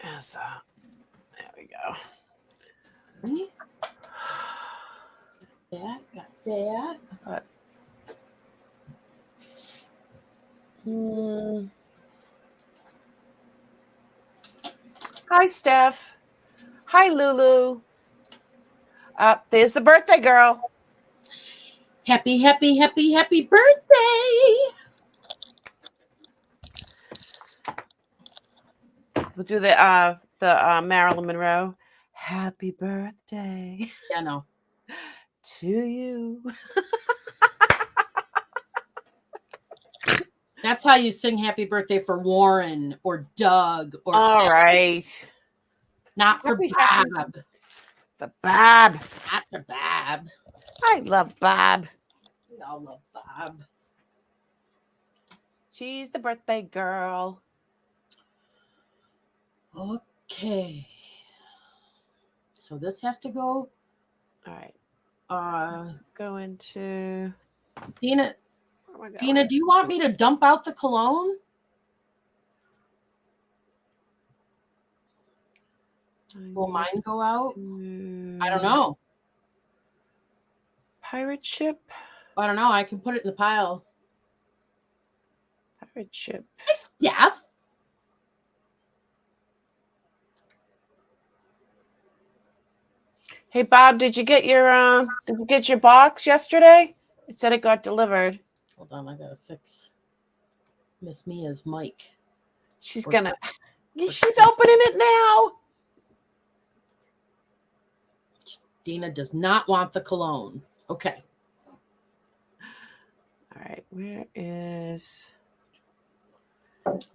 There's that. There we go. Right? Got that. Hi, Steph. Hi, Lulu. There's the birthday girl. Happy birthday. We'll do the Marilyn Monroe. Happy birthday Yeah, no. to you. That's how you sing happy birthday for Warren or Doug or All right. not for Happy- Bob. The Bob. Not for Bob. I love Bob. We all love Bob. She's the birthday girl. Okay. So this has to go. All right. Go into. Dina, where am I going? Dina, do you want me to dump out the cologne? Will mine go out? I don't Mm, know. Pirate ship. I don't know. I can put it in the pile. Pirate ship. Hey, Steph. Hey Bob, did you get your box yesterday? It said it got delivered. Hold on, I gotta fix Miss Mia's mic. She's Or- gonna. She's opening it now. Dina does not want the cologne. Okay. All right, where is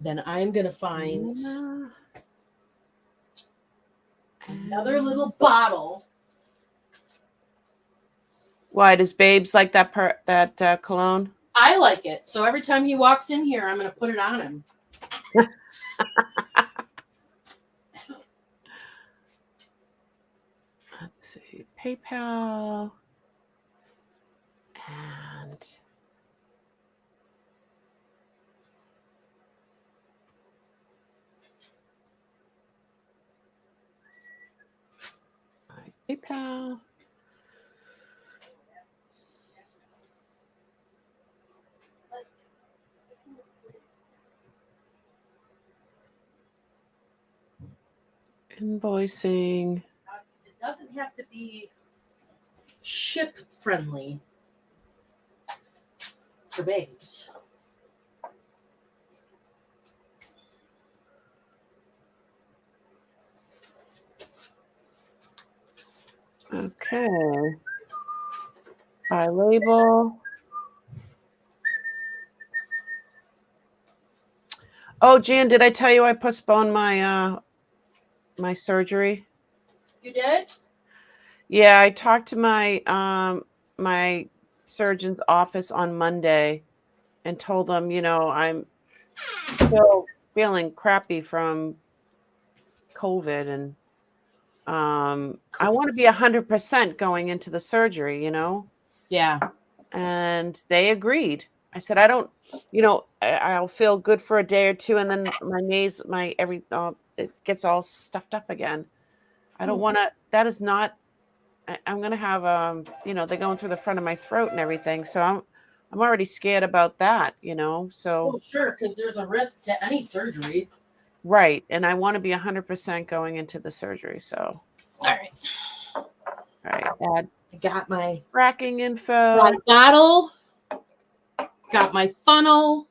Then I'm gonna find Nina? another little bottle. Why does Babes like that cologne? I like it. So every time he walks in here, I'm gonna put it on him. Let's see, PayPal and PayPal. Invoicing. It doesn't have to be ship friendly for babes. Okay. Buy label. Oh, Jan, did I tell you I postponed my my surgery? You did? Yeah, I talked to my surgeon's office on Monday and told them, I'm still feeling crappy from COVID and I want to be 100% going into the surgery, Yeah. and they agreed. I said, I don't, I'll feel good for a day or two, and then it gets all stuffed up again. I don't want to. That is not. I'm gonna have they're going through the front of my throat and everything, so I'm already scared about that, So Well, sure, because there's a risk to any surgery. right, and I want to be 100% going into the surgery. So All right, add I got my tracking info. bottle. Got my funnel.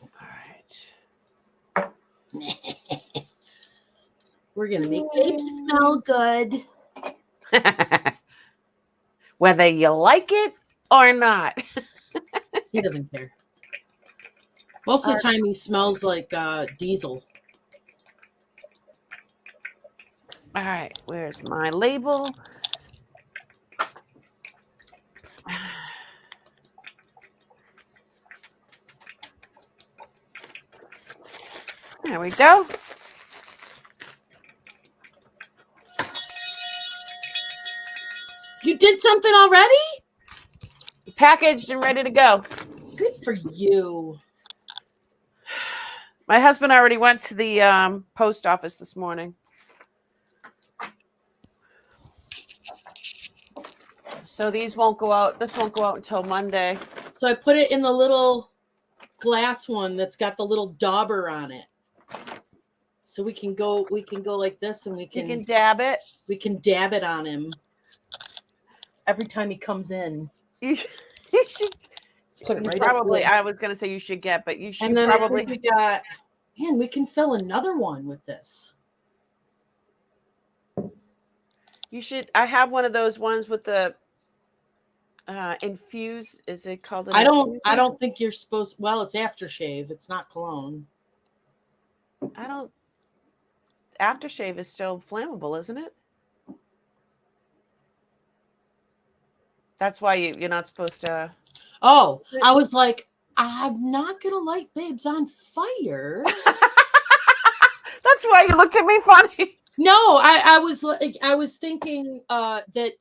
All right. We're gonna make babes smell good. Whether you like it or not. He doesn't care. Most of the time, he smells like diesel. All right, where's my label? There we go. You did something already? Packaged and ready to go. Good for you. My husband already went to the post office this morning. So these won't go out. This won't go out until Monday. So I put it in the little glass one that's got the little dauber on it. So we can go like this, and You can dab it. we can dab it on him every time he comes in. You should Put it right probably. up there. I was gonna say you should get, but you should And then probably. I think we got, man, we can fill another one with this. You should. I have one of those ones with the infuse. Is it called? I don't think you're supposed. Well, it's aftershave. It's not cologne. I don't. Aftershave is still flammable, isn't it? That's why you're not supposed to. Oh, I was like, I'm not gonna light babes on fire. That's why you looked at me funny. No, I was thinking that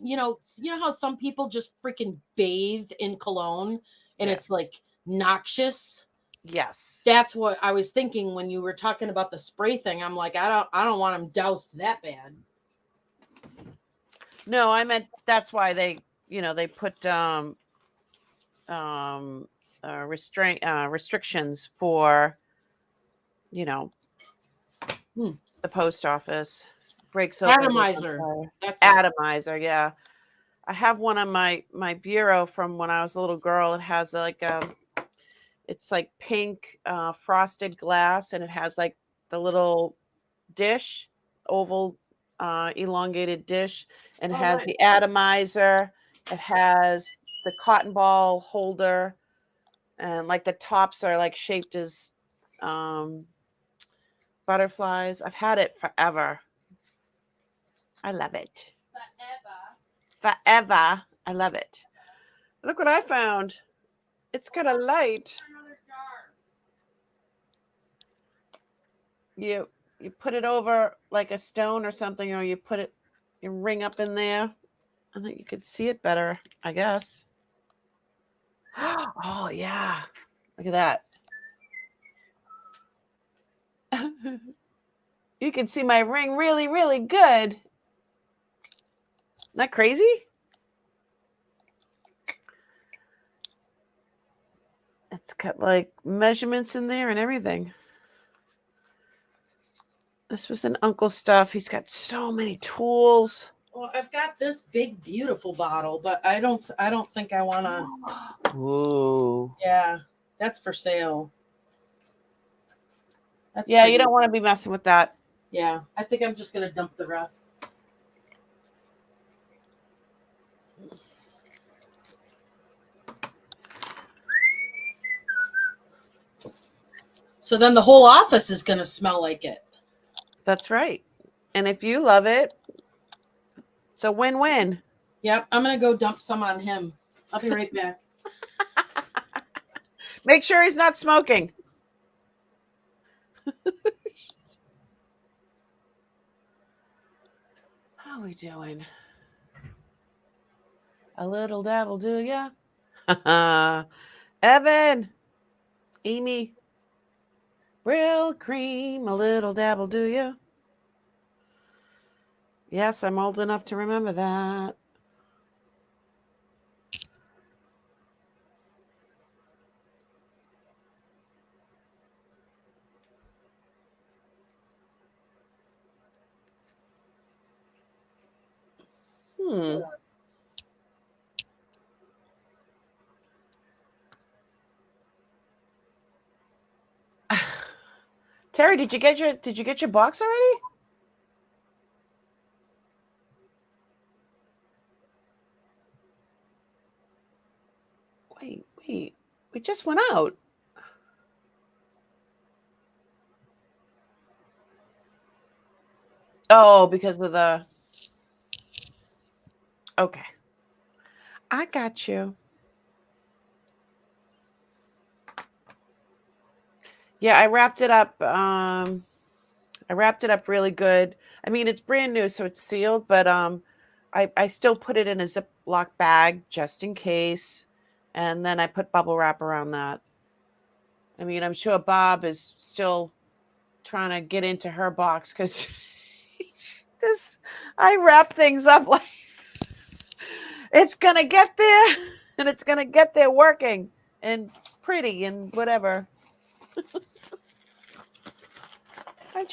you know how some people just freaking bathe in cologne and Yeah. it's like noxious. Yes. That's what I was thinking when you were talking about the spray thing. I'm like, I don't want them doused that bad. No, I meant that's why they put restrictions for Hmm. the post office. Breaks open. goes on Atomizer. fire. That's it. Atomizer, yeah. I have one on my bureau from when I was a little girl. It has like it's like pink frosted glass, and it has like the little dish, oval elongated dish, and it Oh, has nice. the atomizer. It has the cotton ball holder, and like the tops are like shaped as butterflies. I've had it forever. I love it. Forever. I love it. Look what I found. It's got a light. You put it over like a stone or something, or you put it your ring up in there, and then you could see it better, I guess. Oh yeah. Look at that. You can see my ring really, really good. Isn't that crazy? It's got like measurements in there and everything. This was an uncle's stuff. He's got so many tools. Well, I've got this big, beautiful bottle, but I don't think I want to. Ooh. Yeah, that's for sale. That's Yeah, pretty. you don't want to be messing with that. Yeah, I think I'm just gonna dump the rest. So then the whole office is gonna smell like it. That's right. And if you love it, it's a win-win. Yep, I'm gonna go dump some on him. I'll be right back. Make sure he's not smoking. How are we doing? A little dabble, do ya? Evan, Amy, real cream, a little dabble, do ya? Yes, I'm old enough to remember that. Terry, did you get your box already? Wait. We just went out. Oh, because of the... Okay. I got you. Yeah, I wrapped it up. I wrapped it up really good. I mean, it's brand new, so it's sealed, but I still put it in a Ziploc bag just in case. And then I put bubble wrap around that. I mean, I'm sure Bob is still trying to get into her box because I wrap things up like it's gonna get there, and it's gonna get there working and pretty and whatever. I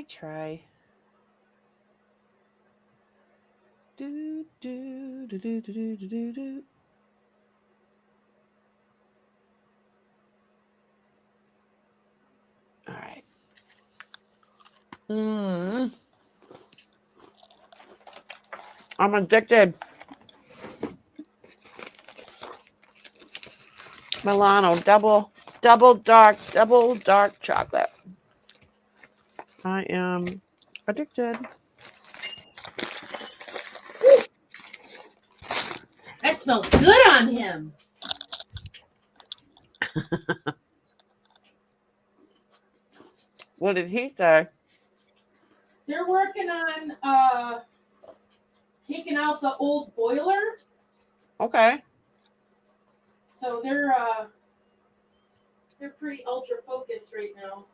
try. Do, do, do, do, do, do, do, do. All right. I'm addicted. Milano double dark chocolate. I am addicted. That smells good on him. What did he say? They're working on taken out the old boiler, Okay. so they're pretty ultra focused right now.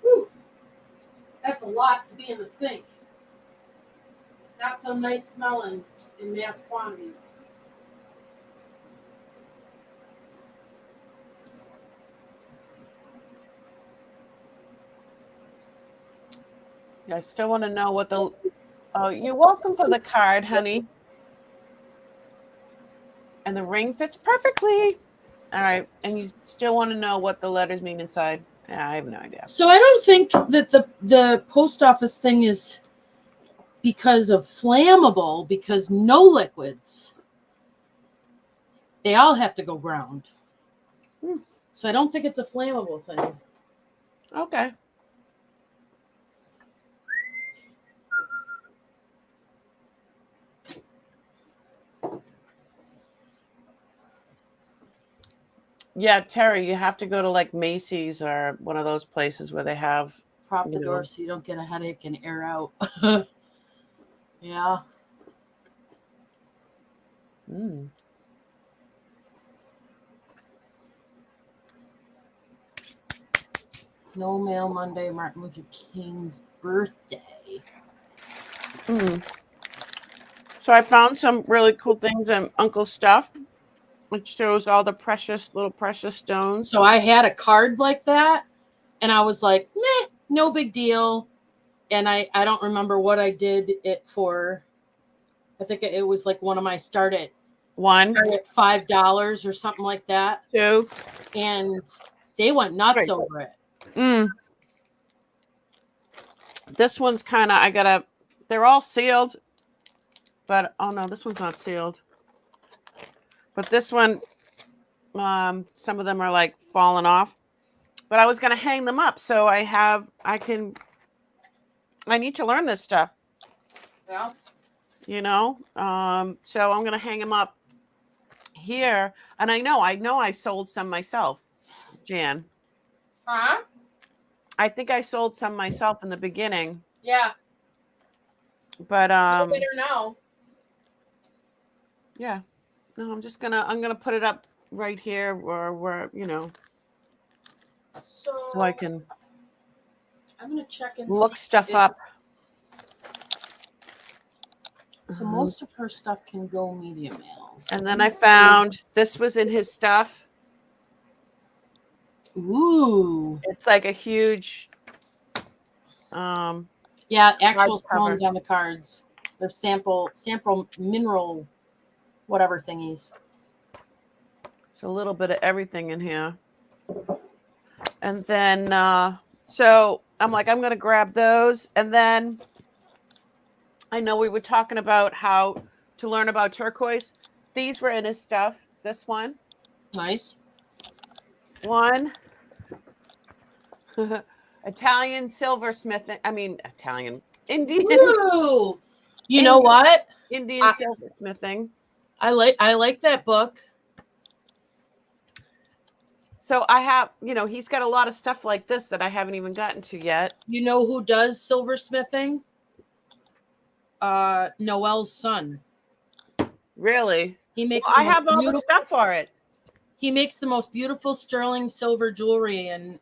Whew. That's a lot to be in the sink. Not so nice smelling in mass quantities. I still want to know what the. Oh, you're welcome for the card, honey. And the ring fits perfectly. All right. And you still want to know what the letters mean inside? Yeah, I have no idea. So I don't think that the post office thing is because of flammable, because no liquids. They all have to go ground. So I don't think it's a flammable thing. Okay. Yeah, Terry, you have to go to like Macy's or one of those places where they have. Prop the You know. door so you don't get a headache and air out. Yeah. Mm. No mail Monday, Martin Luther King's birthday. Mm. So I found some really cool things in Uncle's stuff, which shows all the little precious stones. So I had a card like that, and I was like, meh, no big deal. And I don't remember what I did it for. I think it was like one of my start at $5 or something like that. 2. And they went nuts Right. over it. Mm. This one's kind of, they're all sealed, but, oh no, this one's not sealed. But this one, some of them are like falling off. But I was going to hang them up. So I need to learn this stuff. Yeah. You know? So I'm going to hang them up here. And I know I sold some myself, Jan. Huh? I think I sold some myself in the beginning. Yeah. But No better now. yeah. No, I'm gonna put it up right here where so I can I'm gonna check and look see stuff if- up. So most of her stuff can go media mail. So And then I found this was in his stuff. Ooh. It's like a huge Yeah, actual cover. stones on the cards. They're sample mineral whatever thingies. It's a little bit of everything in here. And then so I'm like, I'm gonna grab those. And then I know we were talking about how to learn about turquoise. These were in his stuff. This one. Nice. One. Italian silversmithing. Indian. Ooh. You know what? Indian silversmithing. I like that book. So I have, he's got a lot of stuff like this that I haven't even gotten to yet. You know who does silversmithing? Noel's son. Really? He makes. I have all the stuff for it. He makes the most beautiful sterling silver jewelry, and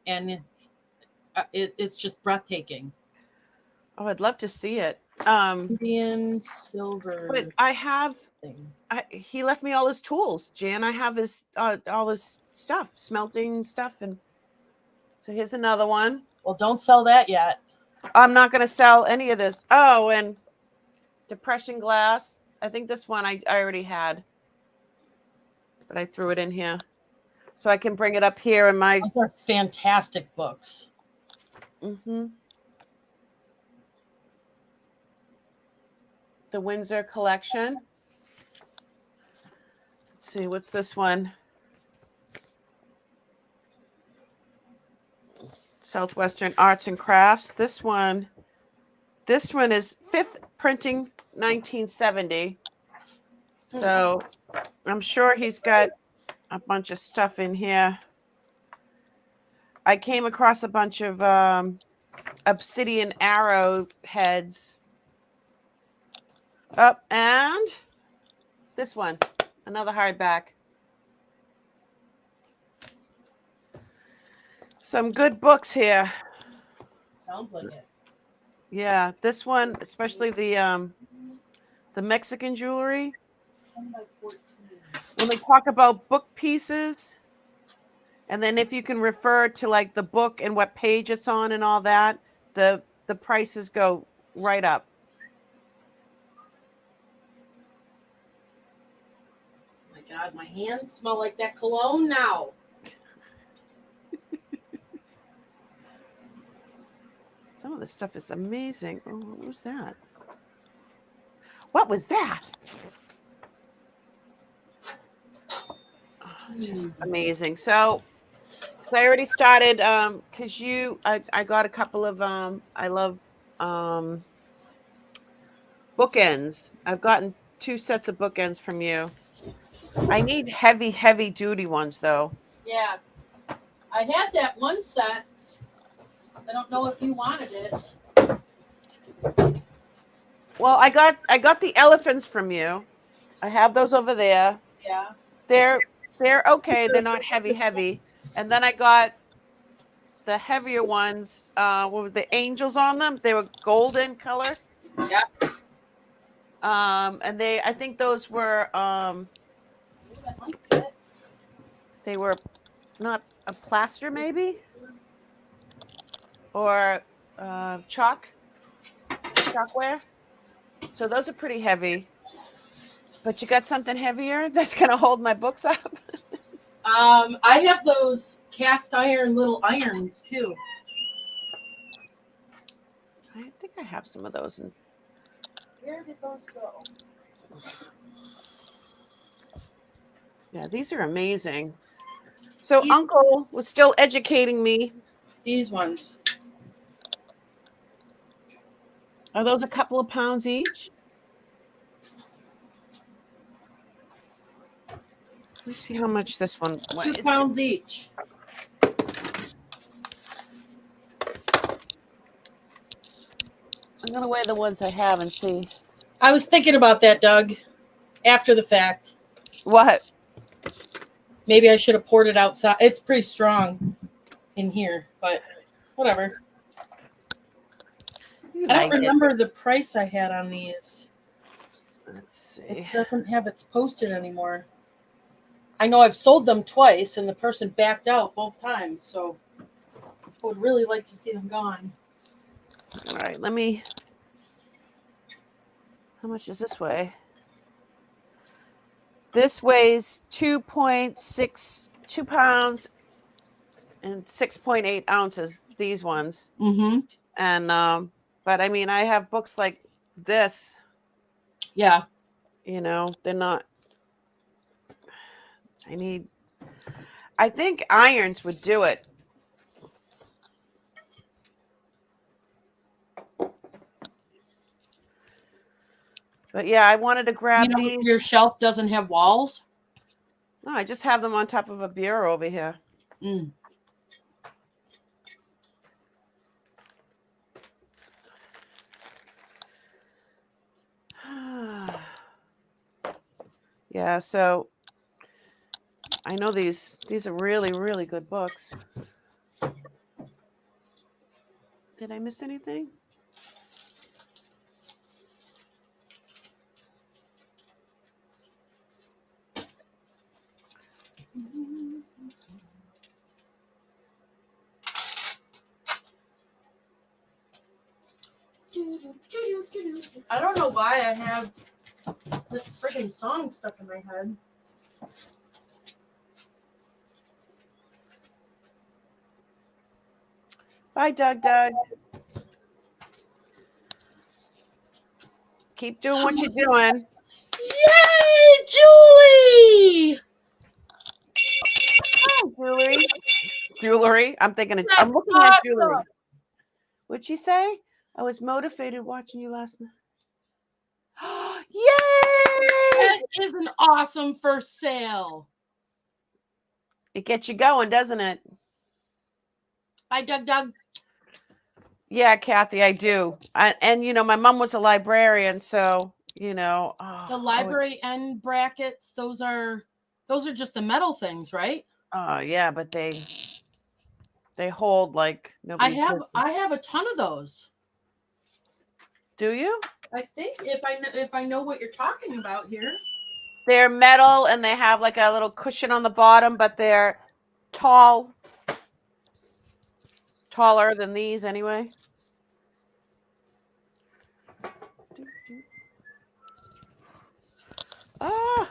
it's just breathtaking. Oh, I'd love to see it. Indian silver. But I have. Thing. He left me all his tools, Jan. I have his all his stuff, smelting stuff, and so here's another one. Well, don't sell that yet. I'm not going to sell any of this. Oh, and depression glass. I think this one I already had, but I threw it in here so I can bring it up here in my. Those are fantastic books. Mm-hmm. The Windsor collection. Let's see, what's this one? Southwestern Arts and Crafts. This one is 5th printing 1970. So I'm sure he's got a bunch of stuff in here. I came across a bunch of obsidian arrow heads. Up and this one, another hardback. Some good books here. Sounds like it. Yeah, this one, especially the Mexican jewelry. 10 by 14. When they talk about book pieces, and then if you can refer to like the book and what page it's on and all that, the prices go right up. Oh my God, my hands smell like that cologne now. Some of this stuff is amazing. Oh, what was that? What was that? Oh, just amazing. So I already started because I got a couple of I love bookends. I've gotten 2 sets of bookends from you. I need heavy duty ones though. Yeah. I had that one set. I don't know if you wanted it. Well, I got the elephants from you. I have those over there. Yeah. They're okay. They're not heavy. And then I got the heavier ones with the angels on them. They were golden color. Yeah. And I think those were they were not a plaster maybe, or chalkware. So those are pretty heavy. But you got something heavier that's gonna hold my books up? I have those cast iron little irons too. I think I have some of those. Where did those go? Yeah, these are amazing. So Uncle was still educating me. These ones. Are those a couple of pounds each? Let me see how much this one weighs. 2 pounds each. I'm gonna weigh the ones I have and see. I was thinking about that, Doug, after the fact. What? Maybe I should have poured it outside. It's pretty strong in here, but whatever. I don't remember the price I had on these. Let's see. It doesn't have it's posted anymore. I know I've sold them twice, and the person backed out both times, so I would really like to see them gone. All right, how much does this weigh? This weighs 2 pounds and 6.8 ounces, these ones. Mm-hmm. And but I mean, I have books like this, Yeah. you know, they're not. I think irons would do it. But yeah, I wanted to grab these. Your shelf doesn't have walls? No, I just have them on top of a bureau over here. Mm. Yeah, so I know these are really, really good books. Did I miss anything? I don't know why I have this friggin' song stuck in my head. Bye, Doug. Keep doing what you're doing. Yay, Julie! Oh, jewelry. I'm looking at jewelry. What'd she say? I was motivated watching you last night. Yay! That is an awesome first sale. It gets you going, doesn't it? Bye, Doug. Yeah, Kathy, I do. And my mom was a librarian, so The I library end brackets, those are just the metal things, right? yeah, but they hold like nobody's business. I have a ton of those. Do you? I think if I know what you're talking about here. They're metal and they have like a little cushion on the bottom, but they're taller than these anyway. Ah.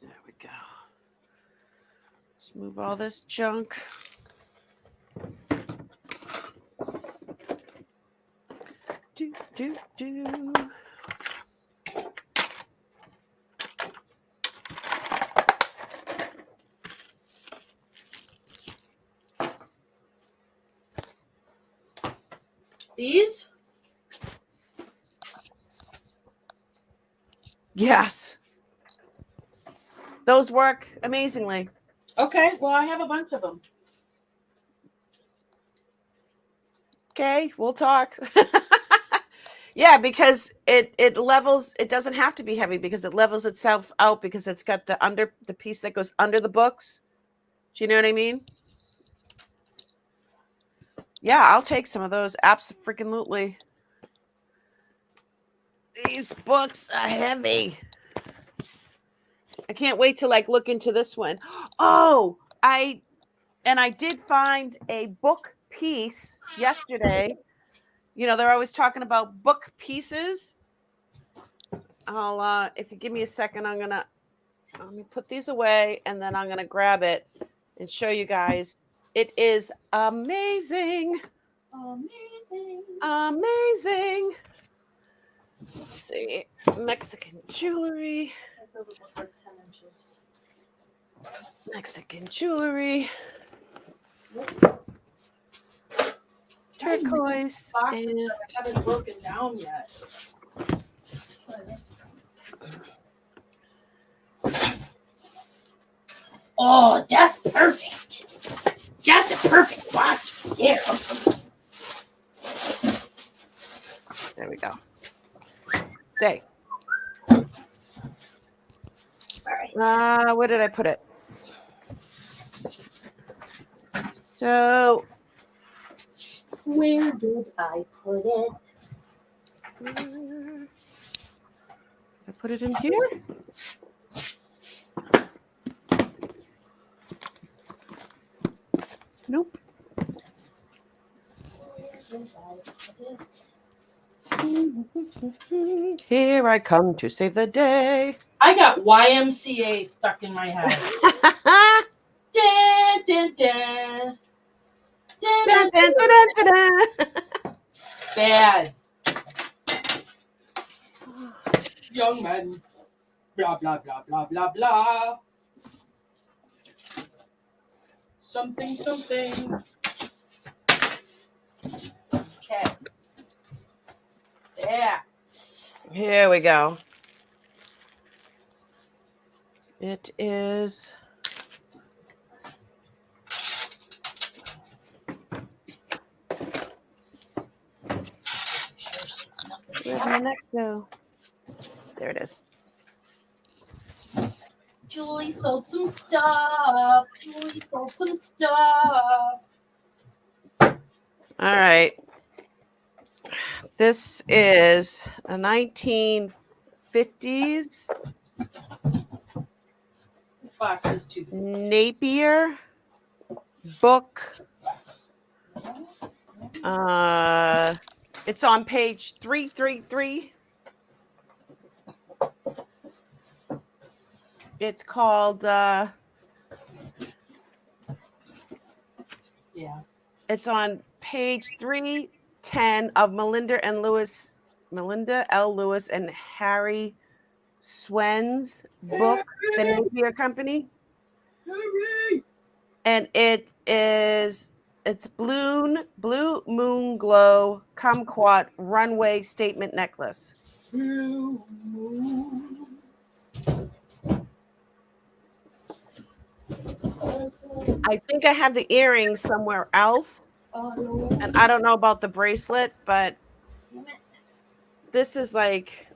There we go. Let's move all this junk. Do. These? Yes. Those work amazingly. Okay, well, I have a bunch of them. Okay, we'll talk. Yeah, because it levels, it doesn't have to be heavy because it levels itself out because it's got the piece that goes under the books. Do you know what I mean? Yeah, I'll take some of those. Abso-freaking-lutely. These books are heavy. I can't wait to look into this one. Oh, I did find a book piece yesterday. They're always talking about book pieces. I'll if you give me a second, let me put these away and then I'm gonna grab it and show you guys. It is amazing. Amazing. Let's see. Mexican jewelry. That doesn't look like 10 inches. Mexican jewelry. Turquoise. Boxes And that I haven't broken down yet. Oh, that's perfect. That's a perfect box right there. there we go. Okay. All right. Where did I put it? So Where did I put it? I put it in here. Nope. Here I come to save the day. I got YMCA stuck in my head. Dun, dun, dun. Dun, dun, dun. Bad. Young men. Blah, blah, blah, blah, blah, blah. Something. Okay. Yeah. Here we go. It is. Where's my next go? There it is. Julie sold some stuff. All right. This is a 1950s. This box is too big. Napier book. It's on page 333. It's called it's on page 310 of Melinda L. Lewis and Harry Swen's book, The Napier Company. And it's Blue Moon Glow Kumquat Runway Statement Necklace. through. I think I have the earrings somewhere else, and I don't know about the bracelet, but this is like,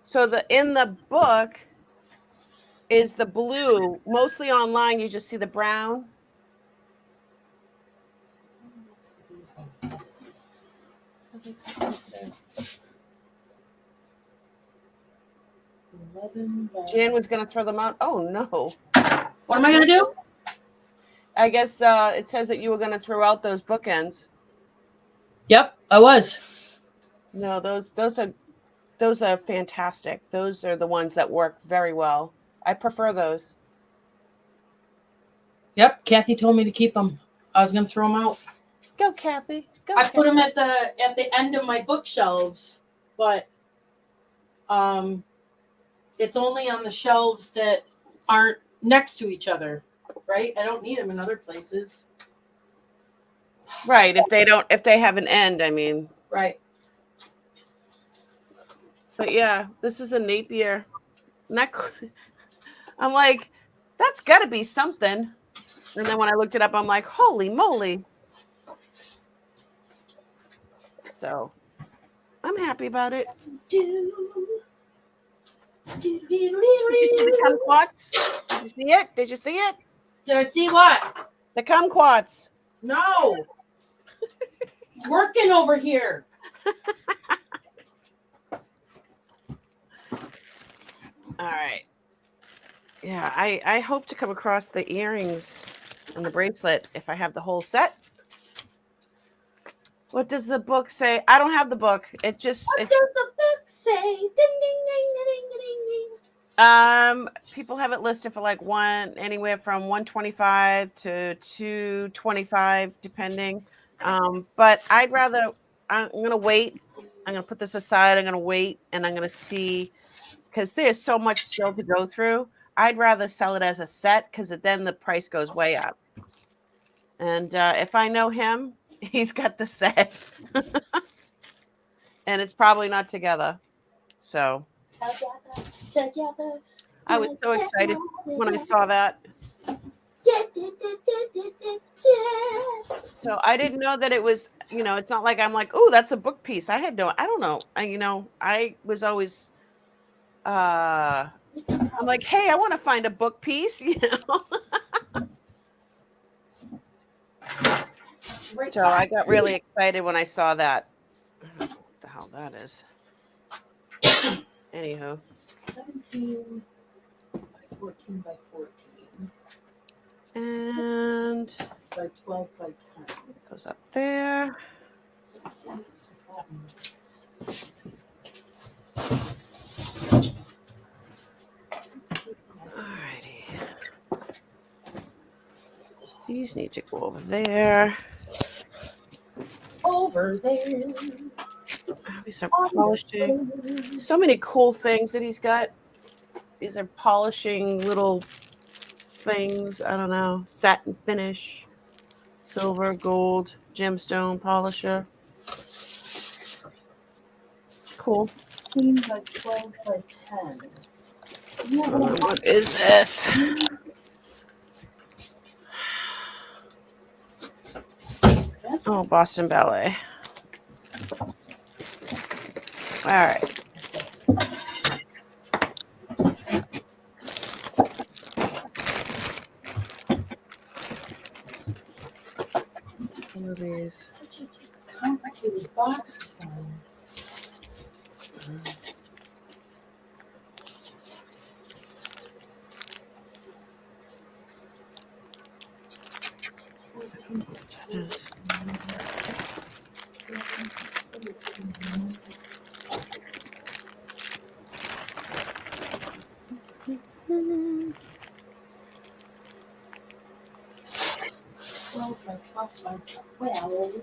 so in the book is the blue. Mostly online, you just see the brown. Jan was going to throw them out. Oh, no. What am I going to do? I guess it says that you were going to throw out those bookends. Yep, I was. No, those are fantastic. Those are the ones that work very well. I prefer those. Yep, Kathy told me to keep them. I was going to throw them out. Go, Kathy. Go. I put them at the end of my bookshelves, but it's only on the shelves that aren't next to each other, right? I don't need them in other places. Right. If they have an end, I mean. Right. But yeah, this is a Napier. I'm like, that's got to be something. And then when I looked it up, I'm like, holy moly. So I'm happy about it. Did you see the kumquats? Did you see it? Did you see it? Did I see what? The kumquats. No. Working over here. All right. Yeah, I hope to come across the earrings and the bracelet if I have the whole set. What does the book say? I don't have the book. What does the book say? Ding, ding, ding, ding, ding, ding. People have it listed for like anywhere from $125 to $225, depending. But I'm gonna wait. I'm gonna put this aside. I'm gonna wait, and I'm gonna see, because there's so much still to go through. I'd rather sell it as a set, because then the price goes way up. And if I know him, he's got the set. And it's probably not together. So Together. I was so excited when I saw that. So I didn't know that it was, it's not like I'm like, oh, that's a book piece. I don't know. I was always, I'm like, hey, I want to find a book piece, So I got really excited when I saw that. I don't know what the hell that is. Anywho. 17 by 14 by 14. And By 12 by 10. it goes up there. Let's see if that works. Alrighty. These need to go over there. Over there. These are polishing. So many cool things that he's got. These are polishing little things. I don't know. Satin finish. Silver, gold, gemstone polisher. Cool. 16 by 12 by 10. What is this? Oh, Boston Ballet. All right. One of these. Such a complicated box design. By 12 by 12.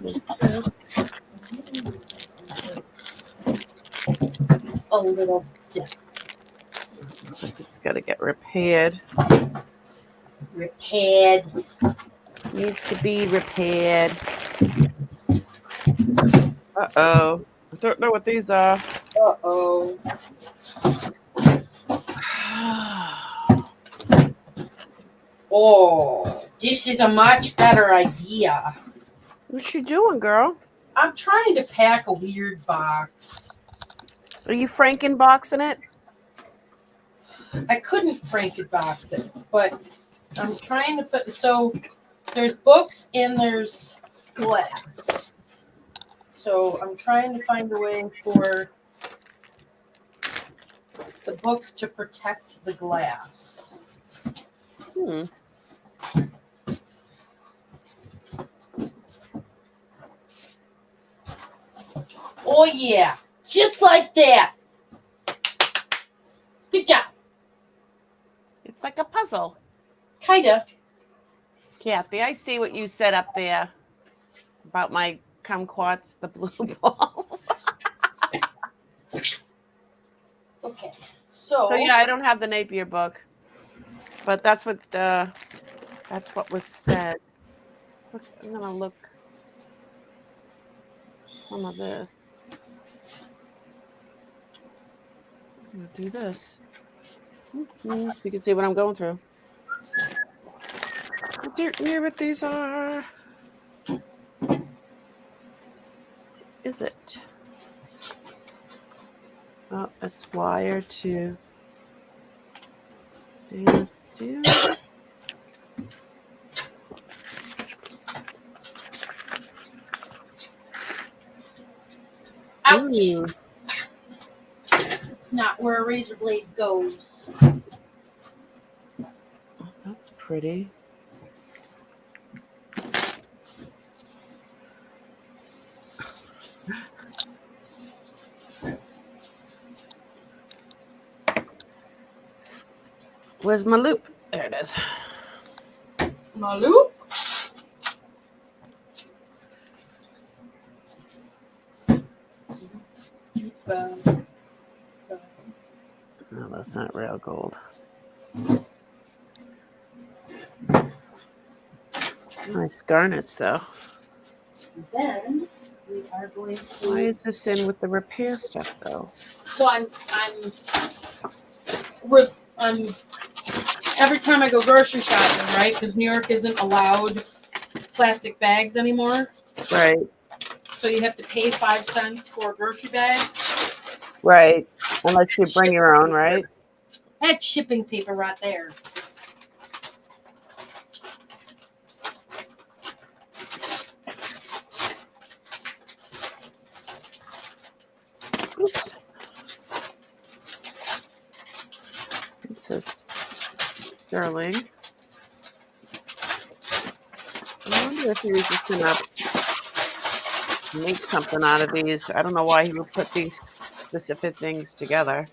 is this? A little different. Looks like it's got to get repaired. Repaired. Needs to be repaired. Uh-oh. I don't know what these are. Uh-oh. Oh, this is a much better idea. What you doing, girl? I'm trying to pack a weird box. Are you Frankenboxing it? I couldn't Frankenbox it, but I'm trying to put, so there's books and there's glass. So I'm trying to find a way for the books to protect the glass. Hmm. Oh yeah, just like that. Good job. It's like a puzzle. Kinda. Kathy, I see what you said up there about my kumquats, the blue balls. Okay. So, So yeah, I don't have the Napier book, but that's what was said. Look, I'm gonna look some of this. I'm gonna do this. So you can see what I'm going through. I don't know what these are. Is it? Oh, it's wire to stainless steel. ouch. Ooh, It's not where a razor blade goes. that's pretty. Where's my loop? There it is. Malou? No, that's not real gold. Nice garnets, though. Then we are going to. Why is this in with the repair stuff, though? So I'm every time I go grocery shopping, right? Because New York isn't allowed plastic bags anymore. Right, So you have to pay 5 cents for grocery bags. right. Unless you bring your own, right? I had shipping paper right there. Oops. It says Sterling. I wonder if he was just gonna make something out of these. I don't know why he would put these specific things together.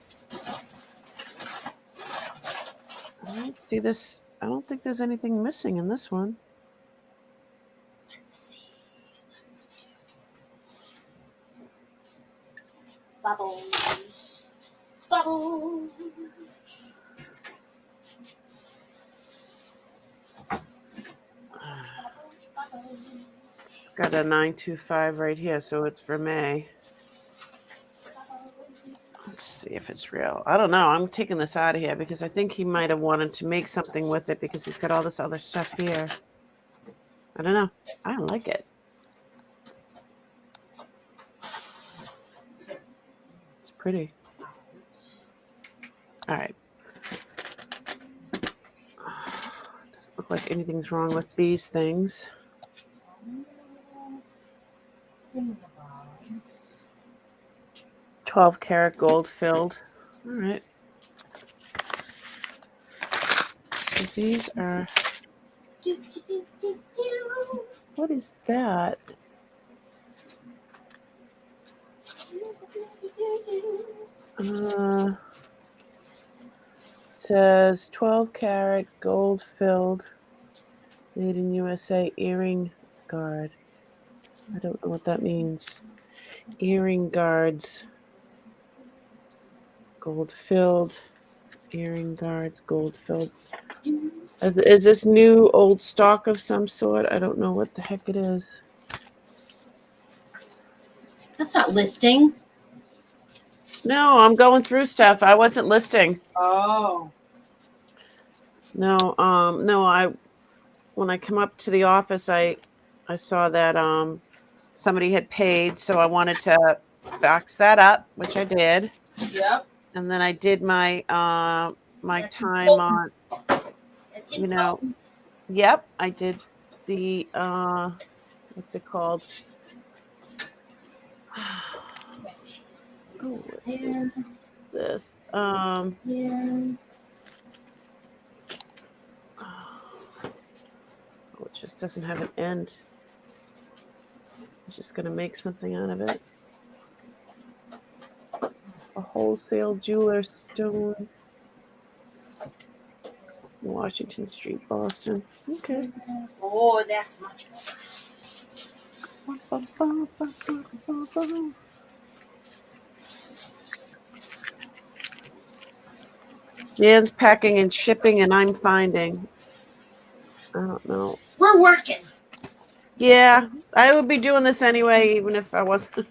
I don't see this. I don't think there's anything missing in this one. Let's see. Let's do bubbles. Bubbles. Bubbles. Got a 925 right here, so it's for May. Let's see if it's real. I don't know. I'm taking this out of here because I think he might have wanted to make something with it because he's got all this other stuff here. I don't know. I don't like it. It's pretty. All right. Doesn't look like anything's wrong with these things. It's in the box. 12 karat gold filled. All right. So these are. Do, do, do, do, do. What is that? Says 12 karat gold filled, made in USA earring guard. I don't know what that means. Earring guards. Gold filled. Earring guards, gold filled. Is this new old stock of some sort? I don't know what the heck it is. That's not listing. No, I'm going through stuff. I wasn't listing. Oh. No, when I come up to the office, I saw that somebody had paid, so I wanted to box that up, which I did. Yep. And then I did my my That's time important. on, It's you know, important. yep, I did the what's it called? Oh, what is There, this? there. Oh, it just doesn't have an end. I'm just gonna make something out of it. A wholesale jeweler, Stone, Washington Street, Boston. Okay. Oh, that's much better. Jan's packing and shipping, and I'm finding. I don't know. We're working. Yeah, I would be doing this anyway, even if I wasn't.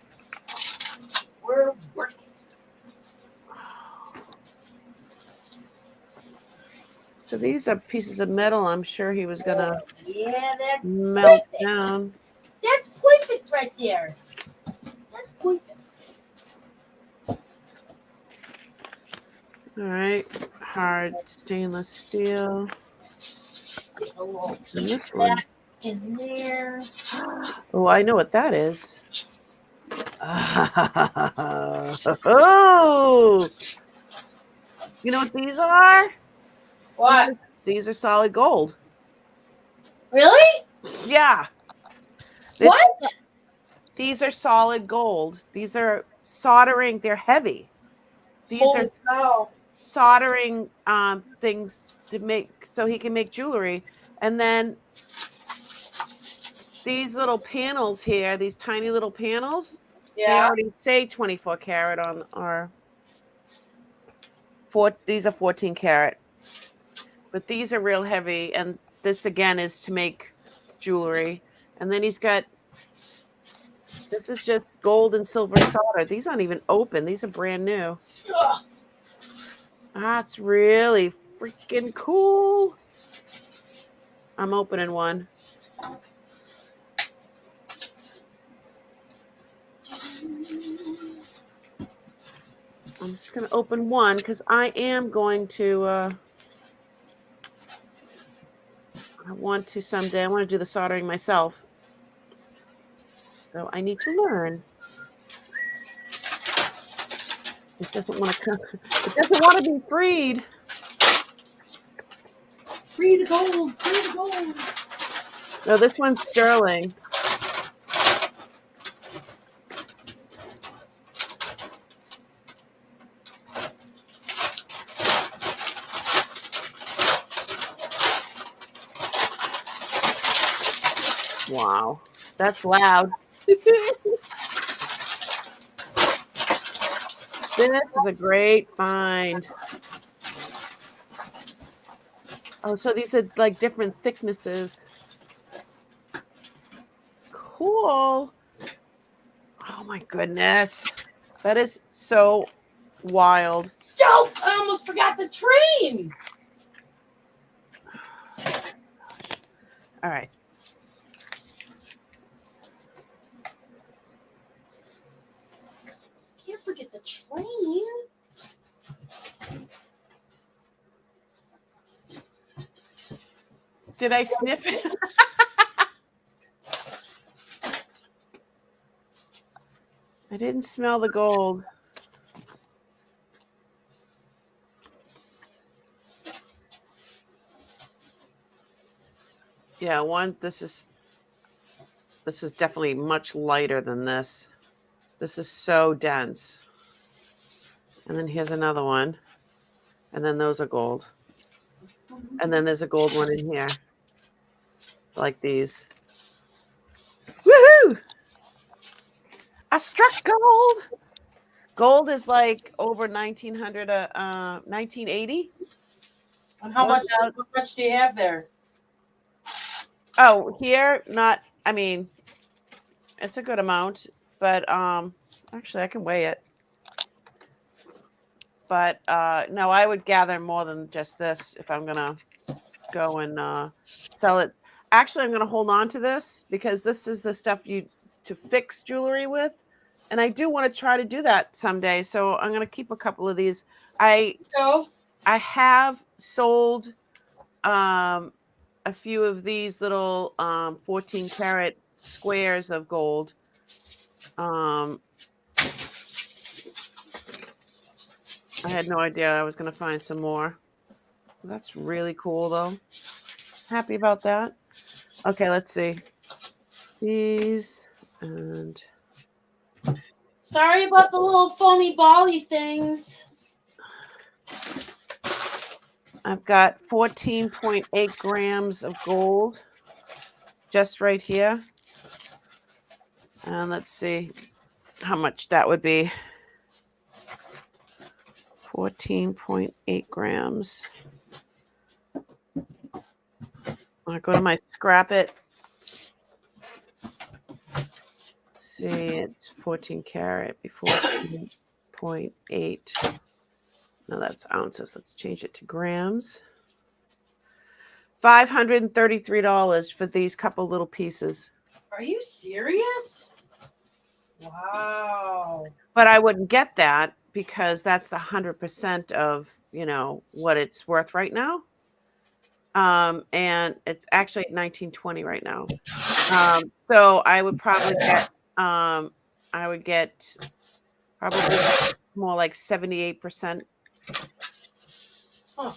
We're working. So these are pieces of metal. I'm sure he was gonna Yeah, that's melt perfect. down. That's perfect right there. That's perfect. All right, hard stainless steel. Get a little And piece this of one. that in there. Oh, I know what that is. Oh, you know what these are? What? These are solid gold. Really? Yeah. What? These are solid gold. These are soldering. They're heavy. These Holy are cow. soldering things to make so he can make jewelry. And then these little panels here, these tiny little panels, they Yeah. already say 24 karat on our these are 14 karat. But these are real heavy, and this again is to make jewelry. And then he's got this is just gold and silver solder. These aren't even open. These are brand new. Ugh. That's really freaking cool. I'm opening one. I'm just going to open one because I am going to, I want to someday, I want to do the soldering myself. So I need to learn. It doesn't want to, it doesn't want to be freed. Free the gold. Free the gold. No, this one's sterling. Wow, that's loud. This is a great find. Oh, so these are like different thicknesses. Cool. Oh my goodness. That is so wild. Dope. I almost forgot the train. All right. Can't forget the train. Did I sniff it? I didn't smell the gold. Yeah, this is definitely much lighter than this. This is so dense. And then here's another one. And then those are gold. And then there's a gold one in here. Like these. Woohoo! I struck gold. Gold is like over 1900, 1980. And how much do you have there? Oh, here, not, I mean, it's a good amount, but actually I can weigh it. But no, I would gather more than just this if I'm gonna go and sell it. Actually, I'm gonna hold on to this because this is the stuff you to fix jewelry with. And I do want to try to do that someday. So I'm gonna keep a couple of these. I have sold a few of these little 14 karat squares of gold. I had no idea I was going to find some more. That's really cool, though. Happy about that. Okay, let's see. These and... Sorry about the little foamy bally things. I've got 14.8 grams of gold just right here. And let's see how much that would be. 14.8 grams. I go to my scrap it. See, it's 14 karat before 14.8. No, that's ounces. Let's change it to grams. $533 for these couple little pieces. Are you serious? Wow. But I wouldn't get that because that's the 100% of, you know, what it's worth right now. And it's actually at 1920 right now. So I would probably get probably more like 78%. Huh.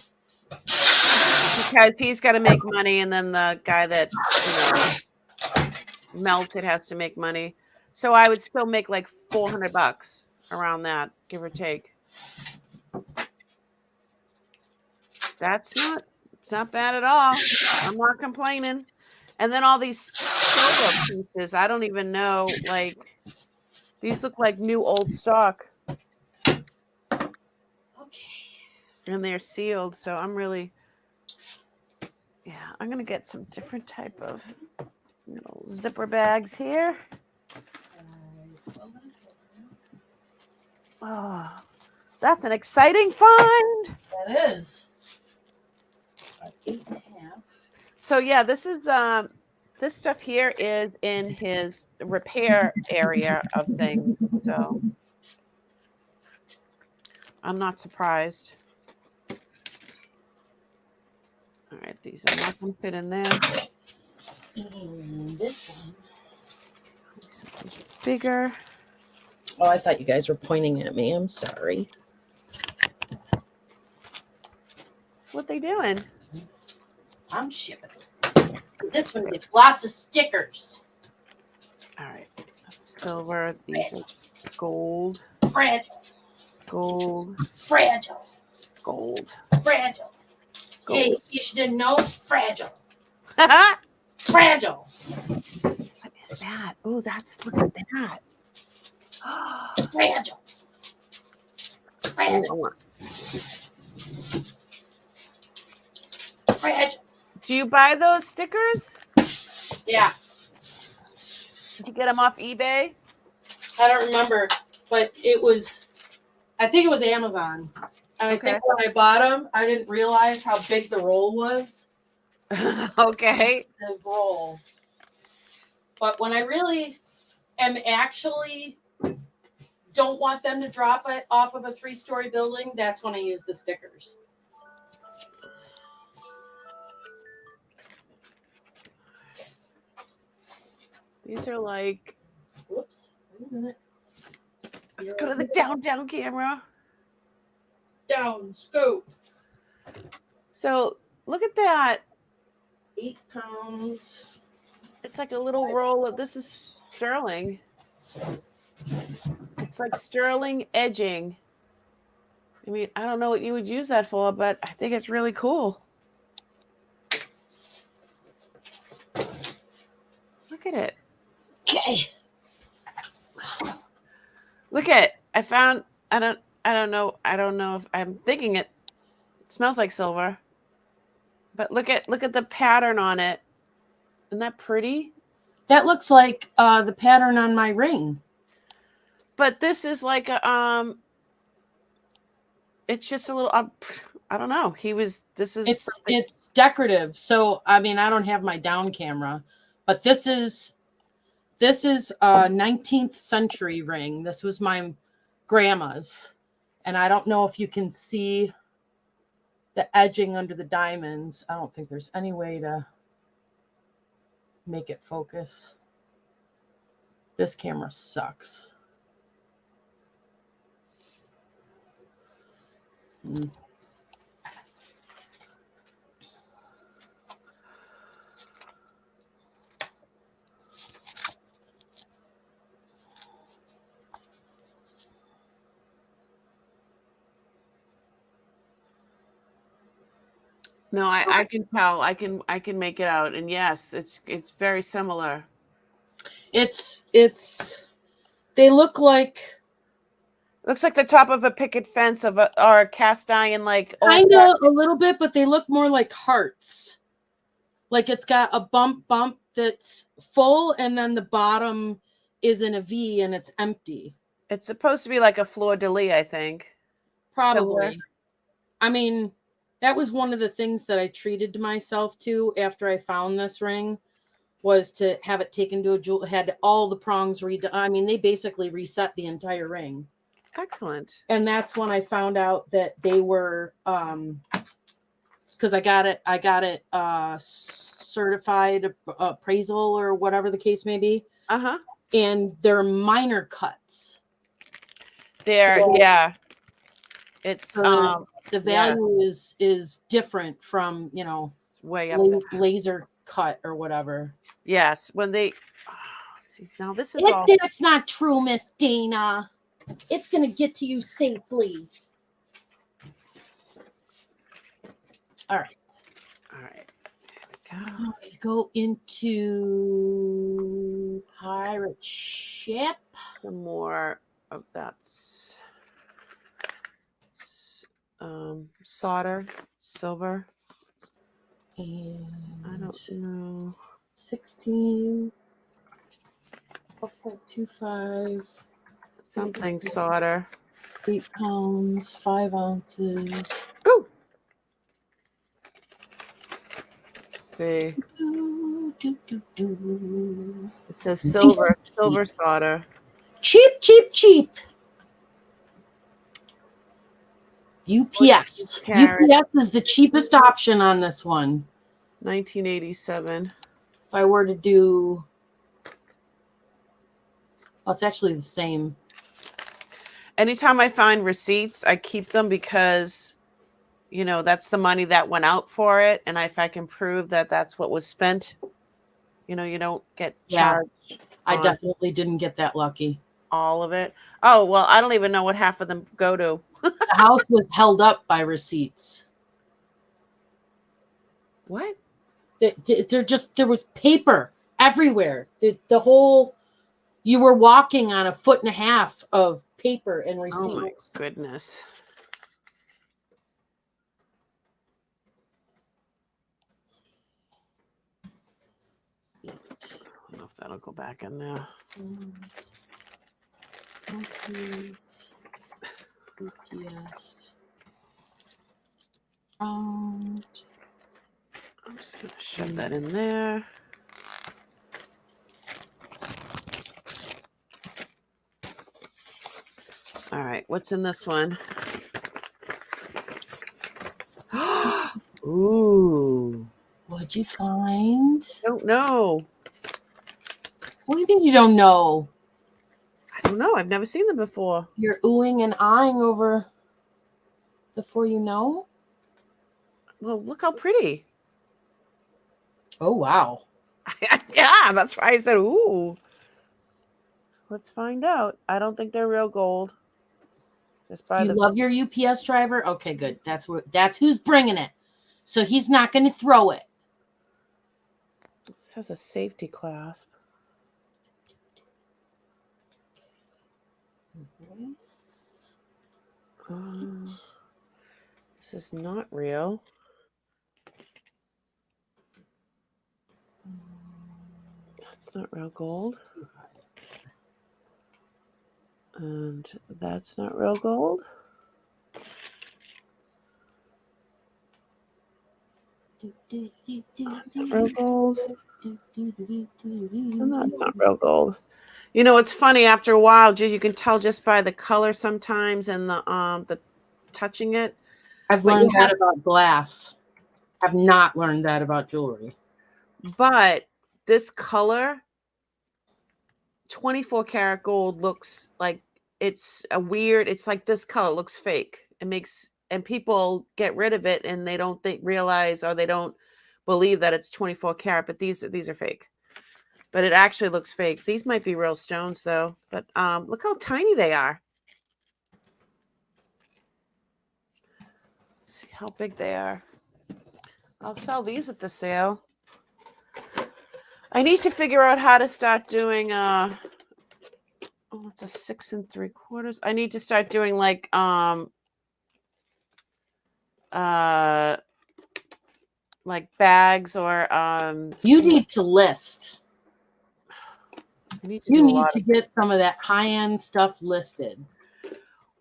Because he's got to make money, and then the guy that, you know, melted has to make money. So I would still make like $400 around that, give or take. It's not bad at all. I'm not complaining. And then all these silver pieces, I don't even know, like, these look like new old stock. Okay. And they're sealed, so I'm really, I'm going to get some different type of little zipper bags here. Oh, that's an exciting find. That is. 8.5. So yeah, this is this stuff here is in his repair area of things. So I'm not surprised. All right, these are not going to fit in there. This one. Something bigger. Oh, I thought you guys were pointing at me. I'm sorry. What they doing? I'm shipping. This one gets lots of stickers. All right, silver. These are gold. Fragile. Gold. Fragile. Gold. Fragile. Gold. Hey, you didn't know? Fragile. What Fragile. is that? Oh, look at that. Fragile. Fragile. Fragile. Do you buy those stickers? Yeah. Did you get them off eBay? I don't remember, but I think it was Amazon. And I think when I bought them, I didn't realize how big the roll was. Okay. The roll. But when I really am actually don't want them to drop it off of a 3-story building, that's when I use the stickers. These are like... Whoops. Wait a minute. Let's go to the down camera. Down scoop. So look at that. 8 pounds. It's like a little roll of... This is sterling. It's like sterling edging. I mean, I don't know what you would use that for, but I think it's really cool. Look at it. Okay. Look at I found I don't know if I'm thinking it smells like silver. But look at the pattern on it. Isn't that pretty? That looks like the pattern on my ring. But this is like a it's just a little I don't know. This is something. It's decorative. So I mean, I don't have my down camera, but this is a 19th century ring. This was my grandma's, and I don't know if you can see the edging under the diamonds. I don't think there's any way to make it focus. This camera sucks. No, I can tell. I can make it out. And yes, it's very similar. It's they look like Looks like the top of a picket fence of or a cast iron like kind of a little bit, but they look more like hearts. Like it's got a bump that's full, and then the bottom is in a V and it's empty. It's supposed to be like a fleur de lis, I think. Probably. Similar. I mean, that was one of the things that I treated myself to after I found this ring, was to have it taken to a jewel, had all the prongs redone. I mean, they basically reset the entire ring. Excellent. And that's when I found out that they were because I got it certified appraisal or whatever the case may be. Uh-huh. And they're minor cuts. Yeah. It's the value is different from, it's way up laser cut or whatever. Yes, when they see now this is all That's not true, Miss Dana. It's gonna get to you safely. All right. There we go. Go into pirate ship. Some more of that solder, silver. And I don't know. 16. 4.25. Something solder. 8 pounds, 5 ounces. Ooh. See. It says silver solder. Cheap. UPS. UPS is the cheapest option on this one. 1987. If I were to do, well, it's actually the same. Anytime I find receipts, I keep them because, that's the money that went out for it. And if I can prove that that's what was spent, you don't get charged. I definitely didn't get that lucky. All of it. Oh, well, I don't even know what half of them go to. The house was held up by receipts. What? There was paper everywhere. The whole, you were walking on 1.5 feet of paper and receipts. Oh my goodness. I don't know if that'll go back in there. UPS. I'm just going to shove that in there. All right, what's in this one? Ooh. What'd you find? Don't know. What do you mean you don't know? I don't know. I've never seen them before. You're oohing and eyeing over before you know? Well, look how pretty. Oh, wow. Yeah, that's why I said, ooh. Let's find out. I don't think they're real gold. Just by You love your UPS driver? Okay, good. That's who's bringing it. So he's not going to throw it. This has a safety clasp. Nice. This is not real. That's not real gold. And that's not real gold. That's not real gold. And that's not real gold. You know, it's funny, after a while, you can tell just by the color sometimes and the touching it. I've But learned you that have- about glass. I've not learned that about jewelry. But this color, 24 karat gold, looks like it's like this color looks fake. And people get rid of it and they don't realize, or they don't believe that it's 24 karat, but these are fake. But it actually looks fake. These might be real stones though. But look how tiny they are. Let's see how big they are. I'll sell these at the sale. I need to figure out how to start doing it's a 6 3/4. I need to start doing like bags or You need to list. I need to You do a need lot to of- get some of that high-end stuff listed.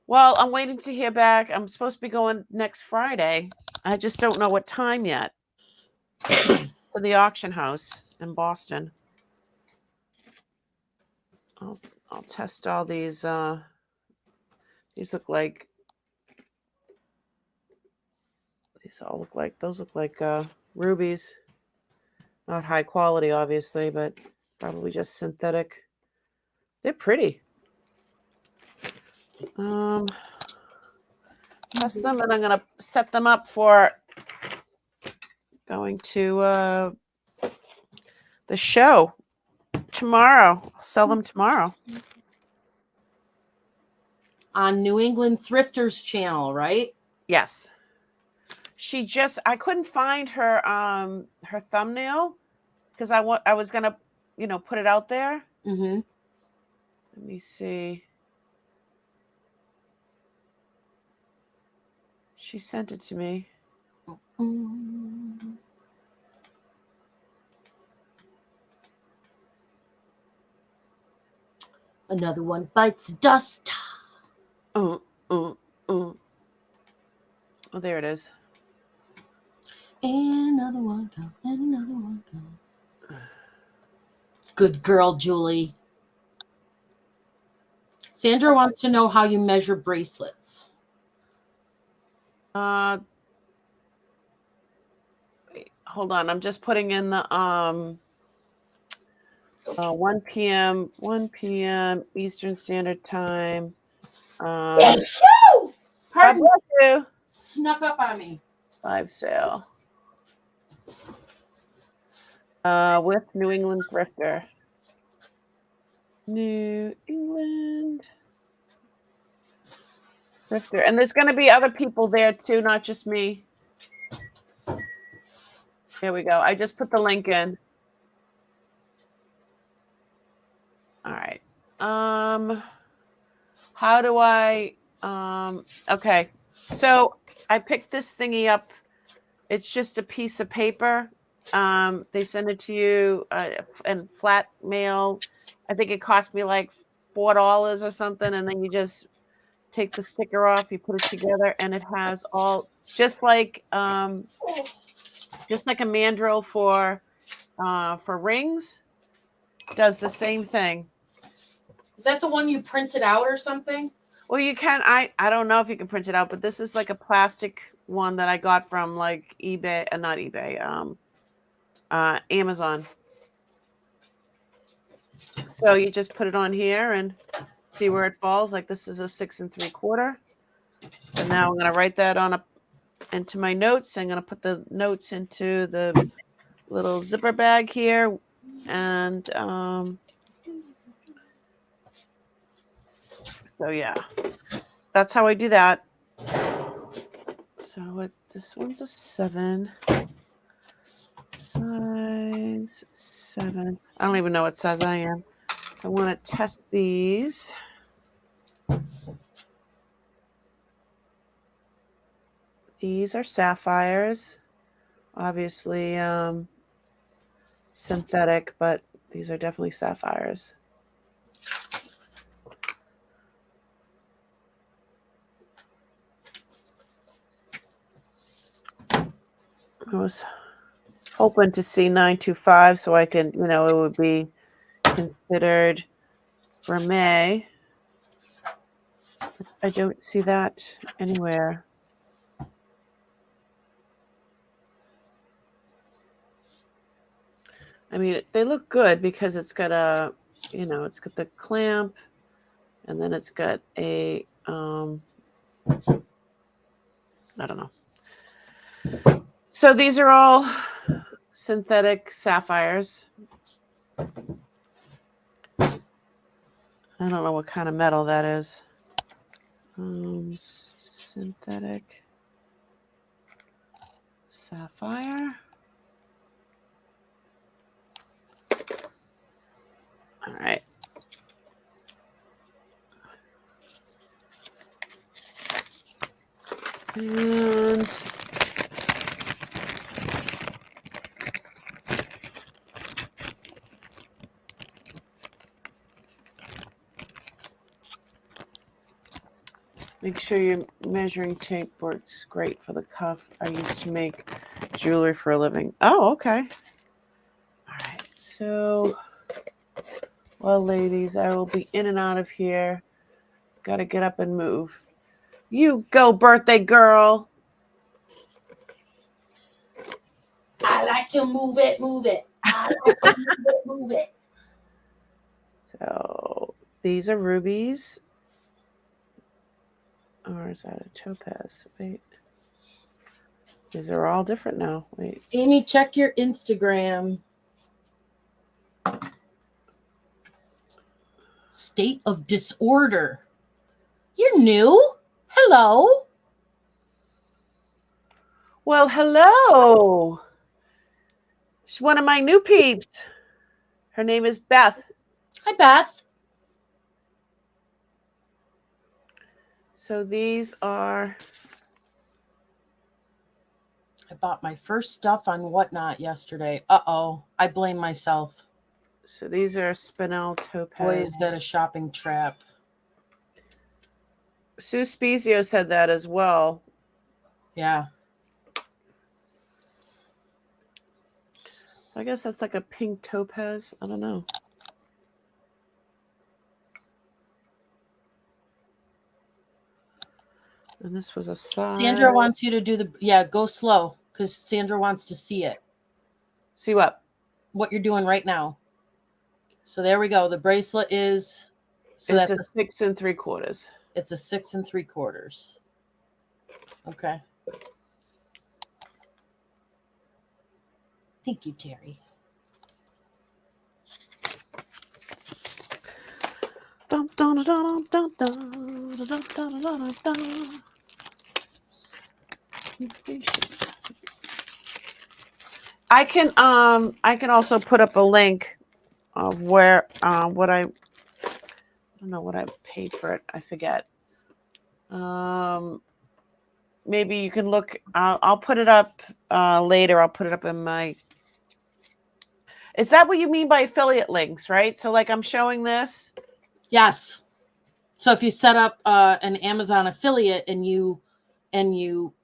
Well, I'm waiting to hear back. I'm supposed to be going next Friday. I just don't know what time yet. To the auction house in Boston. I'll test all these. These look like. Those look like rubies. Not high quality, obviously, but probably just synthetic. They're pretty. Test them, and I'm gonna set them up for going to the show tomorrow. I'll sell them tomorrow. On New England Thrifters channel, right? Yes. I couldn't find her her thumbnail because I was gonna, put it out there. Mm-hmm. Let me see. She sent it to me. Another one bites dust. Oh, there it is. And another one come, and another one come. Good girl, Julie. Sandra wants to know how you measure bracelets. Wait, hold on. I'm just putting in the 1 p.m. Eastern Standard Time. Pardon God bless you. Snuck up on me. Live sale. With New England Thrifter. New England Thrifter. And there's going to be other people there too, not just me. Here we go. I just put the link in. All right. How do I okay. So I picked this thingy up. It's just a piece of paper. They send it to you in flat mail. I think it cost me like $4 or something, and then you just take the sticker off, you put it together, and it has all just like a mandrel for rings. Does the same thing. Is that the one you printed out or something? Well, you can. I don't know if you can print it out, but this is like a plastic one that I got from like eBay, not eBay, Amazon. So you just put it on here and see where it falls. Like this is a 6 3/4. And now I'm gonna write that into my notes. I'm gonna put the notes into the little zipper bag here, and so yeah, that's how I do that. So this one's a 7. Size 7. I don't even know what size I am. So I want to test these. These are sapphires, obviously synthetic, but these are definitely sapphires. I was hoping to see 925 so I can, it would be considered for May. I don't see that anywhere. I mean, they look good because it's got a, it's got the clamp, and then it's got a, I don't know. So these are all synthetic sapphires. I don't know what kind of metal that is. Synthetic sapphire. All right. And make sure your measuring tape works great for the cuff. I used to make jewelry for a living. Oh, okay. All right. So, well, ladies, I will be in and out of here. Got to get up and move. You go, birthday girl. I like to move it, move it. I like to move it, move it. So these are rubies. Or is that a topaz? Wait. These are all different now. Wait. Amy, check your Instagram. State of disorder. You're new? Hello? Well, hello. She's one of my new peeps. Her name is Beth. Hi, Beth. So these are... I bought my first stuff on Whatnot yesterday. Uh-oh. I blame myself. So these are Spinel topaz. Boy, is that a shopping trap. Sue Spezio said that as well. Yeah. I guess that's like a pink topaz. I don't know. And this was a side. Sandra wants you to do the... Yeah, go slow, because Sandra wants to see it. See what? What you're doing right now. So there we go. The bracelet is... So it's that's a 6 3/4. It's a 6 3/4. Okay. Thank you, Terry. Dun, dun, dun, dun, dun, dun, dun, dun, dun, dun. I can also put up a link of where what I don't know what I paid for it. I forget. Maybe you can look. I'll put it up later. I'll put it up in my. Is that what you mean by affiliate links, right? So like I'm showing this. Yes. So if you set up an Amazon affiliate and you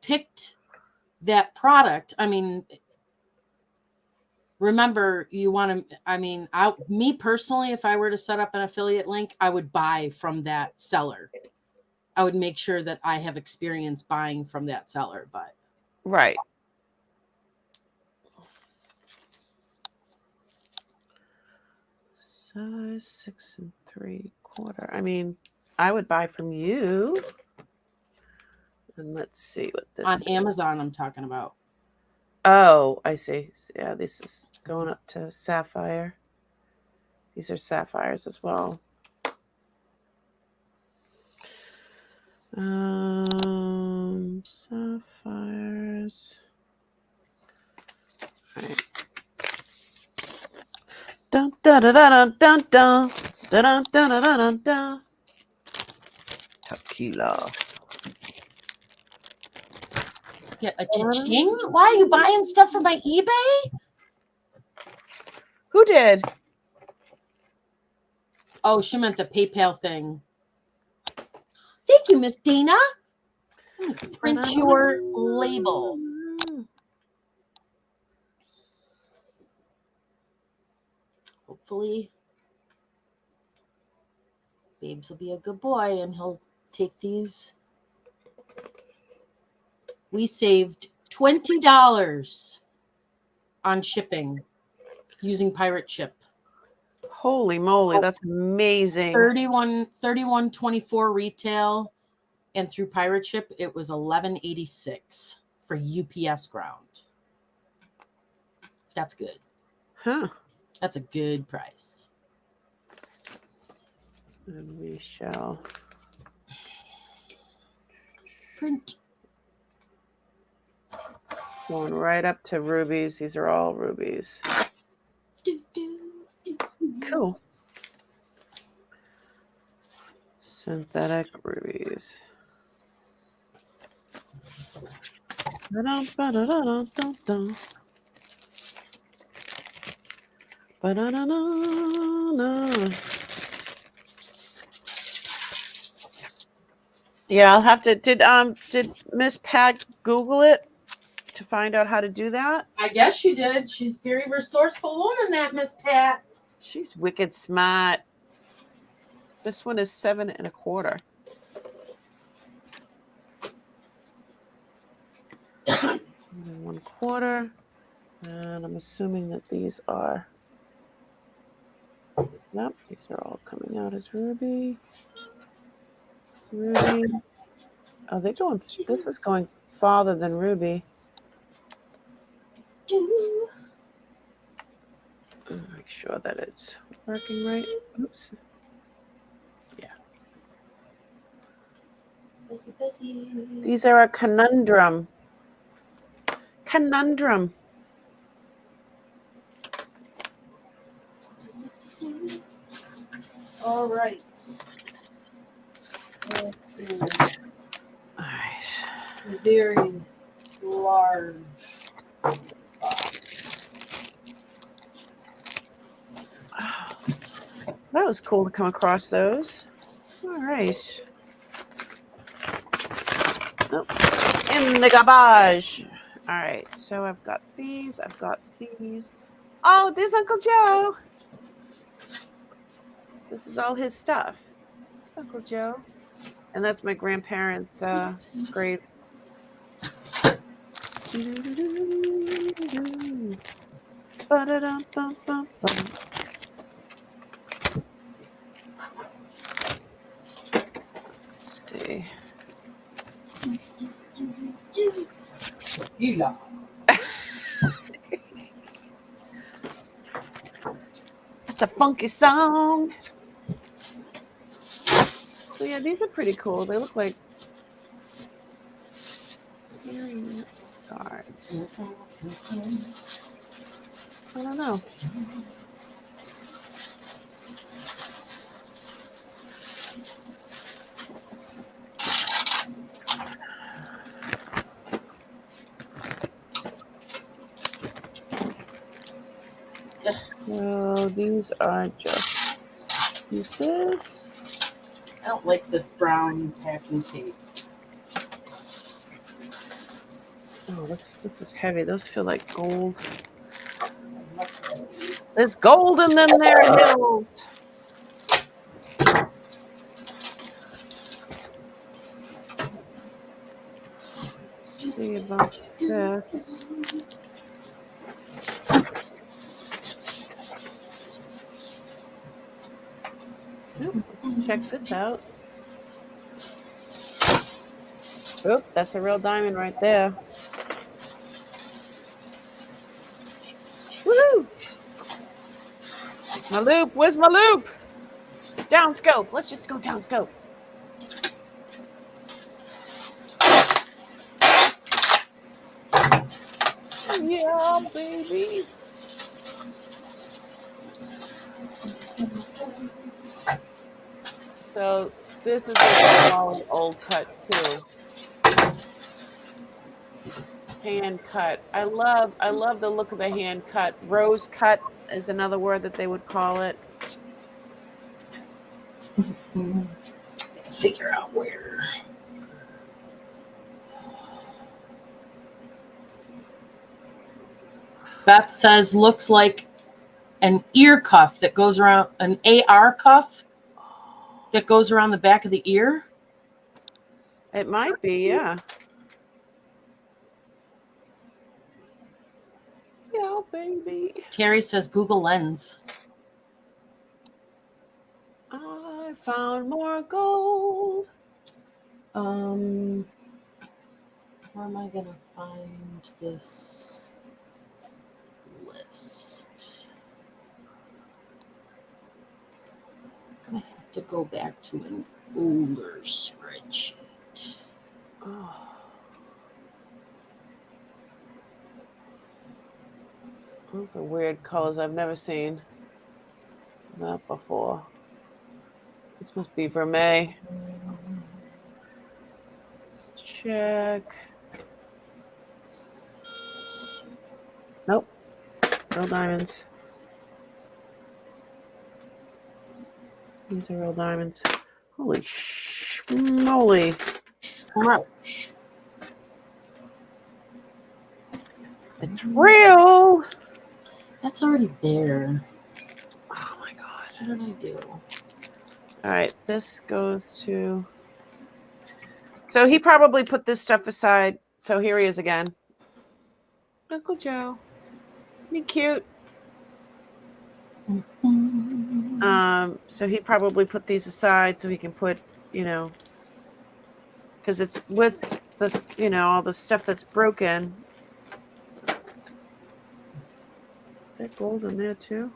picked that product, I mean, remember you want to, I mean, me personally, if I were to set up an affiliate link, I would buy from that seller. I would make sure that I have experience buying from that seller, but. Right. Size 6 3/4. I mean, I would buy from you. And let's see what this On is. Amazon, I'm talking about. Oh, I see. Yeah, this is going up to sapphire. These are sapphires as well. Sapphires. All right. Dun dun dun dun dun dun dun dun dun dun dun. Tequila. Get a cha-ching. Why are you buying stuff from my eBay? Who did? Oh, she meant the PayPal thing. Thank you, Miss Dana. Print your label. Hopefully, Babes will be a good boy and he'll take these. We saved $20 on shipping using Pirate Ship. Holy moly, that's amazing. 31.24 retail, and through Pirate Ship it was $11.86 for UPS ground. That's good. Huh. That's a good price. And we shall Print. going right up to rubies. These are all rubies. Cool. Synthetic rubies. Ba-dum-ba-da-da-dum-dum-dum. Ba-da-da-da-da. Yeah, I'll have to. Did Miss Pat Google it to find out how to do that? I guess she did. She's a very resourceful woman, that Miss Pat. She's wicked smart. This one is 7 1/4. 7 1/4. And I'm assuming that these are. Nope, these are all coming out as ruby. Ruby. Oh, they're going. This is going farther than ruby. Make sure that it's working right. Oops. Yeah. These are a conundrum. Conundrum. All right. Let's see. All right. Very large. That was cool to come across those. All right. Oh, in the garbage. All right. So I've got these. I've got these. Oh, there's Uncle Joe. This is all his stuff. It's Uncle Joe. And that's my grandparents' grave. Ba-da-dum-bum-bum-bum. See. Gila. That's a funky song. So yeah, these are pretty cool. They look like hearing guards. I don't know. So these are just pieces. I don't like this brown packing tape. Oh, this is heavy. Those feel like gold. There's gold in them there hills. Let's see about this. Oop, check this out. Oop, that's a real diamond right there. Woohoo! My loop, where's my loop? Down scope. Let's just go down scope. Yeah, baby. So this is a small old cut too. Hand cut. I love the look of the hand cut. Rose cut is another word that they would call it. Figure out where. Beth says looks like an ear cuff that goes around, an AR cuff that goes around the back of the ear. It might be, yeah. Yeah, baby. Terry says Google Lens. I found more gold. Where am I gonna find this list? I'm gonna have to go back to an older spreadsheet. Oh. Those are weird colors. I've never seen that before. This must be vermeil. Let's check. Nope. Real diamonds. These are real diamonds. Holy schmoly. Ouch. It's real. That's already there. Oh my God. What did I do? All right. This goes to. So he probably put this stuff aside. So here he is again. Uncle Joe. Isn't he cute? So he probably put these aside so he can put, because it's with this, all the stuff that's broken. Is there gold in there too?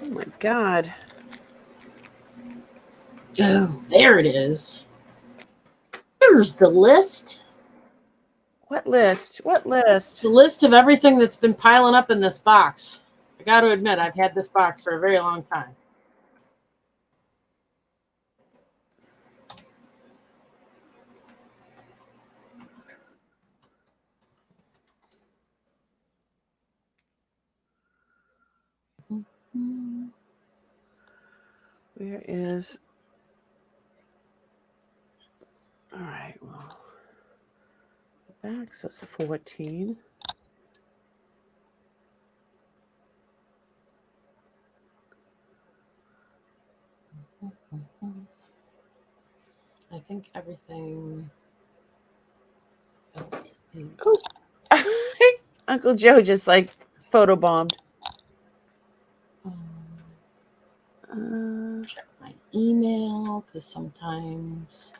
Oh my God. Oh, there it is. Here's the list. What list? What list? The list of everything that's been piling up in this box. I got to admit, I've had this box for a very long time. Where is? All right. Well, the back says 14. I think everything else is. Uncle Joe just like photobombed. Check my email because sometimes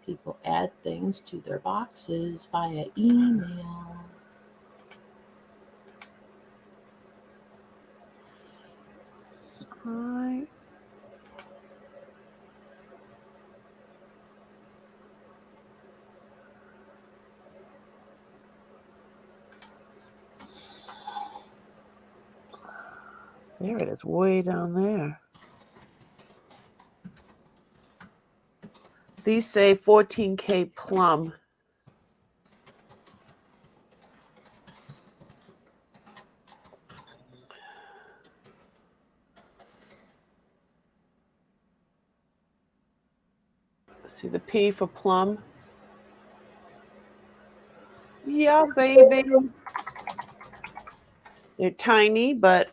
people add things to their boxes via email. Hi. There it is, way down there. These say 14K plum. See the P for plum? Yeah, baby. They're tiny, but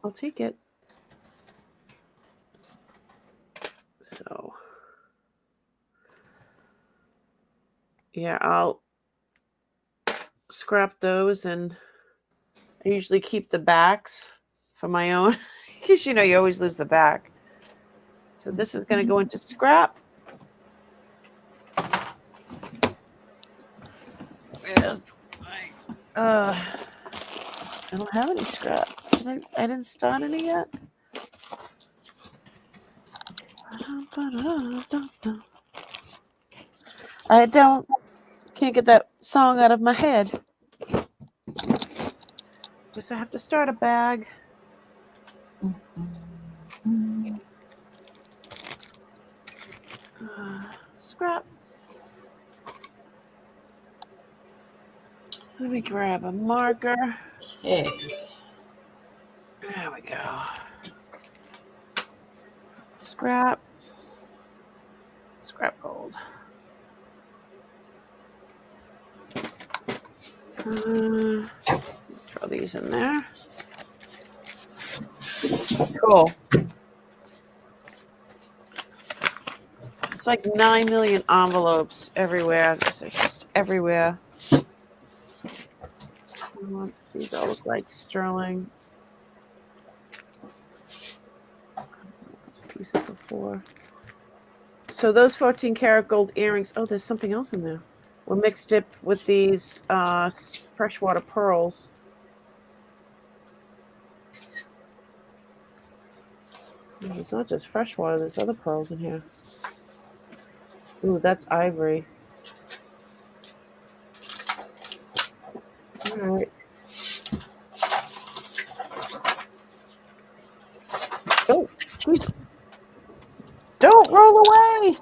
I'll take it. So, yeah, I'll scrap those, and I usually keep the backs for my own because you always lose the back. So this is going to go into scrap. Where's I don't have any scrap. I didn't start any yet. Can't get that song out of my head. Guess I have to start a bag. Scrap. Let me grab a marker. Okay. There we go. Scrap. Scrap gold. Throw these in there. Cool. It's like 9 million envelopes everywhere. It's just everywhere. These all look like sterling. Pieces of 4. So those 14 karat gold earrings. Oh, there's something else in there. We mixed it with these freshwater pearls. It's not just freshwater. There's other pearls in here. Ooh, that's ivory. All right. Oh, jeez. Don't roll away.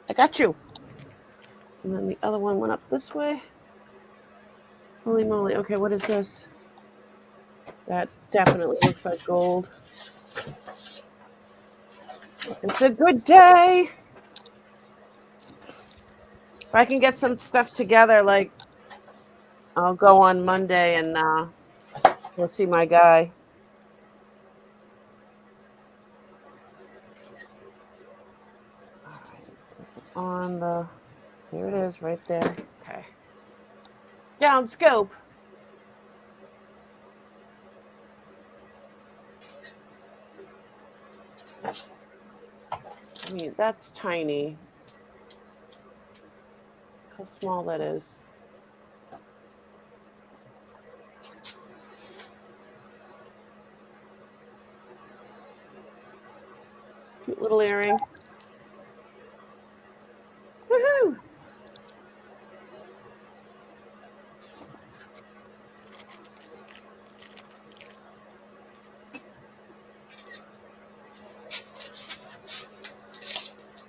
I got you. And then the other one went up this way. Holy moly. Okay, what is this? That definitely looks like gold. It's a good day. If I can get some stuff together, like I'll go on Monday and go see my guy. All right, this is on the. Here it is, right there. Okay. Down scope. I mean, that's tiny. Look how small that is. Cute little earring. Woohoo!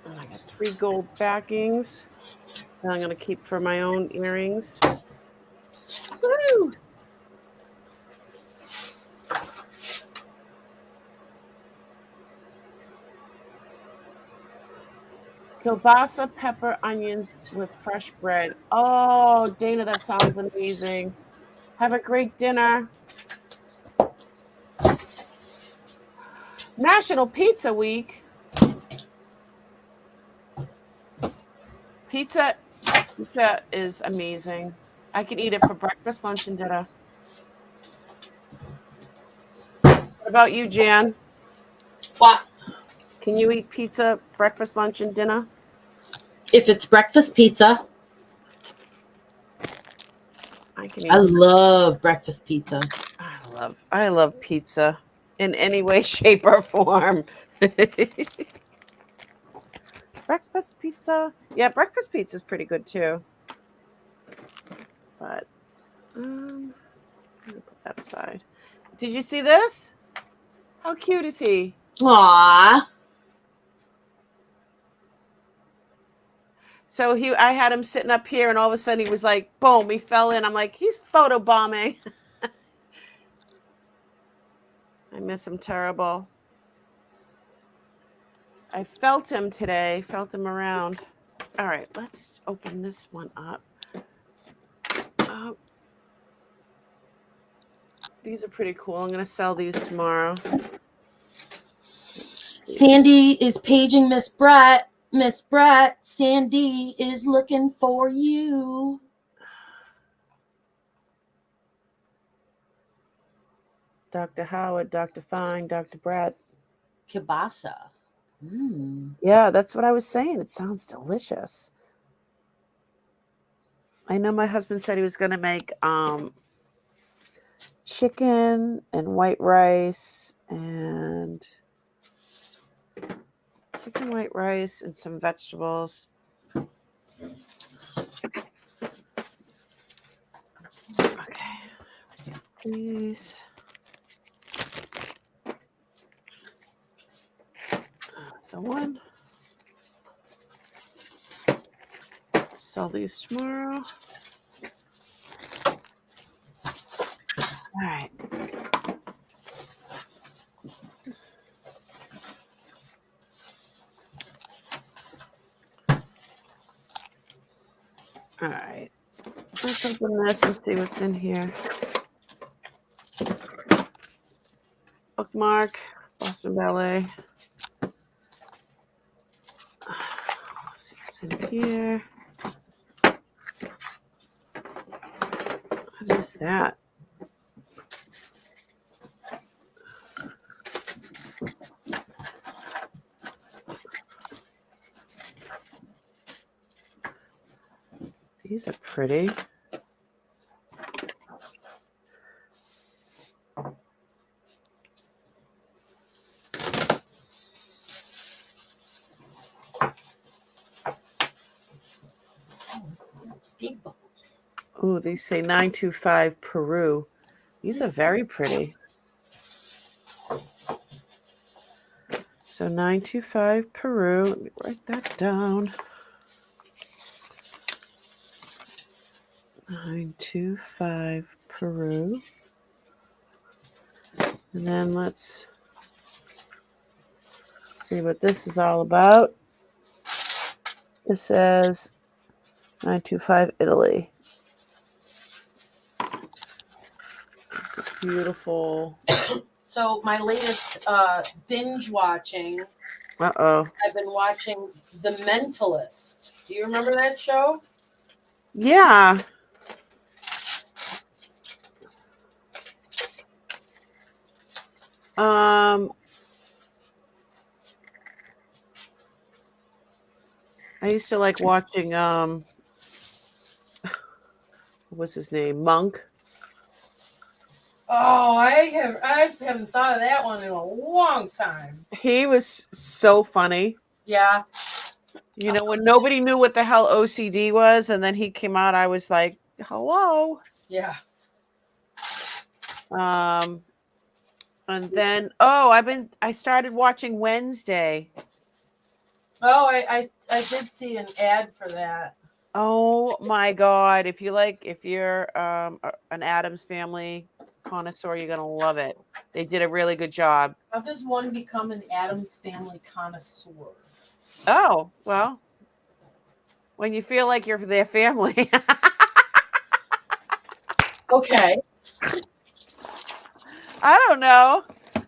And I got 3 gold backings that I'm going to keep for my own earrings. Woo! Kielbasa, pepper, onions with fresh bread. Oh, Dana, that sounds amazing. Have a great dinner. National Pizza Week. Pizza is amazing. I can eat it for breakfast, lunch, and dinner. What about you, Jan? What? Can you eat pizza, breakfast, lunch, and dinner? If it's breakfast pizza, I can eat. I love breakfast pizza. I love pizza in any way, shape, or form. Breakfast pizza. Yeah, breakfast pizza is pretty good too. But I'm gonna put that aside. Did you see this? How cute is he? Aww. So I had him sitting up here, and all of a sudden he was like, boom, he fell in. I'm like, he's photobombing. I miss him terrible. I felt him today, felt him around. All right, let's open this one up. These are pretty cool. I'm going to sell these tomorrow. Sandy is paging Miss Brett. Miss Brett, Sandy is looking for you. Dr. Howard, Dr. Fine, Dr. Brett. Kielbasa. Yeah, that's what I was saying. It sounds delicious. I know my husband said he was going to make chicken and white rice and chicken, white rice, and some vegetables. Okay. These. So one. Sell these tomorrow. All right. All right. Let's open this and see what's in here. Bookmark, Boston Ballet. Let's see what's in here. What is that? These are pretty. Big bubbles. Oh, these say 925 Peru. These are very pretty. So 925 Peru. Let me write that down. 925 Peru. And then let's see what this is all about. This says 925 Italy. Beautiful. So my latest binge watching, Uh-oh. I've been watching The Mentalist. Do you remember that show? Yeah. I used to like watching what was his name? Monk. Oh, I haven't thought of that one in a long time. He was so funny. Yeah. You know, when nobody knew what the hell OCD was, and then he came out, I was like, hello. Yeah. And then I started watching Wednesday. Oh, I did see an ad for that. Oh my God. If you're an Addams Family connoisseur, you're gonna love it. They did a really good job. How does one become an Addams Family connoisseur? Oh, well, when you feel like you're their family. Okay. I don't know.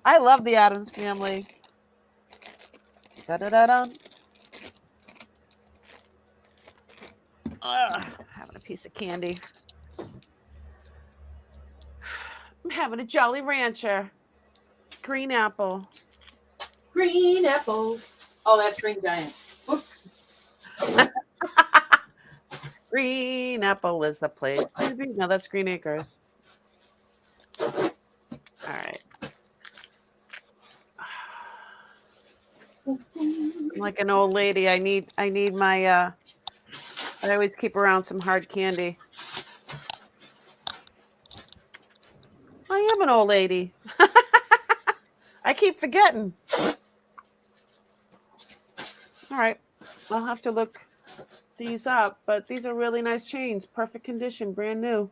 I love the Addams Family. Da-da-da-da. Having a piece of candy. I'm having a Jolly Rancher. Green apple. Green apple. Oh, that's Green Giant. Oops. Green apple is the place to be. No, that's Green Acres. All right. I'm like an old lady. I need my I always keep around some hard candy. I am an old lady. I keep forgetting. All right. I'll have to look these up, but these are really nice chains. Perfect condition, brand new.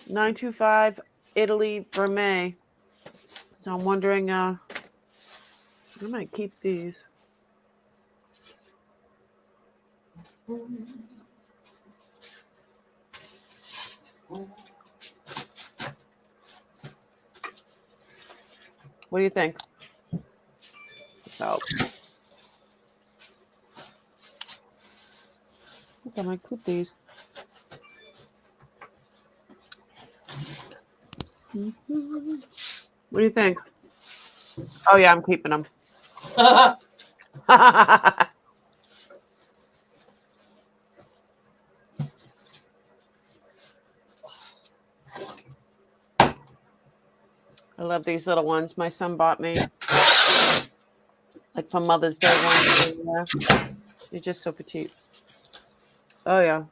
925 Italy Vermeil. So I'm wondering, I might keep these. What do you think? So, I think I might keep these. What do you think? Oh yeah, I'm keeping them. I love these little ones. My son bought me, like for Mother's Day ones. They're just so petite. Oh yeah,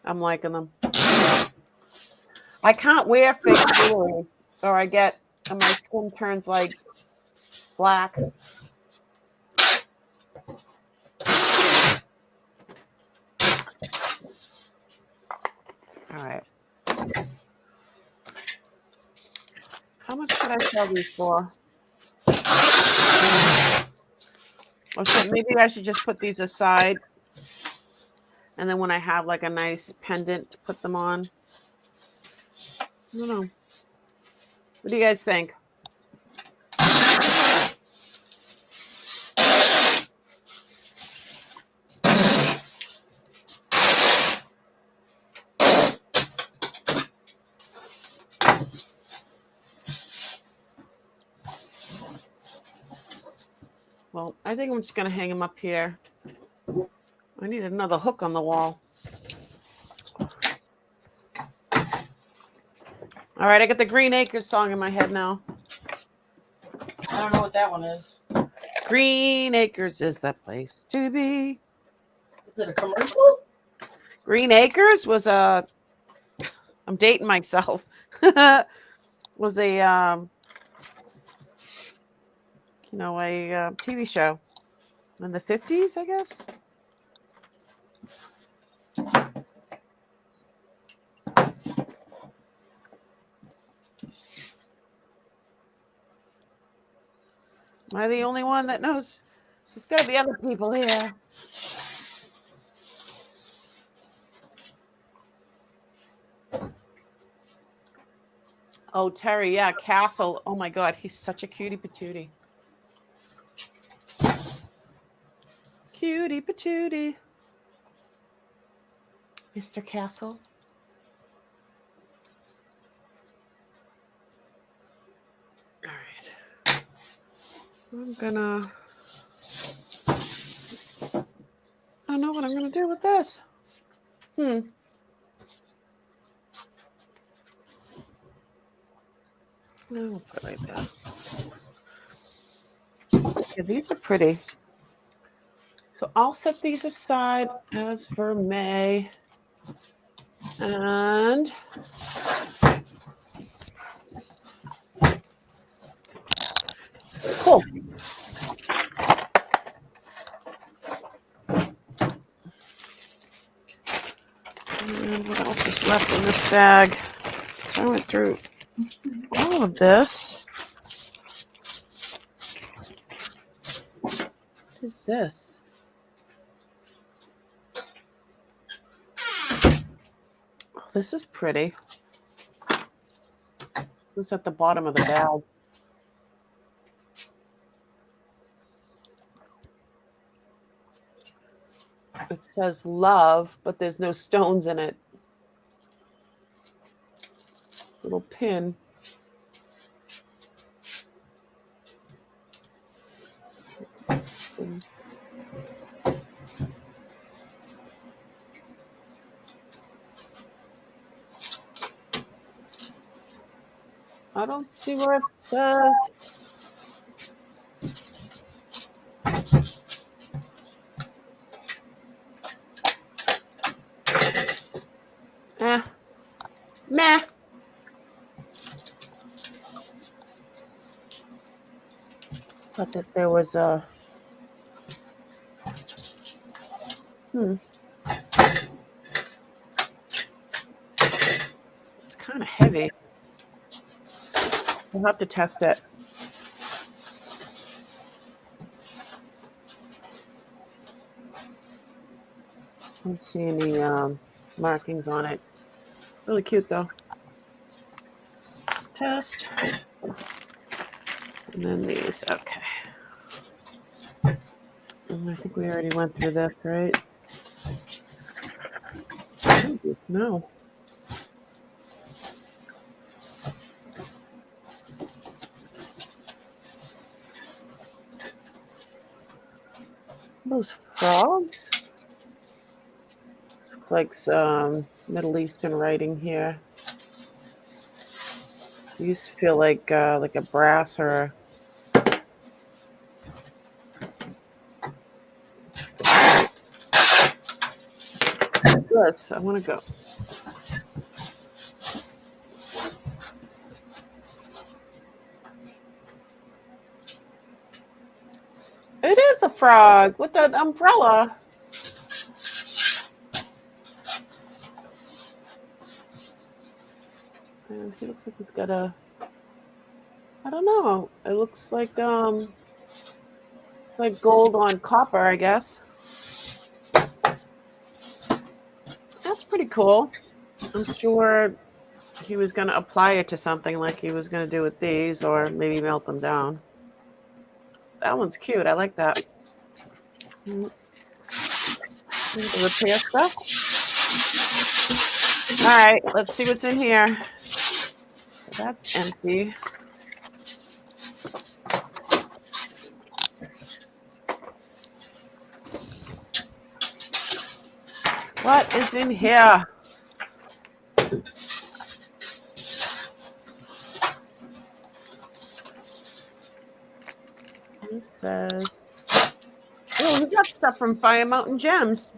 I'm liking them. I can't wear fake jewelry, or my skin turns like black. All right. How much should I sell these for? Okay, maybe I should just put these aside. And then when I have like a nice pendant to put them on. I don't know. What do you guys think? Well, I think I'm just going to hang them up here. I need another hook on the wall. All right, I got the Green Acres song in my head now. I don't know what that one is. Green Acres is the place to be. Is it a commercial? Green Acres was a, I'm dating myself, was a, you know, a TV show in the 50s, I guess. Am I the only one that knows? There's got to be other people here. Oh, Terry, yeah, Castle. Oh my God, he's such a cutie patootie. Cutie patootie. Mr. Castle. All right. I'm gonna, I don't know what I'm gonna do with this. I'll put it right there. Yeah, these are pretty. So I'll set these aside as for May. And cool. And what else is left in this bag? So I went through all of this. What is this? Oh, this is pretty. Who's at the bottom of the bag? It says love, but there's no stones in it. Little pin. I don't see where it says. Meh. Thought that there was a. It's kind of heavy. We'll have to test it. I don't see any markings on it. Really cute though. Test. And then these. Okay. And I think we already went through this, right? No. Those frogs? Looks like some Middle Eastern writing here. These feel like a brass or this. I want to go. It is a frog with an umbrella. And he looks like he's got a, I don't know. It looks like gold on copper, I guess. That's pretty cool. I'm sure he was going to apply it to something like he was going to do with these, or maybe melt them down. That one's cute. I like that. The repair stuff. All right, let's see what's in here. So that's empty. What is in here? It says, oh, we got stuff from Fire Mountain Gems.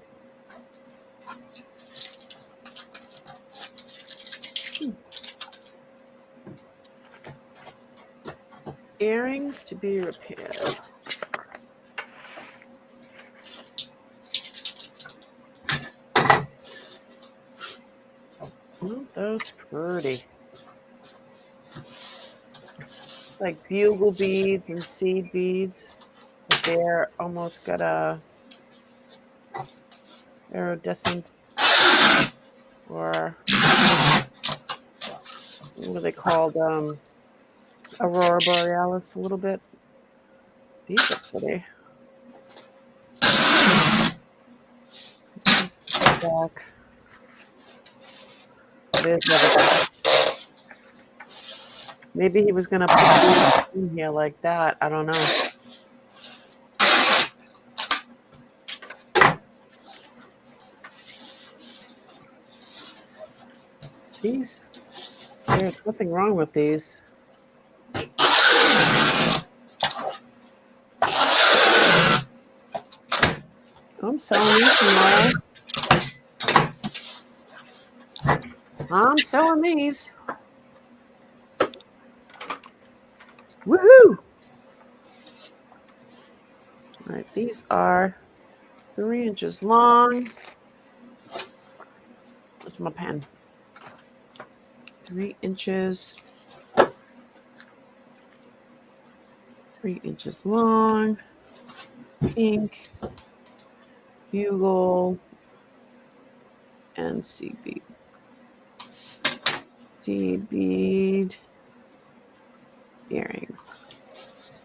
Earrings to be repaired. Aren't those pretty? Like bugle beads and seed beads. But they're almost got a iridescent, or what are they called? Aurora Borealis a little bit. These are pretty. Back. Maybe he was gonna put these in here like that. I don't know. These, there's nothing wrong with these. I'm selling these tomorrow. I'm selling these. Woohoo! All right, these are 3 inches long. Where's my pen? 3 inches. 3 inches long. Pink. Bugle. And seed bead. Seed bead. Earrings.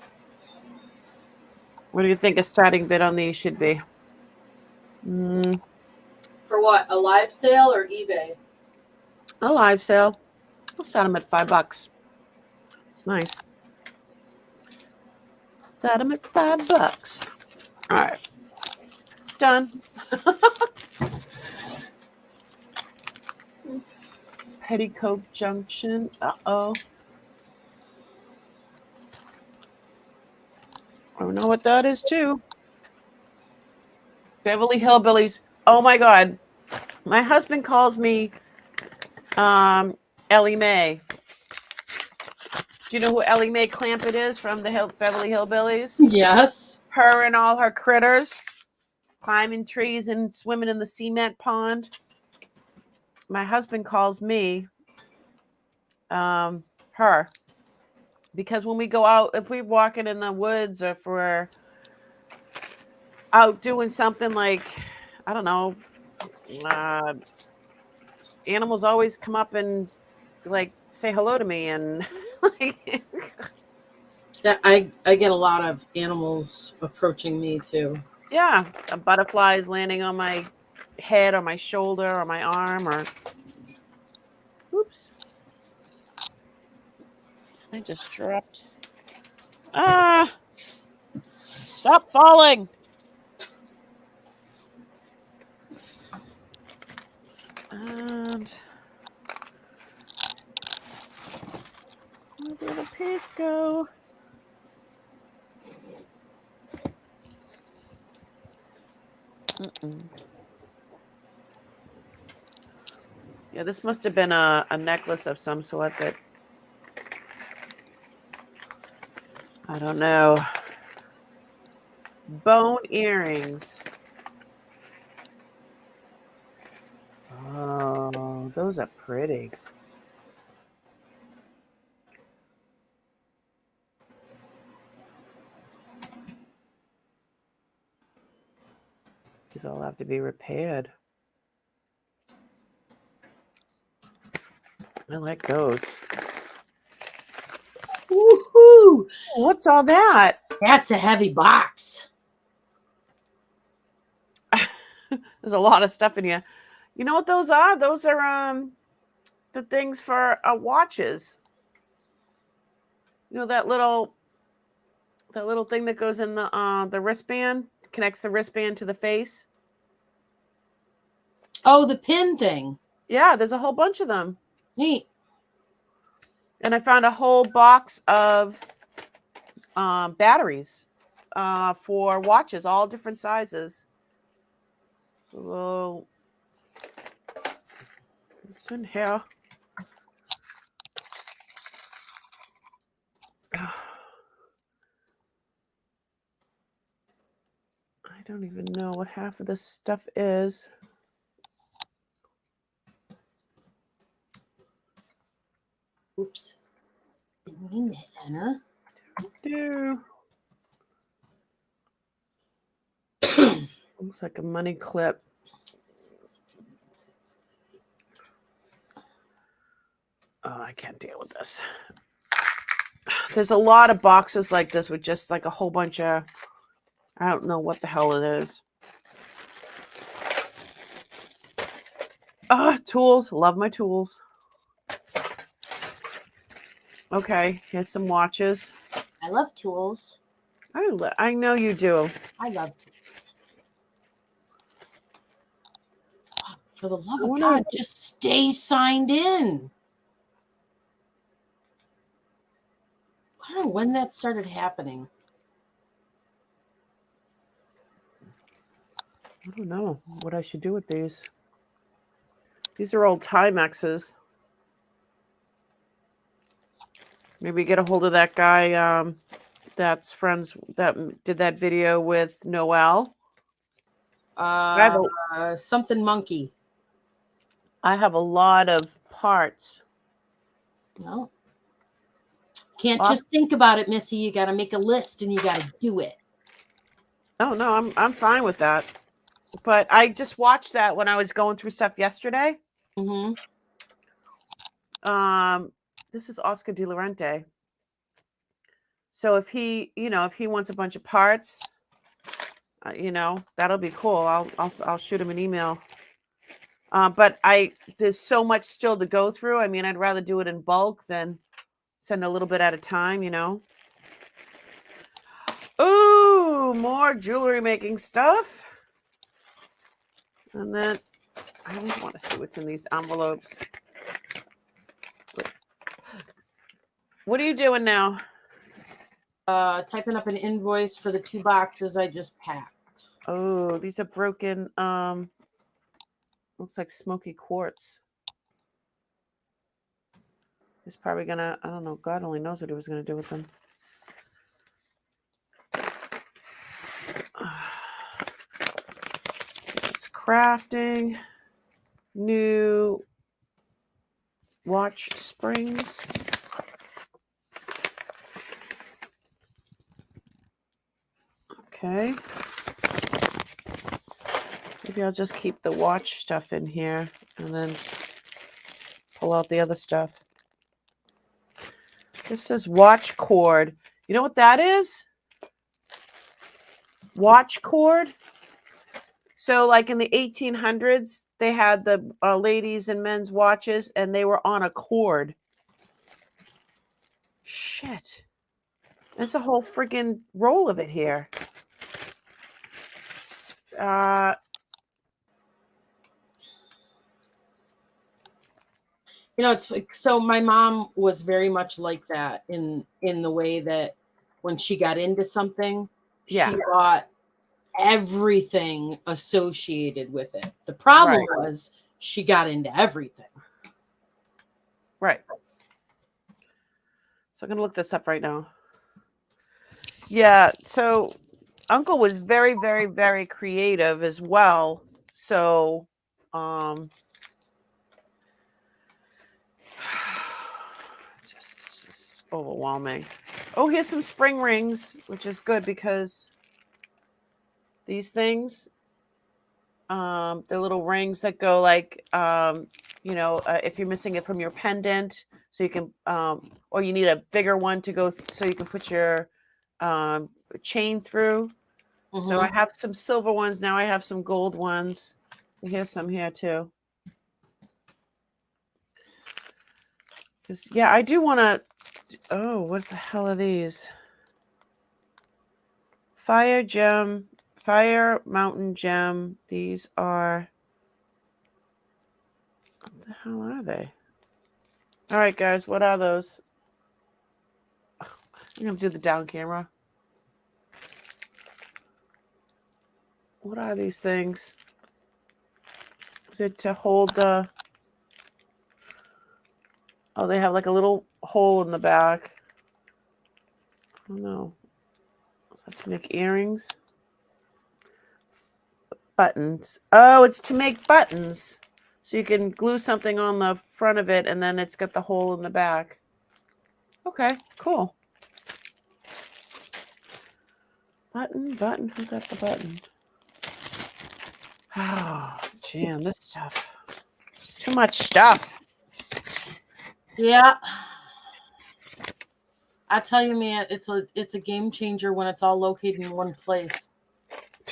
What do you think a starting bid on these should be? For what? A live sale or eBay? A live sale. I'll start them at $5. It's nice. Start them at $5. All right. Done. Petticoat Junction. Uh-oh. I don't know what that is, too. Beverly Hillbillies. Oh, my God. My husband calls me Ellie Mae. Do you know who Ellie Mae Clampett is from the Beverly Hillbillies? Yes. Her and all her critters climbing trees and swimming in the cement pond. My husband calls me her, because when we go out, if we're walking in the woods, or if we're out doing something like, I don't know, animals always come up and like say hello to me, and like, Yeah, I get a lot of animals approaching me too. yeah, a butterfly is landing on my head or my shoulder or my arm, or oops, I just dropped. Stop falling. And where did the piece go? Yeah, this must have been a necklace of some sort that, I don't know. bone earrings. Oh, those are pretty. These all have to be repaired. I like those. Woohoo! What's all that? That's a heavy box. There's a lot of stuff in here. You know what those are? Those are the things for watches. You know that little thing that goes in the wristband, connects the wristband to the face. Oh, the pin thing. Yeah, there's a whole bunch of them. Neat. And I found a whole box of batteries for watches, all different sizes. So it's in here. I don't even know what half of this stuff is. Oops. Didn't mean to, Anna. Looks like a money clip. Oh, I can't deal with this. There's a lot of boxes like this with just like a whole bunch of, I don't know what the hell it is. Tools. Love my tools. Okay, here's some watches. I love tools. I know you do. I love tools. Oh, for the love of What God, are- just stay signed in. I don't know when that started happening. I don't know what I should do with these. These are old Timexes. Maybe get a hold of that guy that's friends that did that video with Noel. Something monkey. I have a lot of parts. No. Can't just think about it, Missy. You got to make a list and you got to do it. Oh no, I'm fine with that. But I just watched that when I was going through stuff yesterday. Mm-hmm. This is Oscar De La Renta. So if he wants a bunch of parts, that'll be cool. I'll shoot him an email. But there's so much still to go through. I mean, I'd rather do it in bulk than send a little bit at a time, Ooh, more jewelry making stuff. And then I always want to see what's in these envelopes. What are you doing now? Typing up an invoice for the 2 boxes I just packed. Oh, these are broken. Looks like smoky quartz. He's probably gonna, I don't know, God only knows what he was gonna do with them. It's crafting. New watch springs. Okay. Maybe I'll just keep the watch stuff in here and then pull out the other stuff. This says watch cord. You know what that is? Watch cord. So like in the 1800s, they had the ladies and men's watches and they were on a cord. Shit. There's a whole freaking roll of it here. It's like, so my mom was very much like that in the way that when she got into something, Yeah. she bought everything associated with it. The problem was she got into everything. Right. So I'm going to look this up right now. Yeah. So uncle was very, very, very creative as well. So, it's just overwhelming. Oh, here's some spring rings, which is good because these things, they're little rings that go like, if you're missing it from your pendant, so you can, or you need a bigger one to go, so you can put your chain through. So I Mhm. have some silver ones. Now I have some gold ones. Here's some here too. Because, yeah, I do want to. Oh, what the hell are these? Fire gem, fire mountain gem. These are. What the hell are they? All right, guys, what are those? I'm going to do the down camera. What are these things? Is it to hold the. Oh, they have like a little hole in the back. Oh, no. Is that to make earrings? Buttons. Oh, it's to make buttons. So you can glue something on the front of it and then it's got the hole in the back. Okay, cool. Button. Who got the button? Oh, Jan, this stuff. It's too much stuff. Yeah. I tell you, man, it's a game changer when it's all located in one place.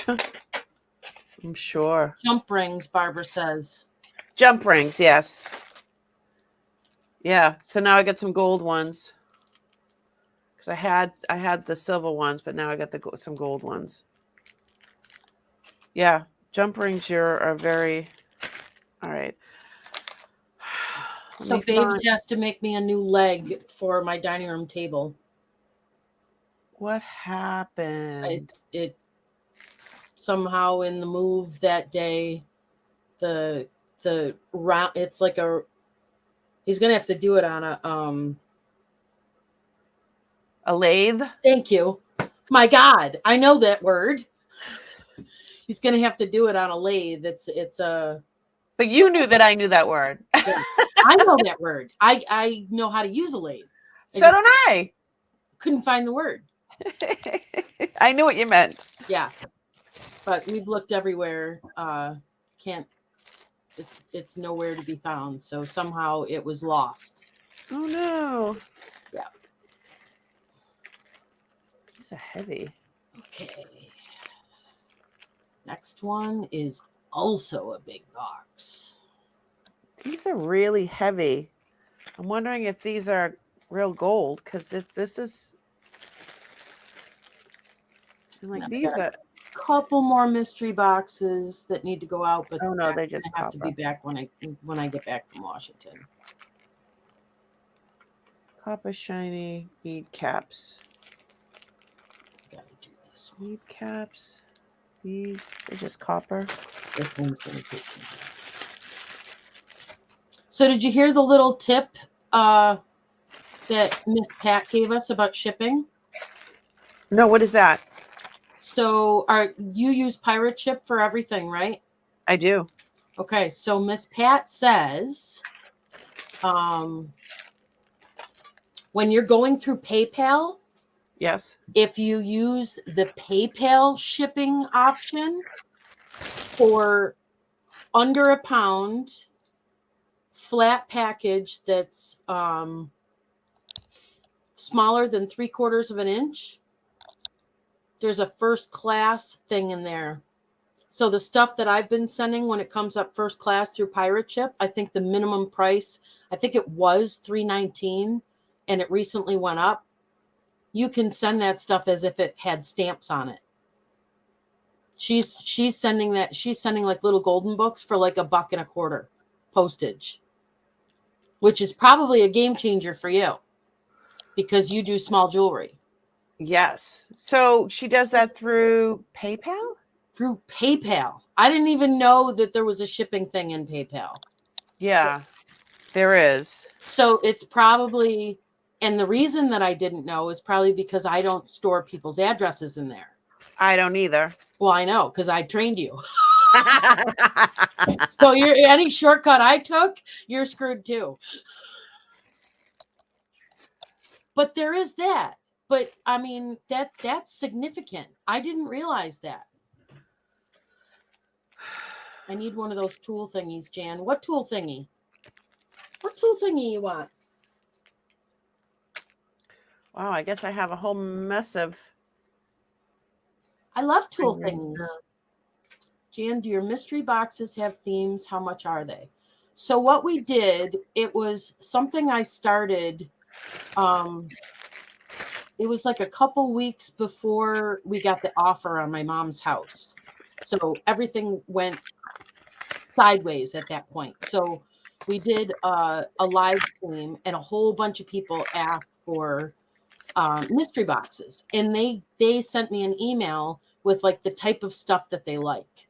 I'm sure. Jump rings, Barbara says. Jump rings, yes. Yeah, so now I got some gold ones. Because I had the silver ones, but now I got some gold ones. Yeah, jump rings are very. All right. Let So me Babes find- has to make me a new leg for my dining room table. What happened? It somehow in the move that day, the round, it's like he's gonna have to do it on A lathe? thank you. My God, I know that word. He's gonna have to do it on a lathe. It's a. But you knew that I knew that word. Yeah, I know that word. I know how to use a lathe. So don't I. Couldn't find the word. I knew what you meant. Yeah, but we've looked everywhere. Can't. It's nowhere to be found. So somehow it was lost. Oh no. Yeah. These are heavy. Okay. Next one is also a big box. These are really heavy. I'm wondering if these are real gold because if this is like I've these got are. Couple more mystery boxes that need to go out, but Oh no, that's they just gonna have to be copper. back when I get back from Washington. Copper shiny bead caps. Gotta do this one. Bead caps. These are just copper. This one's gonna take me. So did you hear the little tip that Miss Pat gave us about shipping? No, what is that? So you use Pirate Ship for everything, right? I do. Okay, so Miss Pat says when you're going through PayPal, Yes. if you use the PayPal shipping option for under £1 flat package that's smaller than 3/4 of an inch, there's a first class thing in there. So the stuff that I've been sending when it comes up first class through Pirate Ship, I think the minimum price, I think it was $3.19 and it recently went up. You can send that stuff as if it had stamps on it. She's sending like little golden books for like $1.25 postage, which is probably a game changer for you because you do small jewelry. Yes. So she does that through PayPal? Through PayPal. I didn't even know that there was a shipping thing in PayPal. Yeah, there is. So it's probably, and the reason that I didn't know is probably because I don't store people's addresses in there. I don't either. Well, I know because I trained you. So you're any shortcut I took, you're screwed too. But there is that. But I mean that's significant. I didn't realize that. I need one of those tool thingies, Jan. What tool thingy? What tool thingy you want? Wow, I guess I have a whole mess of. I love tool Right thingies. now. Jan, do your mystery boxes have themes? How much are they? So what we did, it was something I started. It was like a couple weeks before we got the offer on my mom's house. So everything went sideways at that point. So we did a live stream and a whole bunch of people asked for mystery boxes, and they sent me an email with like the type of stuff that they like.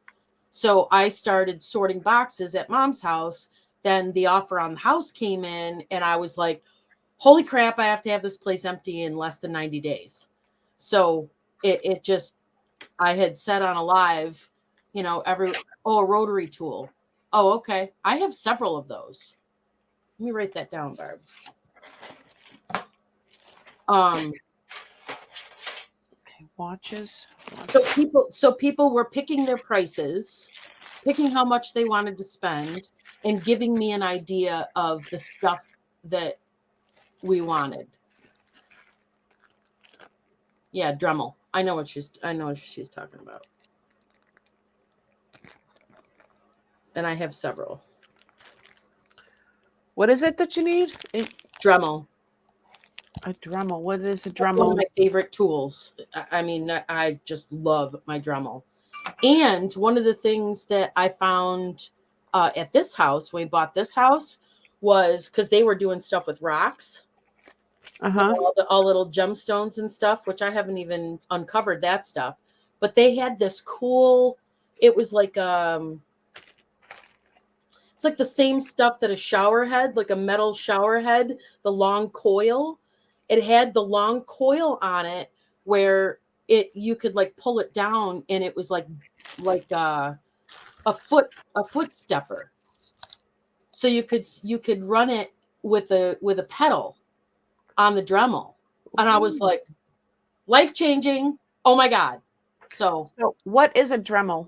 So I started sorting boxes at mom's house. Then the offer on the house came in, and I was like, holy crap, I have to have this place empty in less than 90 days. So it just, I had said on a live, a rotary tool. Oh, okay. I have several of those. Let me write that down, Barb. Okay, watches. So people were picking their prices, picking how much they wanted to spend, and giving me an idea of the stuff that we wanted. Yeah, Dremel. I know what she's talking about. And I have several. What is it that you need? Dremel. A Dremel. What is a One of Dremel? my favorite tools. I mean, I just love my Dremel. And one of the things that I found at this house, when we bought this house, was because they were doing stuff with rocks. Uh-huh. All little gemstones and stuff, which I haven't even uncovered that stuff. But they had this cool, it was like it's like the same stuff that a shower head, like a metal shower head, the long coil. It had the long coil on it where you could like pull it down, and it was like a foot stepper. So you could run it with a pedal on the Dremel. And I was like, life-changing. Oh my God. So what is a Dremel?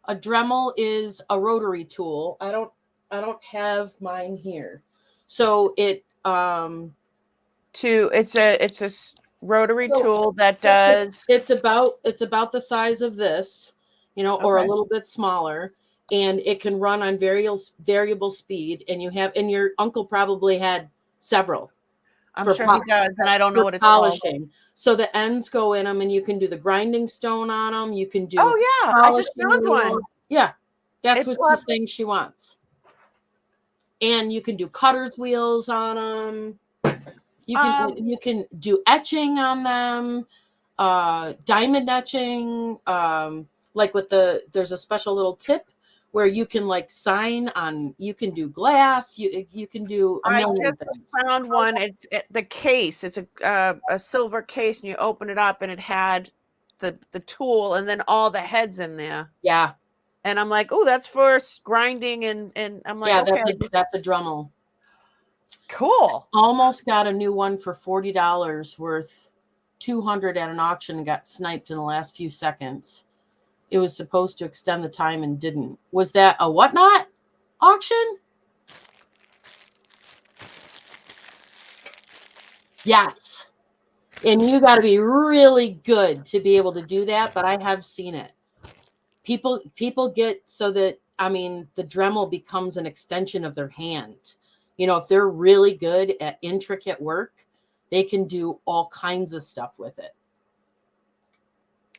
a Dremel is a rotary tool. I don't have mine here. So it's a rotary tool that does. It's about the size of this, or a little bit smaller, and it can run on variable speed. And your uncle probably had several. I'm sure he does, and I don't know what it's polishing. called. So the ends go in them, and you can do the grinding stone on them. You can do. Oh yeah, I just found one. Yeah, that's what she's saying she wants. And you can do cutter's wheels on them. You can do etching on them, diamond etching. Like there's a special little tip where you can like sign on. You can do glass. You can do a million things. I found one. It's the case. It's a silver case, and you open it up, and it had the tool, and then all the heads in there. Yeah. And I'm like, oh, that's for grinding, and I'm like, yeah, okay, that's a Dremel. Cool. Almost got a new one for $40 worth $200 at an auction and got sniped in the last few seconds. It was supposed to extend the time and didn't. Was that a whatnot auction? Yes. And you got to be really good to be able to do that, but I have seen it. People get so that, I mean, the Dremel becomes an extension of their hand. If they're really good at intricate work, they can do all kinds of stuff with it.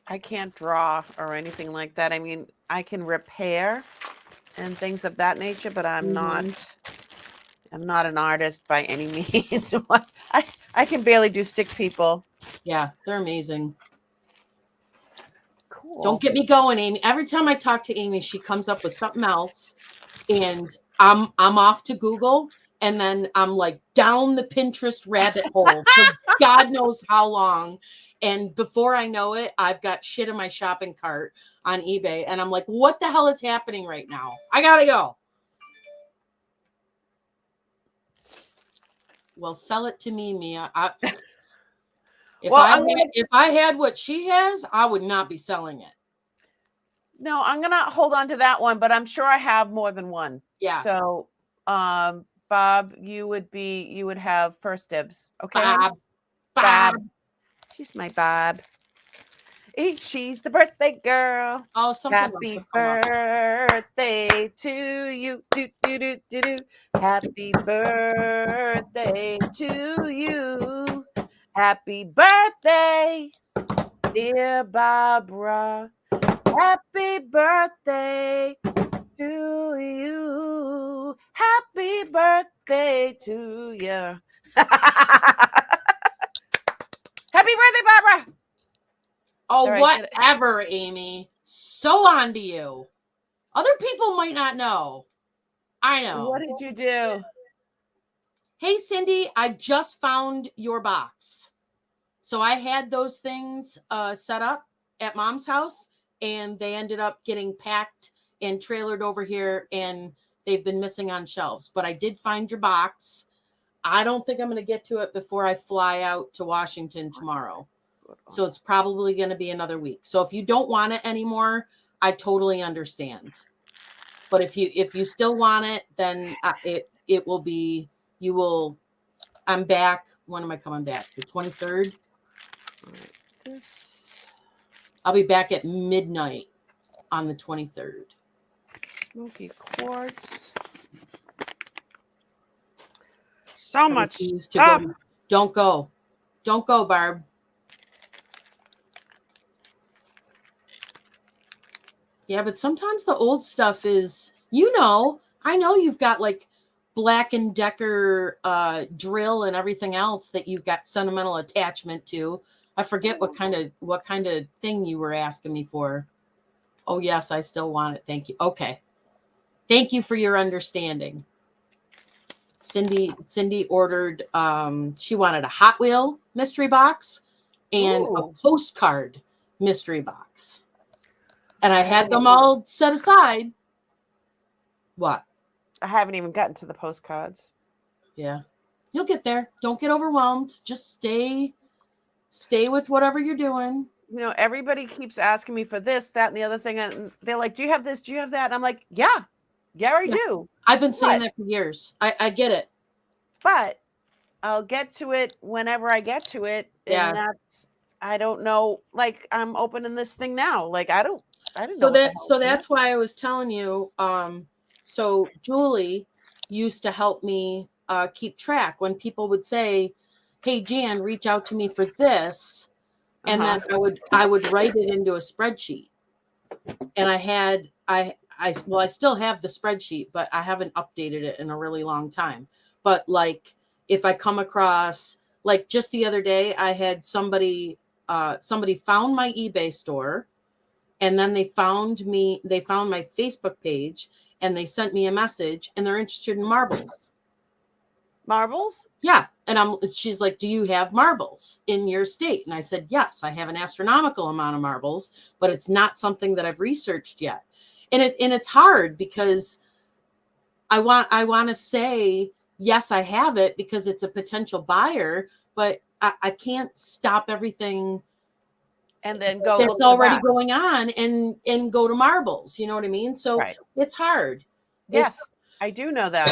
I can't draw or anything like that. I mean, I can repair and things of that nature, but I'm not an artist by any means. I can barely do stick people. Yeah, they're amazing. Cool. Don't get me going, Amy. Every time I talk to Amy, she comes up with something else, and I'm off to Google, And then I'm like down the Pinterest rabbit hole for God knows how long. And before I know it, I've got shit in my shopping cart on eBay. And I'm like, what the hell is happening right now? I gotta go. Well, sell it to me, Mia. If I had what she has, I would not be selling it. No, I'm gonna hold on to that one, but I'm sure I have more than one. Yeah. So, Bob, you would have first dibs. Okay. Bob. She's my Bob. She's the birthday girl. Oh, something Happy birthday to you. Do, do, do, do, do. Happy birthday to you. Happy birthday, dear Barbara. Happy birthday to you. Happy birthday to you. Happy birthday, Barbara. Oh, Right, whatever, Amy. So on to you. Other people might not know. I know. What did you do? Hey, Cindy, I just found your box. So I had those things set up at Mom's house, and they ended up getting packed and trailered over here, and they've been missing on shelves. But I did find your box. I don't think I'm going to get to it before I fly out to Washington tomorrow. So it's probably going to be another week. So if you don't want it anymore, I totally understand. But if you still want it, then it will be, you will, I'm back. When am I coming back? The 23rd? I'll be back at midnight on the 23rd. Smoky quartz. So much stuff. Don't go. Don't go, Barb. Yeah, but sometimes the old stuff is, I know you've got like Black & Decker drill and everything else that you've got sentimental attachment to. I forget what kind of thing you were asking me for. Oh, yes, I still want it. Thank you. Okay. Thank you for your understanding. Cindy ordered, she wanted a Hot Wheel mystery box and a postcard mystery box. And I had them all set aside. What? I haven't even gotten to the postcards. Yeah. You'll get there. Don't get overwhelmed. Just stay with whatever you're doing. Everybody keeps asking me for this, that, and the other thing. And they're like, do you have this? Do you have that? And I'm like, yeah, I do. I've been saying that for years. I get it. But I'll get to it whenever I get to it. Yeah. And I don't know. Like, I'm opening this thing now. Like, I don't so know. That's why I was telling you. So Julie used to help me keep track when people would say, hey, Jan, reach out to me for this. And then I would write it into a spreadsheet. And I still have the spreadsheet, but I haven't updated it in a really long time. But like, if I come across, like just the other day, I had somebody found my eBay store, and then they found my Facebook page, and they sent me a message, and they're interested in marbles. Marbles? Yeah. And she's like, do you have marbles in your state? And I said, yes, I have an astronomical amount of marbles, but it's not something that I've researched yet. And it's hard because I want to say, yes, I have it because it's a potential buyer, but I can't stop everything and then go that's already going on and go to marbles. You know what I mean? So It's hard. Yes, I do know that.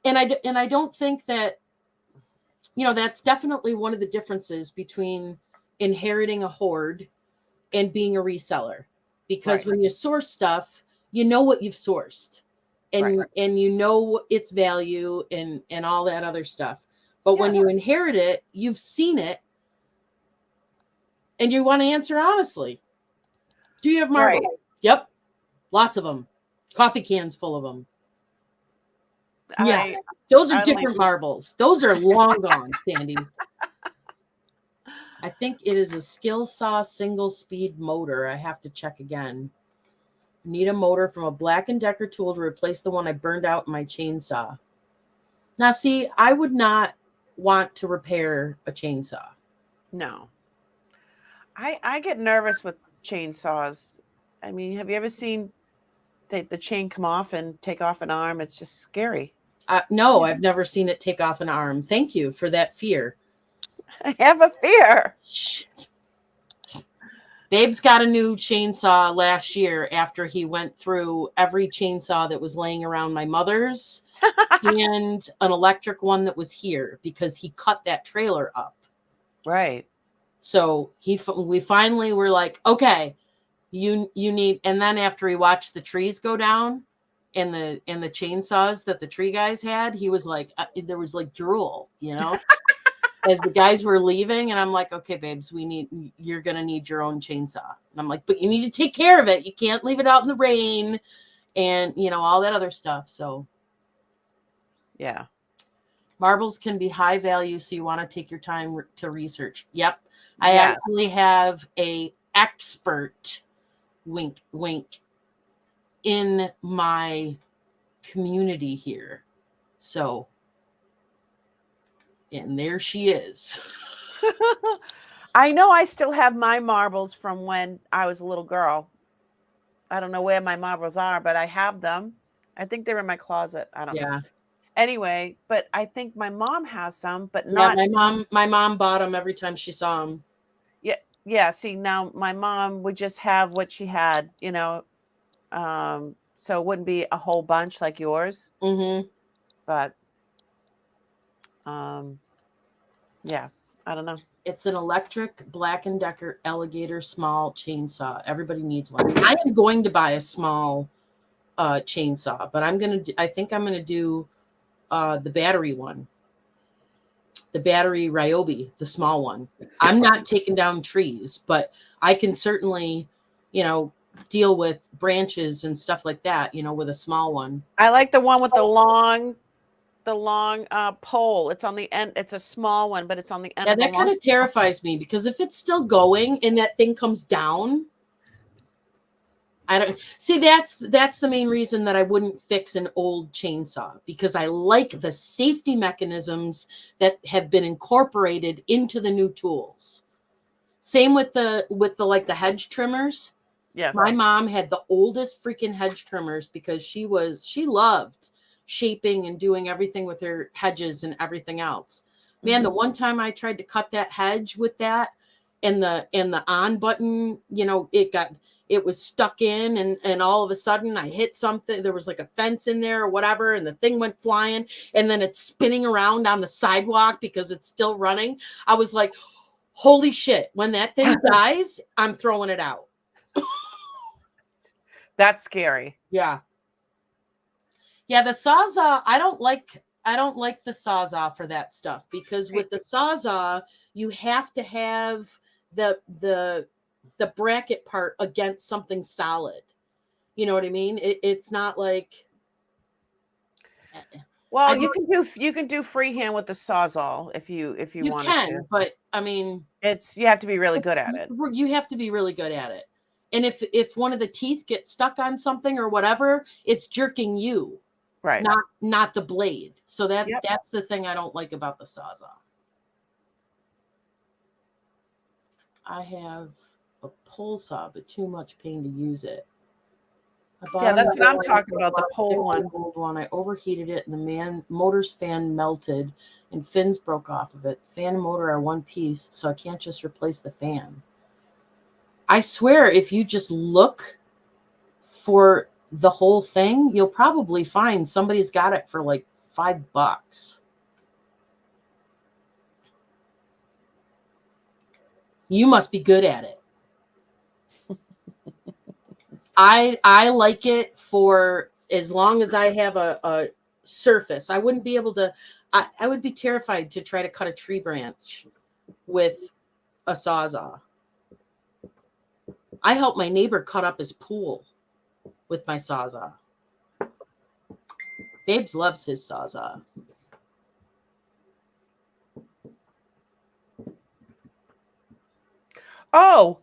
And I don't think that, that's definitely one of the differences between inheriting a hoard and being a reseller. Because when you source stuff, you know what you've sourced and you know its value and all that other stuff. But when you inherit it, you've seen it and you want to answer honestly. Do you have marbles? Yep. Lots of them. Coffee cans full of them. Yeah. Those are different marbles. Those are long gone, Sandy. I think it is a skill saw single speed motor. I have to check again. Need a motor from a Black & Decker tool to replace the one I burned out in my chainsaw. Now, see, I would not want to repair a chainsaw. No. I get nervous with chainsaws. I mean, have you ever seen the chain come off and take off an arm? It's just scary. No, I've never seen it take off an arm. Thank you for that fear. I have a fear. Shit. Babe's got a new chainsaw last year after he went through every chainsaw that was laying around my mother's and an electric one that was here because he cut that trailer up. Right. So we finally were like, okay, you need. And then after he watched the trees go down and the chainsaws that the tree guys had, he was like, there was like drool, as the guys were leaving. And I'm like, okay, babes, you're gonna need your own chainsaw. And I'm like, but you need to take care of it. You can't leave it out in the rain, and all that other stuff. So yeah. Marbles can be high value, so you want to take your time to research. Yep. I Yeah. actually have a expert, wink, wink, in my community here. So, and there she is. I know I still have my marbles from when I was a little girl. I don't know where my marbles are, but I have them. I think they're in my closet. I don't know. Yeah. Anyway, but I think my mom has some, but Yeah, not. my mom bought them every time she saw them. Yeah. See, now my mom would just have what she had, so it wouldn't be a whole bunch like yours. Mm-hmm. But, yeah, I don't know. It's an electric Black & Decker Alligator small chainsaw. Everybody needs one. I am going to buy a small chainsaw, but I think I'm gonna do the battery one, the battery Ryobi, the small one. I'm not taking down trees, but I can certainly, deal with branches and stuff like that, with a small one. I like the one with the long pole. It's on the end. It's a small one, but it's on the end. Yeah, of the that kind of terrifies me because if it's still going and that thing comes down, I don't see. That's the main reason that I wouldn't fix an old chainsaw, because I like the safety mechanisms that have been incorporated into the new tools. Same with the like the hedge trimmers. Yes. My mom had the oldest freaking hedge trimmers because she loved shaping and doing everything with her hedges and everything else. Man, the one time I tried to cut that hedge with that and the on button, it was stuck in, and all of a sudden I hit something. There was like a fence in there or whatever, and the thing went flying, and then it's spinning around on the sidewalk because it's still running. I was like, holy shit, when that thing dies, I'm throwing it out. That's scary. Yeah. Yeah, the Sawzall, I don't like the Sawzall for that stuff, because with the Sawzall, you have to have the bracket part against something solid. You know what I mean? It's not like. Well, you can do freehand with the Sawzall if you You want can, to. but I mean, You have to be really good at it. You have to be really good at it. And if one of the teeth gets stuck on something or whatever, it's jerking you. Right. Not the blade. So that's the thing I don't like about the Sawzall. I have a pole saw, but too much pain to use it. Yeah, that's what I'm talking about, the pole one. Old one. I overheated it, and the motor's fan melted, and fins broke off of it. Fan and motor are one piece, so I can't just replace the fan. I swear, if you just look for the whole thing, you'll probably find somebody's got it for like $5. You must be good at it. I like it for as long as I have a surface. I wouldn't be able to. I would be terrified to try to cut a tree branch with a Sawzall. I helped my neighbor cut up his pool with my Sawzall. Babes loves his Sawzall. Oh,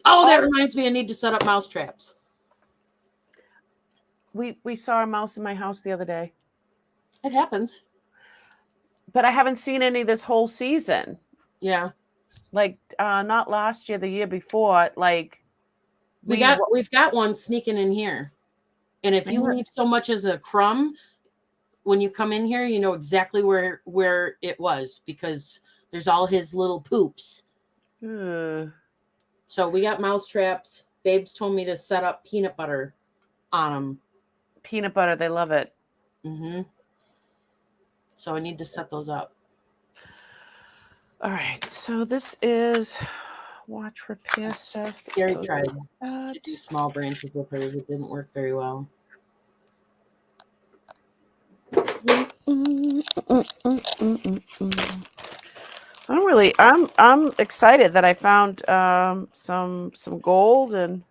that reminds me, I need to set up mouse traps. We saw a mouse in my house the other day. It happens. but I haven't seen any this whole season. Yeah. Like not last year, the year before. Like We've got one sneaking in here. And if you leave so much as a crumb when you come in here, you know exactly where it was, because there's all his little poops. So we got mouse traps. Babes told me to set up peanut butter on them. Peanut butter, they love it. So I need to set those up. All right, so this is watch repair stuff. Gary tried to do small branches with hers. It didn't work very well. I'm excited that I found some gold, and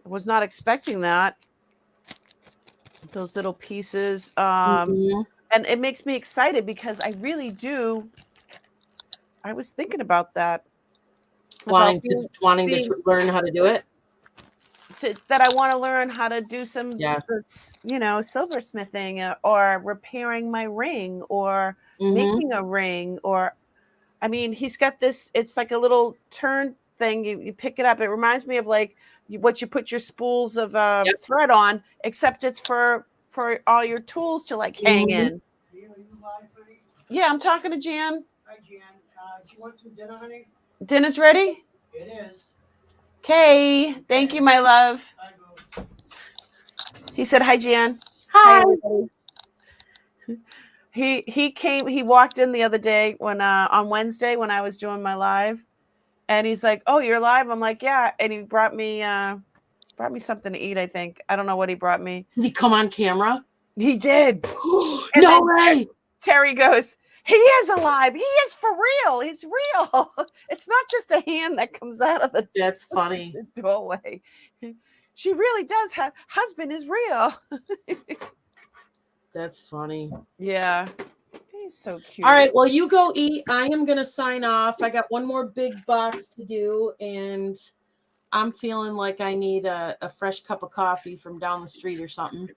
I was not expecting that. Those little pieces. And it makes me excited because I really do. I was thinking about that. Wanting to learn how to do it. That I want to learn how to do some, silversmithing or repairing my ring or making a ring. Or, I mean, he's got this, it's like a little turn thing. You pick it up. It reminds me of like what you put your spools of thread on, except it's for all your tools to like hang in. Yeah, I'm talking to Jan. Hi, Jan. Do you want some dinner, honey? Dinner's ready? It is. Okay. Thank you, my love. Hi, Boo. He said, hi, Jan. Hi. He walked in the other day when on Wednesday when I was doing my live, and he's like, oh, you're live? I'm like, yeah. And he brought me something to eat, I think. I don't know what he brought me. Did he come on camera? He did. No way. Terry goes, he is alive. He is for real. He's real. It's not just a hand that comes out of the That's funny. doorway. She really does have husband is real. That's funny. Yeah. He's so cute. All right. Well, you go eat. I am going to sign off. I got one more big box to do, and I'm feeling like I need a fresh cup of coffee from down the street or something.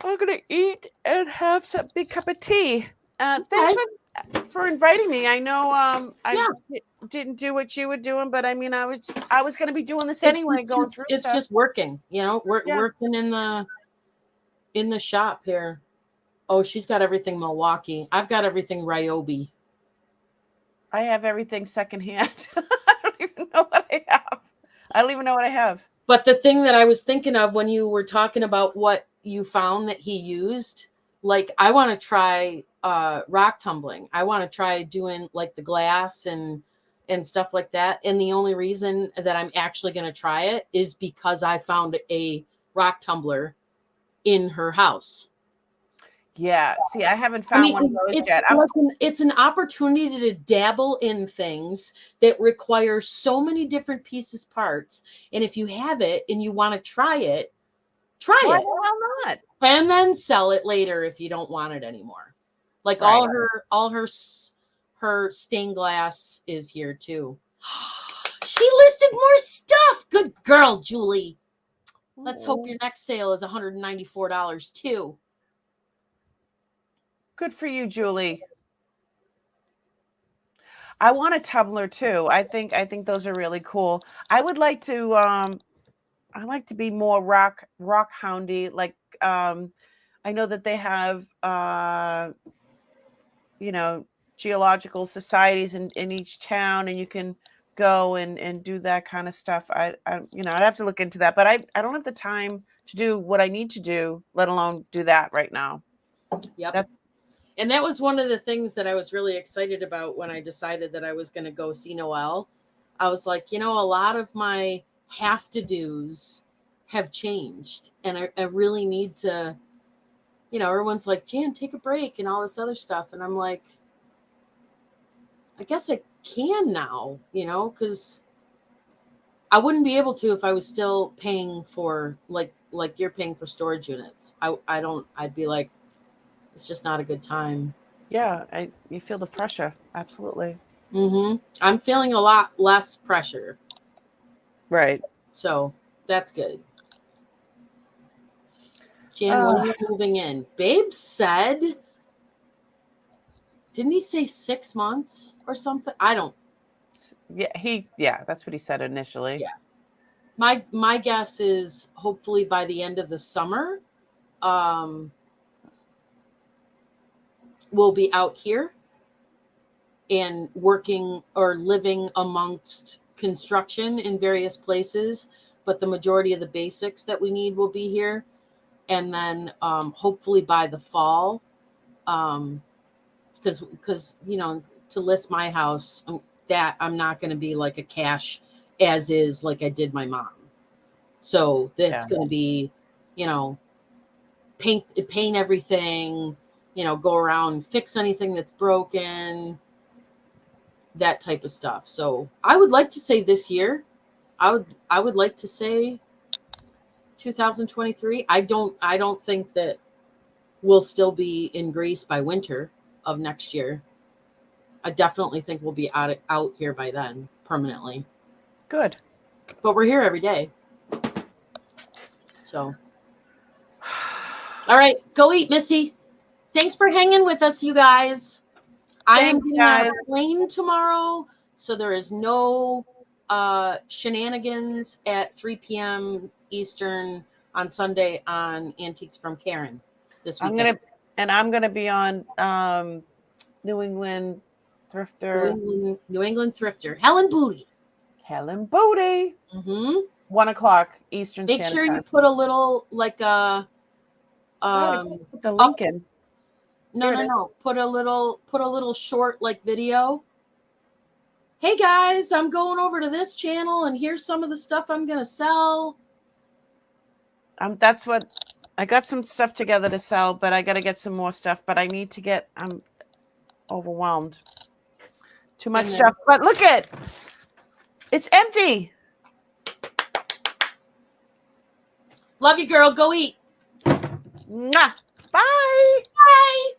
I'm going to eat and have some big cup of tea. Thanks for inviting me. I know I didn't do what you were doing, but I mean, I was going to be doing this anyway. It's just working, working in the shop here. Oh, she's got everything Milwaukee. I've got everything Ryobi. I have everything secondhand. I don't even know what I have. I don't even know what I have. But the thing that I was thinking of when you were talking about what you found that he used, like I want to try rock tumbling. I want to try doing like the glass and stuff like that. And the only reason that I'm actually going to try it is because I found a rock tumbler in her house. Yeah. See, I haven't found one of those yet. It's an opportunity to dabble in things that require so many different pieces, parts. And if you have it and you want to try it, try Why it. the hell not? And then sell it later if you don't want it anymore. Like all her stained glass is here too. She listed more stuff. Good girl, Julie. Let's hope your next sale is $194 too. Good for you, Julie. I want a tumbler too. I think those are really cool. I would like to I like to be more rock houndy. Like I know that they have geological societies in each town, and you can go and do that kind of stuff. I'd have to look into that, but I don't have the time to do what I need to do, let alone do that right now. Yep. And that was one of the things that I was really excited about when I decided that I was going to go see Noelle. I was like, a lot of my have to do's have changed, and I really need to, everyone's like, Jan, take a break and all this other stuff. And I'm like, I guess I can now, because I wouldn't be able to if I was still paying for like you're paying for storage units. I'd be like, it's just not a good time. Yeah, you feel the pressure. Absolutely. I'm feeling a lot less pressure. Right. So that's good. Jan, when are you moving in? Babe said didn't he say 6 months or something? I don't. Yeah, that's what he said initially. Yeah. My guess is hopefully by the end of the summer, we'll be out here and working or living amongst construction in various places, but the majority of the basics that we need will be here. And then hopefully by the fall, because you know, to list my house, that I'm not going to be like a cash as is like I did my mom. So that's going to be, you know, paint everything, you know, go around, fix anything that's broken, that type of stuff. So I would like to say this year. I would like to say 2023. I don't think that we'll still be in Greece by winter of next year. I definitely think we'll be out here by then permanently. Good. But we're here every day. So all right, go eat, Missy. Thanks for hanging with us, you guys. I am getting on a plane tomorrow, so there is no shenanigans at 3 p.m. Eastern on Sunday on Antiques from Karen this weekend. I'm gonna be on New England Thrifter. New England Thrifter. Helen Booty. Mm-hmm. 1 o'clock Eastern. Make sure you put a little like a put the link in. No. Put a little short like video. Hey guys, I'm going over to this channel and here's some of the stuff I'm gonna sell. That's what I got, some stuff together to sell, but I got to get some more stuff. But I need to get. I'm overwhelmed. Too much stuff. But look it's empty. Love you, girl. Go eat. Mwah. Bye. Bye.